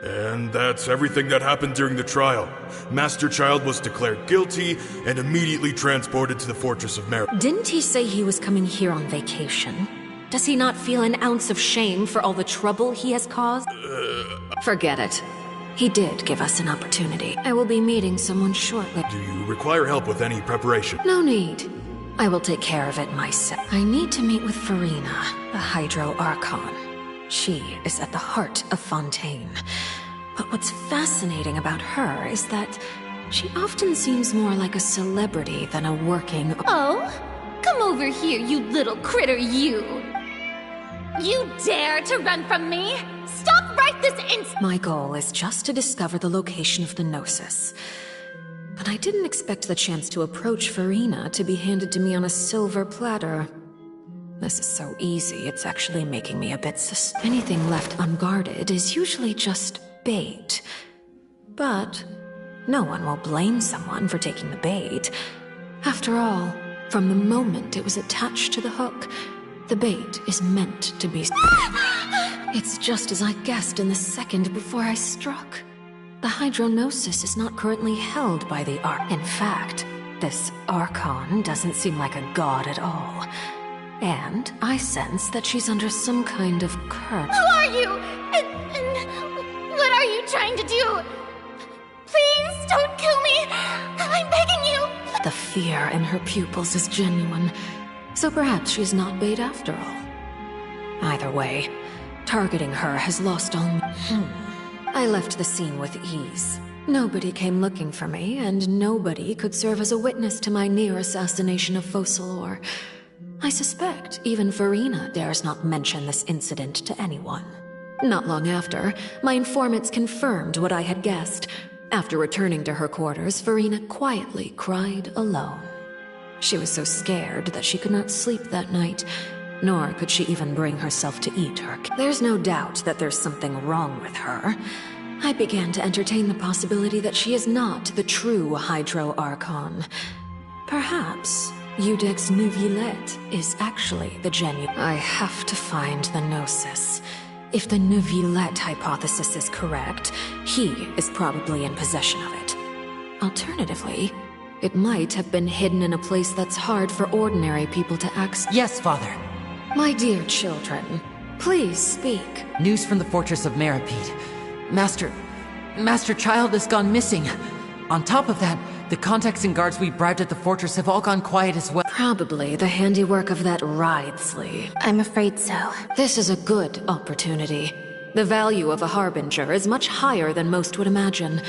S2: And that's everything that happened during the trial. Master Child was declared guilty and immediately transported to the Fortress of Meripede.
S21: Didn't he say he was coming here on vacation? Does he not feel an ounce of shame for all the trouble he has caused? Forget it. He did give us an opportunity. I will be meeting someone shortly.
S2: Do you require help with any preparation?
S21: No need. I will take care of it myself. I need to meet with Farina, the Hydro Archon. She is at the heart of Fontaine. But what's fascinating about her is that she often seems more like a celebrity than a working...
S22: Oh? Come over here, you little critter, you! You dare to run from me? Stop right this instant!
S21: My goal is just to discover the location of the Gnosis. But I didn't expect the chance to approach Farina to be handed to me on a silver platter. This is so easy, it's actually making me a bit suspicious. Anything left unguarded is usually just bait. But no one will blame someone for taking the bait. After all, from the moment it was attached to the hook, the bait is meant to be... It's just as I guessed in the second before I struck. The Hydrognosis is not currently held by the In fact, this Archon doesn't seem like a god at all. And I sense that she's under some kind of curse.
S22: Who are you? And what are you trying to do? Please don't kill me! I'm begging you!
S21: The fear in her pupils is genuine, so perhaps she's not bait after all. Either way, targeting her has lost all... I left the scene with ease. Nobody came looking for me, and nobody could serve as a witness to my near assassination of Focalor. I suspect even Farina dares not mention this incident to anyone. Not long after, my informants confirmed what I had guessed. After returning to her quarters, Farina quietly cried alone. She was so scared that she could not sleep that night, nor could she even bring herself to eat her. There's no doubt that there's something wrong with her. I began to entertain the possibility that she is not the true Hydro Archon. Perhaps Iudex Neuvillette is actually the genuine. I have to find the Gnosis. If the Neuvillette hypothesis is correct, he is probably in possession of it. Alternatively, it might have been hidden in a place that's hard for ordinary people to access.
S8: Yes, Father.
S21: My dear children, please speak.
S8: News from the Fortress of Meripede. Master Child has gone missing. On top of that, the contacts and guards we bribed at the fortress have all gone quiet as well.
S21: Probably the handiwork of that Wriothesley.
S15: I'm afraid so.
S21: This is a good opportunity. The value of a harbinger is much higher than most would imagine.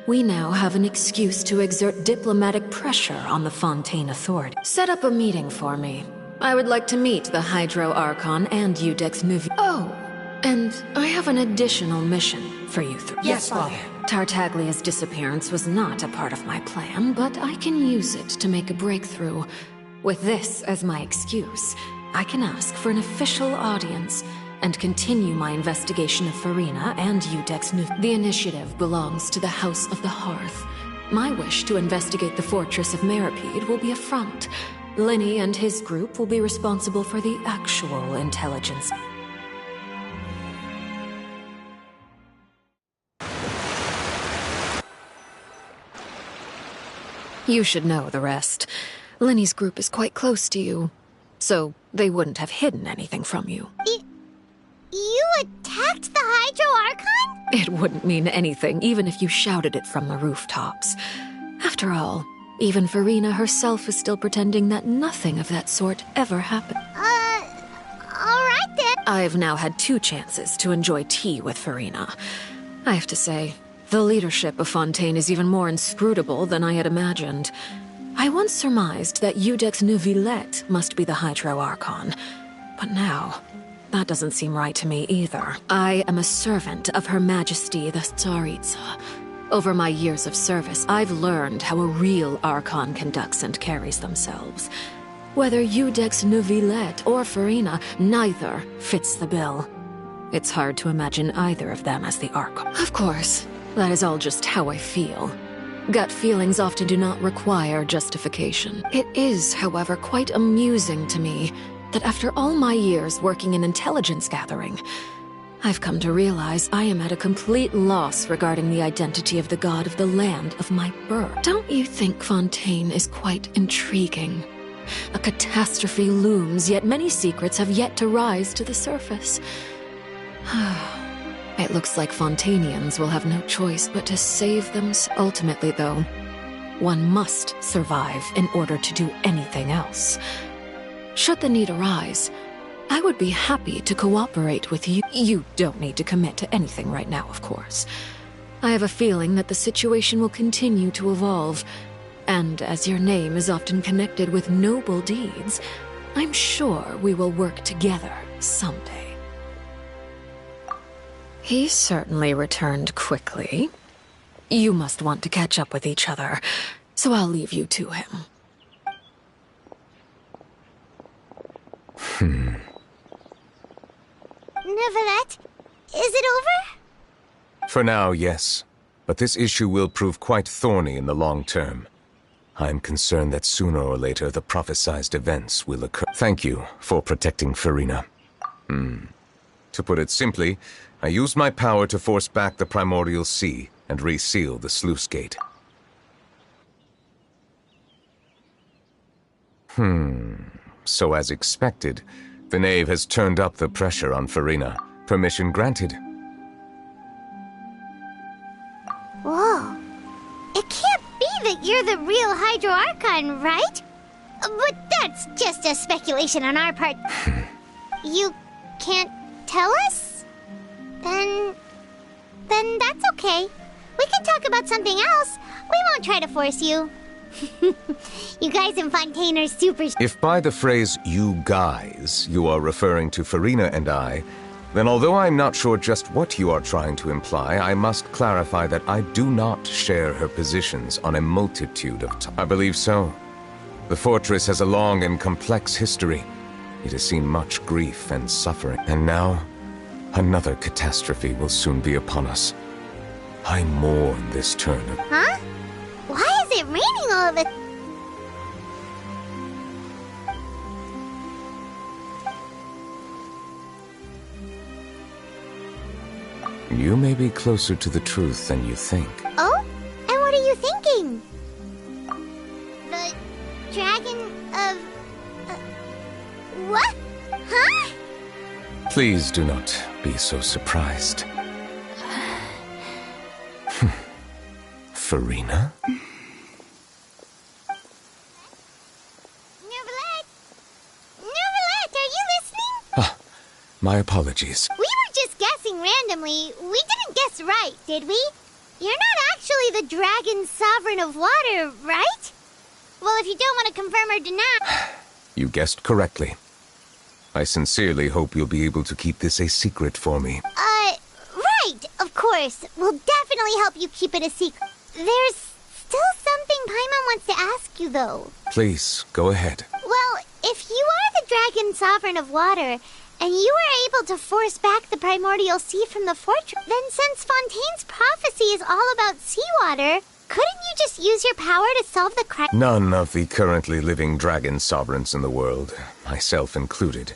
S21: We now have an excuse to exert diplomatic pressure on the Fontaine authority. Set up a meeting for me. I would like to meet the Hydro Archon and Iudex Neuvillette. Oh, and I have an additional mission for you three.
S8: Yes, Father.
S21: Tartaglia's disappearance was not a part of my plan, but I can use it to make a breakthrough. With this as my excuse, I can ask for an official audience and continue my investigation of Farina and Iudex Neuvillette. The initiative belongs to the House of the Hearth. My wish to investigate the Fortress of Meripede will be a front. Lenny and his group will be responsible for the actual intelligence. You should know the rest. Lenny's group is quite close to you, so they wouldn't have hidden anything from you.
S1: You attacked the Hydro Archon?
S21: It wouldn't mean anything, even if you shouted it from the rooftops. After all, even Farina herself is still pretending that nothing of that sort ever happened.
S1: Alright then.
S21: I've now had 2 chances to enjoy tea with Farina. I have to say, the leadership of Fontaine is even more inscrutable than I had imagined. I once surmised that Iudex Neuvillette must be the Hydro Archon, but now, that doesn't seem right to me either. I am a servant of Her Majesty the Tsaritsa. Over my years of service, I've learned how a real Archon conducts and carries themselves. Whether Iudex Neuvillette or Farina, neither fits the bill. It's hard to imagine either of them as the Archon. Of course, that is all just how I feel. Gut feelings often do not require justification. It is, however, quite amusing to me that after all my years working in intelligence gathering, I've come to realize I am at a complete loss regarding the identity of the god of the land of my birth. Don't you think Fontaine is quite intriguing? A catastrophe looms, yet many secrets have yet to rise to the surface. It looks like Fontainians will have no choice but to save them. Ultimately, though, one must survive in order to do anything else. Should the need arise, I would be happy to cooperate with you. You don't need to commit to anything right now, of course. I have a feeling that the situation will continue to evolve, and as your name is often connected with noble deeds, I'm sure we will work together someday. He certainly returned quickly. You must want to catch up with each other, so I'll leave you to him.
S1: Neuvillette, is it over?
S7: For now, yes. But this issue will prove quite thorny in the long term. I'm concerned that sooner or later the prophesized events will occur. Thank you for protecting Farina. To put it simply, I used my power to force back the Primordial Sea and reseal the sluice gate. So as expected, the Knave has turned up the pressure on Farina. Permission granted.
S1: Whoa. It can't be that you're the real Hydro Archon, right? But that's just a speculation on our part. You can't tell us? Then that's okay. We can talk about something else. We won't try to force you. You guys in Fontaine are super...
S7: If by the phrase, you guys, you are referring to Farina and I, then although I'm not sure just what you are trying to imply, I must clarify that I do not share her positions on a multitude of I believe so. The fortress has a long and complex history. It has seen much grief and suffering. And now, another catastrophe will soon be upon us. I mourn this turn of...
S1: Huh? Why is it raining all of it?
S7: You may be closer to the truth than you think.
S1: Oh? And what are you thinking? The dragon of... what? Huh?
S7: Please do not be so surprised. Furina?
S1: Neuvillette, are you listening?
S7: Ah, my apologies.
S1: We were just guessing randomly. We didn't guess right, did we? You're not actually the dragon sovereign of water, right? Well, if you don't want to confirm or deny...
S7: You guessed correctly. I sincerely hope you'll be able to keep this a secret for me.
S1: Right, of course. We'll definitely help you keep it a secret. There's still something Paimon wants to ask you, though.
S7: Please, go ahead.
S1: Well, if you are the dragon sovereign of water, and you were able to force back the primordial sea from the fortress, then since Fontaine's prophecy is all about seawater, couldn't you just use your power to solve the crisis?
S7: None of the currently living dragon sovereigns in the world, myself included,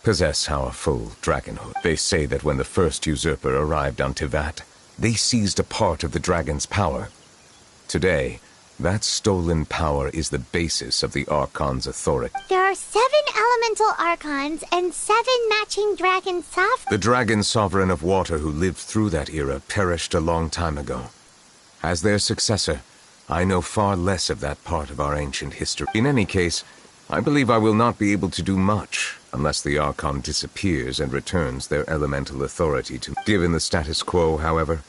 S7: possess our full dragonhood. They say that when the first usurper arrived on Teyvat, they seized a part of the dragon's power. Today, that stolen power is the basis of the Archon's authority.
S1: There are 7 elemental Archons and 7 matching dragon sovereigns.
S7: The dragon sovereign of water who lived through that era perished a long time ago. As their successor, I know far less of that part of our ancient history. In any case, I believe I will not be able to do much unless the Archon disappears and returns their elemental authority to... Given the status quo, however,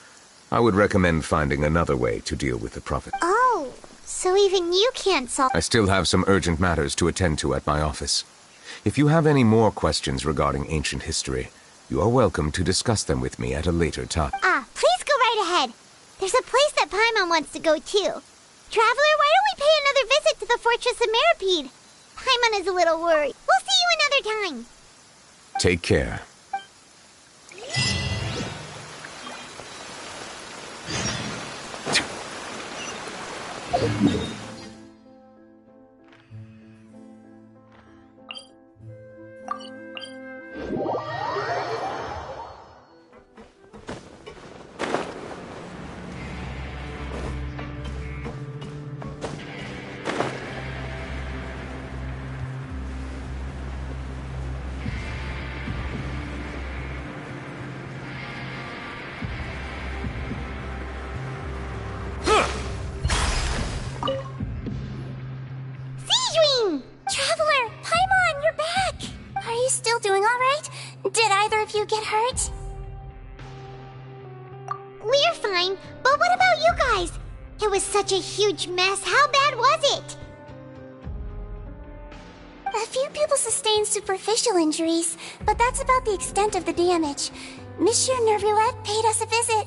S7: I would recommend finding another way to deal with the Prophet.
S1: Oh, so even you can't solve...
S7: I still have some urgent matters to attend to at my office. If you have any more questions regarding ancient history, you are welcome to discuss them with me at a later time.
S1: Please go right ahead. There's a place that Paimon wants to go too. Traveler, why don't we pay another visit to the Fortress of Meropide? Paimon is a little worried. We'll see you another time.
S7: Take care.
S16: Traveler, Paimon, you're back! Are you still doing alright? Did either of you get hurt?
S1: We're fine, but what about you guys? It was such a huge mess. How bad was it?
S16: A few people sustained superficial injuries, but that's about the extent of the damage. Monsieur Neuvillette paid us a visit.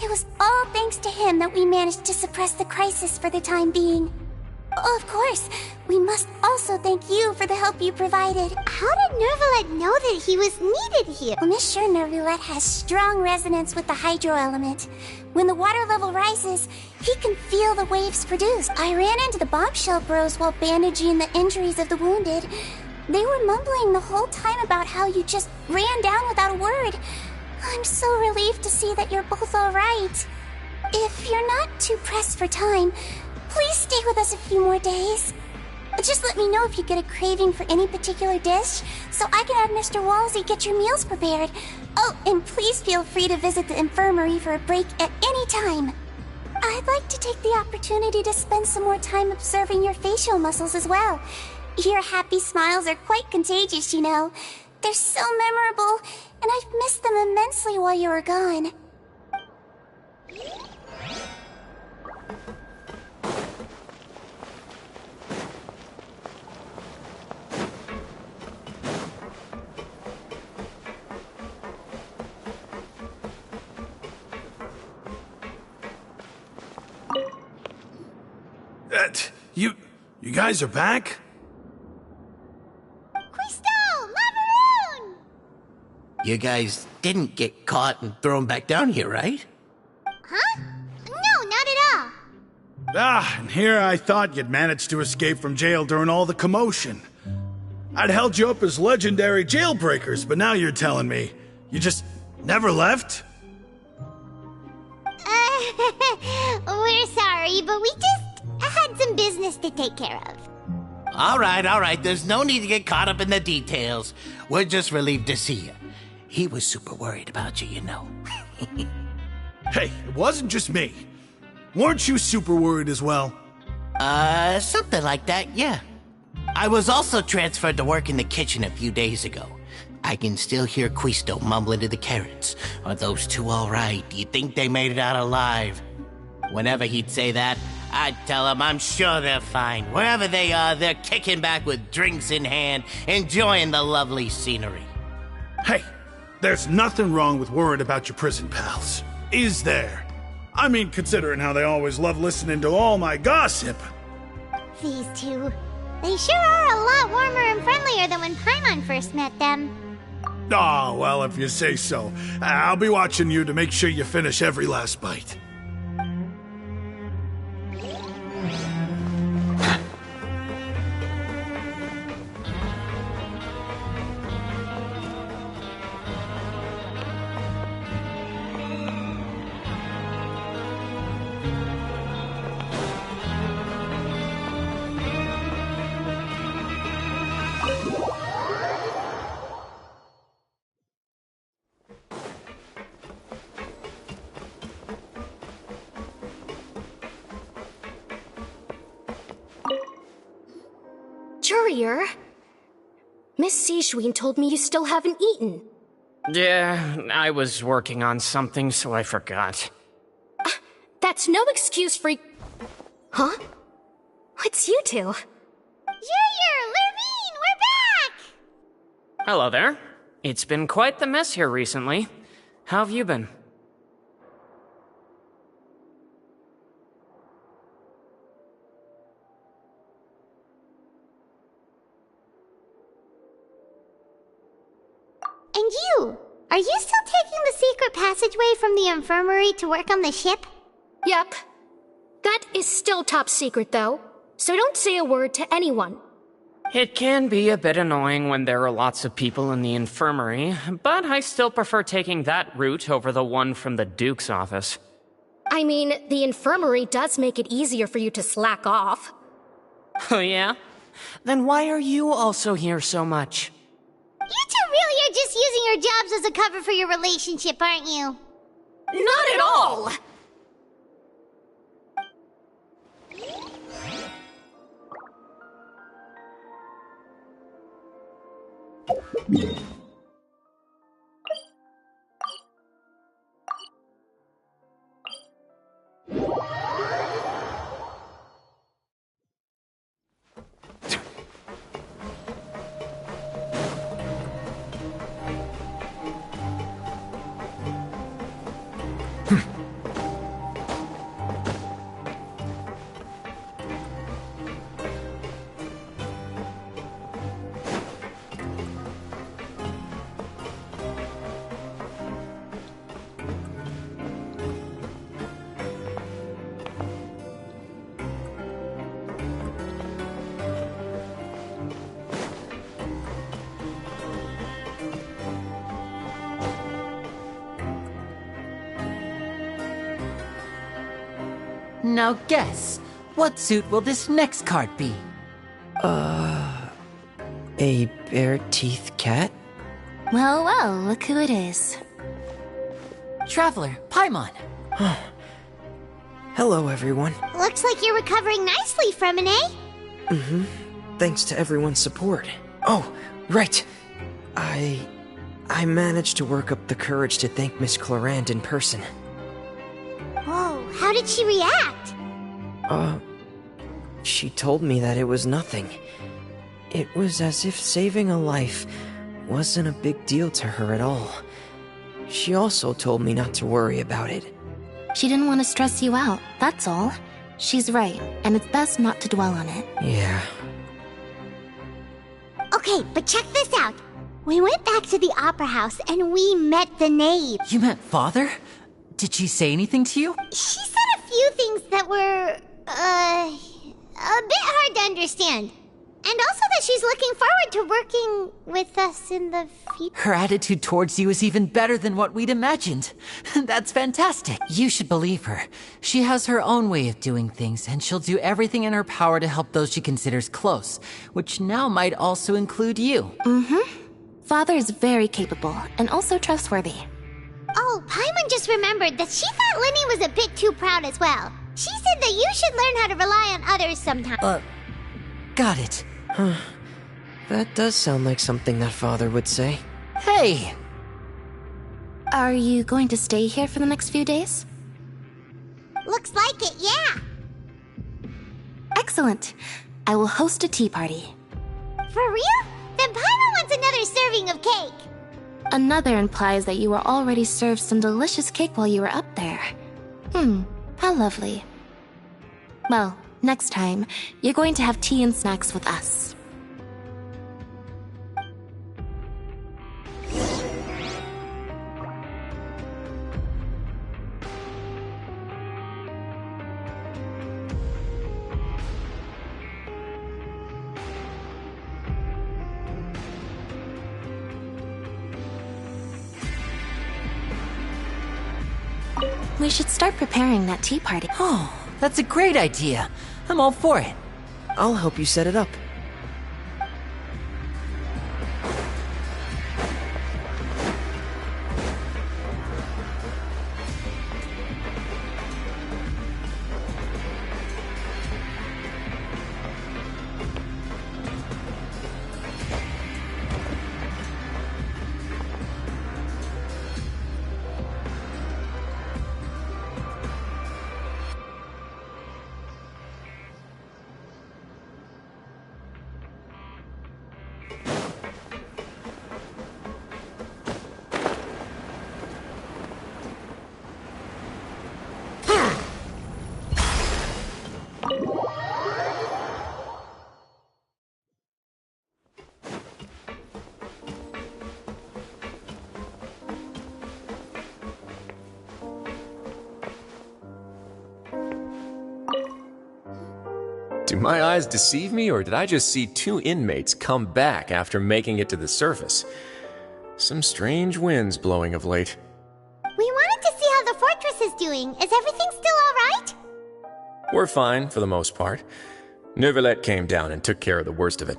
S16: It was all thanks to him that we managed to suppress the crisis for the time being. Of course, we must also thank you for the help you provided.
S1: How did Neuvillette know that he was needed here?
S16: Well, Monsieur Neuvillette has strong resonance with the hydro element. When the water level rises, he can feel the waves produced. I ran into the bombshell bros while bandaging the injuries of the wounded. They were mumbling the whole time about how you just ran down without a word. I'm so relieved to see that you're both alright. If you're not too pressed for time, please stay with us a few more days. Just let me know if you get a craving for any particular dish, so I can have Mr. Walsey get your meals prepared. Oh, and please feel free to visit the infirmary for a break at any time. I'd like to take the opportunity to spend some more time observing your facial muscles as well. Your happy smiles are quite contagious, you know. They're so memorable, and I've missed them immensely while you were gone.
S5: You guys are back?
S1: Crystal! Lavaroon!
S6: You guys didn't get caught and thrown back down here, right?
S1: Huh? No, not at all.
S5: And here I thought you'd managed to escape from jail during all the commotion. I'd held you up as legendary jailbreakers, but now you're telling me you just never left?
S1: We're sorry, but we just had some business to take care of.
S6: All right. There's no need to get caught up in the details. We're just relieved to see you. He was super worried about you, you know.
S5: Hey, it wasn't just me. Weren't you super worried as well?
S6: Something like that, yeah. I was also transferred to work in the kitchen a few days ago. I can still hear Quisto mumbling to the carrots. Are those two all right? Do you think they made it out alive? Whenever he'd say that, I'd tell him I'm sure they're fine. Wherever they are, they're kicking back with drinks in hand, enjoying the lovely scenery.
S5: Hey, there's nothing wrong with worrying about your prison pals. Is there? I mean, considering how they always love listening to all my gossip.
S1: These two. They sure are a lot warmer and friendlier than when Paimon first met them.
S5: Oh, well, if you say so. I'll be watching you to make sure you finish every last bite.
S10: Courier? Miss Sigewinne told me you still haven't eaten.
S9: Yeah, I was working on something, so I forgot.
S10: That's no excuse for... Huh? It's you two.
S1: Junior! Lurvine! We're back!
S9: Hello there. It's been quite the mess here recently. How have you been?
S1: And you! Are you still taking the secret passageway from the infirmary to work on the ship?
S10: Yep. That is still top secret, though. So don't say a word to anyone.
S9: It can be a bit annoying when there are lots of people in the infirmary, but I still prefer taking that route over the one from the Duke's office.
S10: I mean, the infirmary does make it easier for you to slack off.
S9: Oh yeah? Then why are you also here so much?
S1: You two really are just using your jobs as a cover for your relationship, aren't you?
S10: Not at all!
S8: Now guess, what suit will this next card be?
S14: A bare-teeth cat?
S15: Well, look who it is.
S8: Traveler, Paimon.
S14: Hello, everyone.
S1: Looks like you're recovering nicely from it, eh?
S14: Mm-hmm. Thanks to everyone's support. Oh, right. I managed to work up the courage to thank Miss Clorinde in person.
S1: Whoa, how did she react?
S14: She told me that it was nothing. It was as if saving a life wasn't a big deal to her at all. She also told me not to worry about it.
S15: She didn't want to stress you out, that's all. She's right, and it's best not to dwell on it.
S14: Yeah.
S1: Okay, but check this out. We went back to the opera house and we met the knave.
S8: You met Father? Did she say anything to you?
S1: She said a few things that were, a bit hard to understand. And also that she's looking forward to working with us in the future.
S8: Her attitude towards you is even better than what we'd imagined. That's fantastic. You should believe her. She has her own way of doing things, and she'll do everything in her power to help those she considers close, which now might also include you.
S15: Father is very capable, and also trustworthy.
S1: Oh, Paimon just remembered that she thought Lyney was a bit too proud as well. She said that you should learn how to rely on others sometimes.
S8: Got it.
S14: Huh. That does sound like something that Father would say.
S8: Hey!
S15: Are you going to stay here for the next few days?
S1: Looks like it, yeah.
S15: Excellent. I will host a tea party.
S1: For real? Then Paimon wants another serving of cake.
S15: Another implies that you were already served some delicious cake while you were up there. How lovely. Well, next time, you're going to have tea and snacks with us. We should start preparing that tea party.
S8: Oh, that's a great idea. I'm all for it.
S14: I'll help you set it up.
S11: Do my eyes deceive me, or did I just see two inmates come back after making it to the surface? Some strange winds blowing of late.
S1: We wanted to see how the fortress is doing. Is everything still alright?
S11: We're fine, for the most part. Neuvillette came down and took care of the worst of it.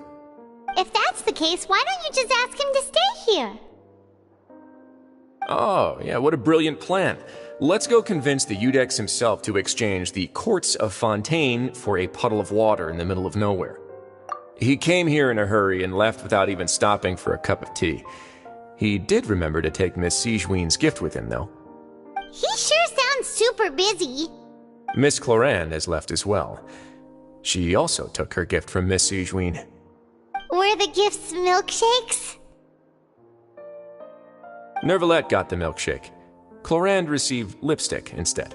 S1: If that's the case, why don't you just ask him to stay here?
S11: Oh, yeah, what a brilliant plan. Let's go convince the Iudex himself to exchange the Courts of Fontaine for a puddle of water in the middle of nowhere. He came here in a hurry and left without even stopping for a cup of tea. He did remember to take Miss Sigewinne's gift with him, though.
S1: He sure sounds super busy.
S11: Miss Clorinde has left as well. She also took her gift from Miss Sigewinne.
S1: Were the gifts milkshakes?
S11: Neuvillette got the milkshake. Clorinde received lipstick instead.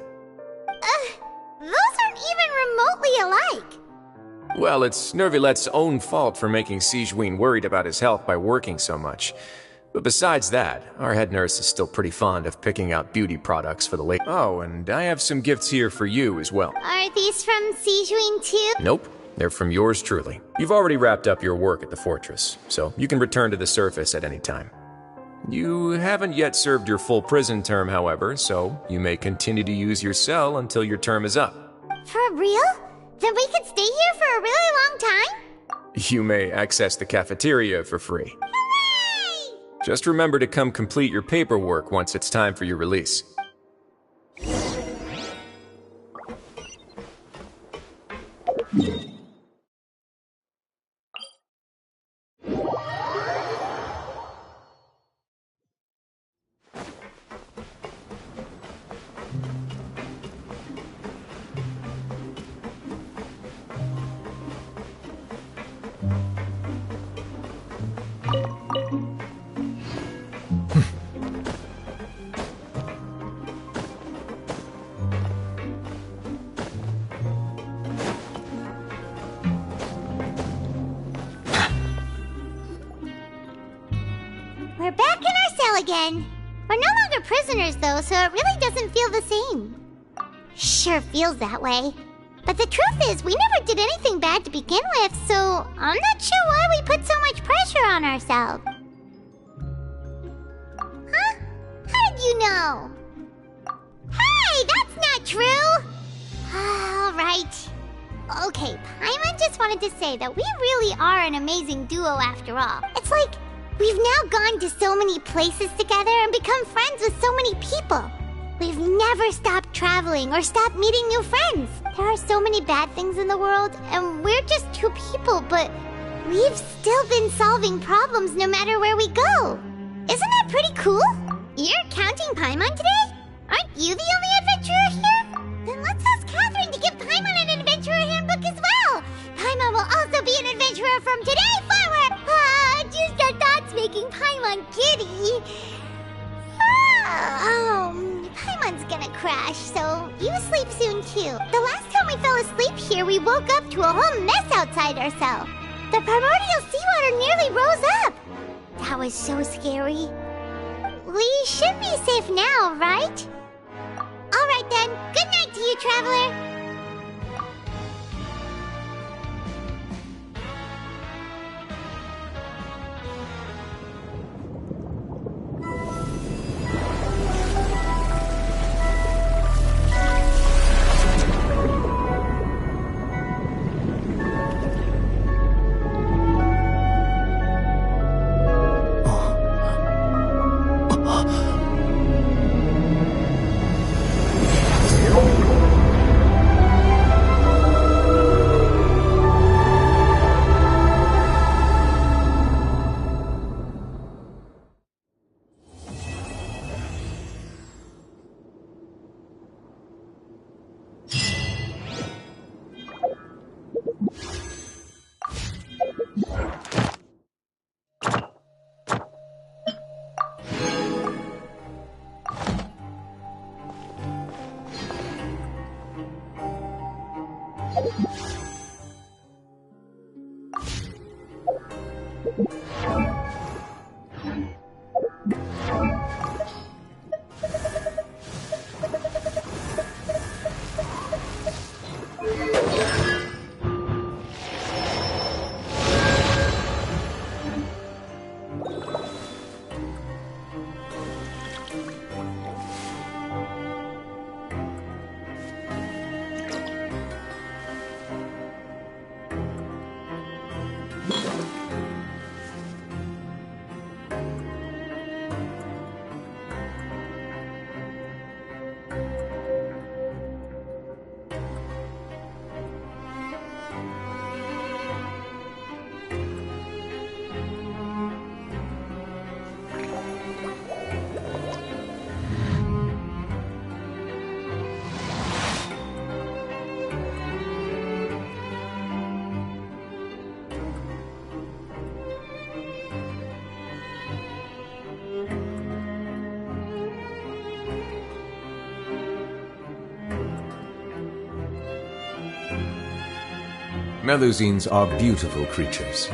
S1: Those aren't even remotely alike.
S11: Well, it's Neuvillette's own fault for making Sigewinne worried about his health by working so much. But besides that, our head nurse is still pretty fond of picking out beauty products for the late. Oh, and I have some gifts here for you as well.
S1: Are these from Sigewinne too?
S11: Nope, they're from yours truly. You've already wrapped up your work at the fortress, so you can return to the surface at any time. You haven't yet served your full prison term, however, so you may continue to use your cell until your term is up.
S1: For real? Then we could stay here for a really long time?
S11: You may access the cafeteria for free.
S1: Hooray!
S11: Just remember to come complete your paperwork once it's time for your release.
S1: We're back in our cell again. We're no longer prisoners though, so it really doesn't feel the same. Sure feels that way. But the truth is, we never did anything bad to begin with, so I'm not sure why we put so much pressure on ourselves. Huh? How did you know? Hey, that's not true! Alright. Okay, Paimon just wanted to say that we really are an amazing duo after all. It's like, we've now gone to so many places together and become friends with so many people. We've never stopped traveling or stopped meeting new friends. There are so many bad things in the world, and we're just two people, but we've still been solving problems no matter where we go. Isn't that pretty cool? You're counting Paimon today? Aren't you the only adventurer here? Then let's ask Catherine to give Paimon an adventurer handbook as well. Paimon will also be an adventurer from today forward. Just our thoughts making Paimon giddy. Paimon's gonna crash, so you sleep soon too. The last time we fell asleep here, we woke up to a whole mess outside ourselves. The primordial seawater nearly rose up. That was so scary. We should be safe now, right? Alright then, good night to you, traveler.
S7: Melusines are beautiful creatures.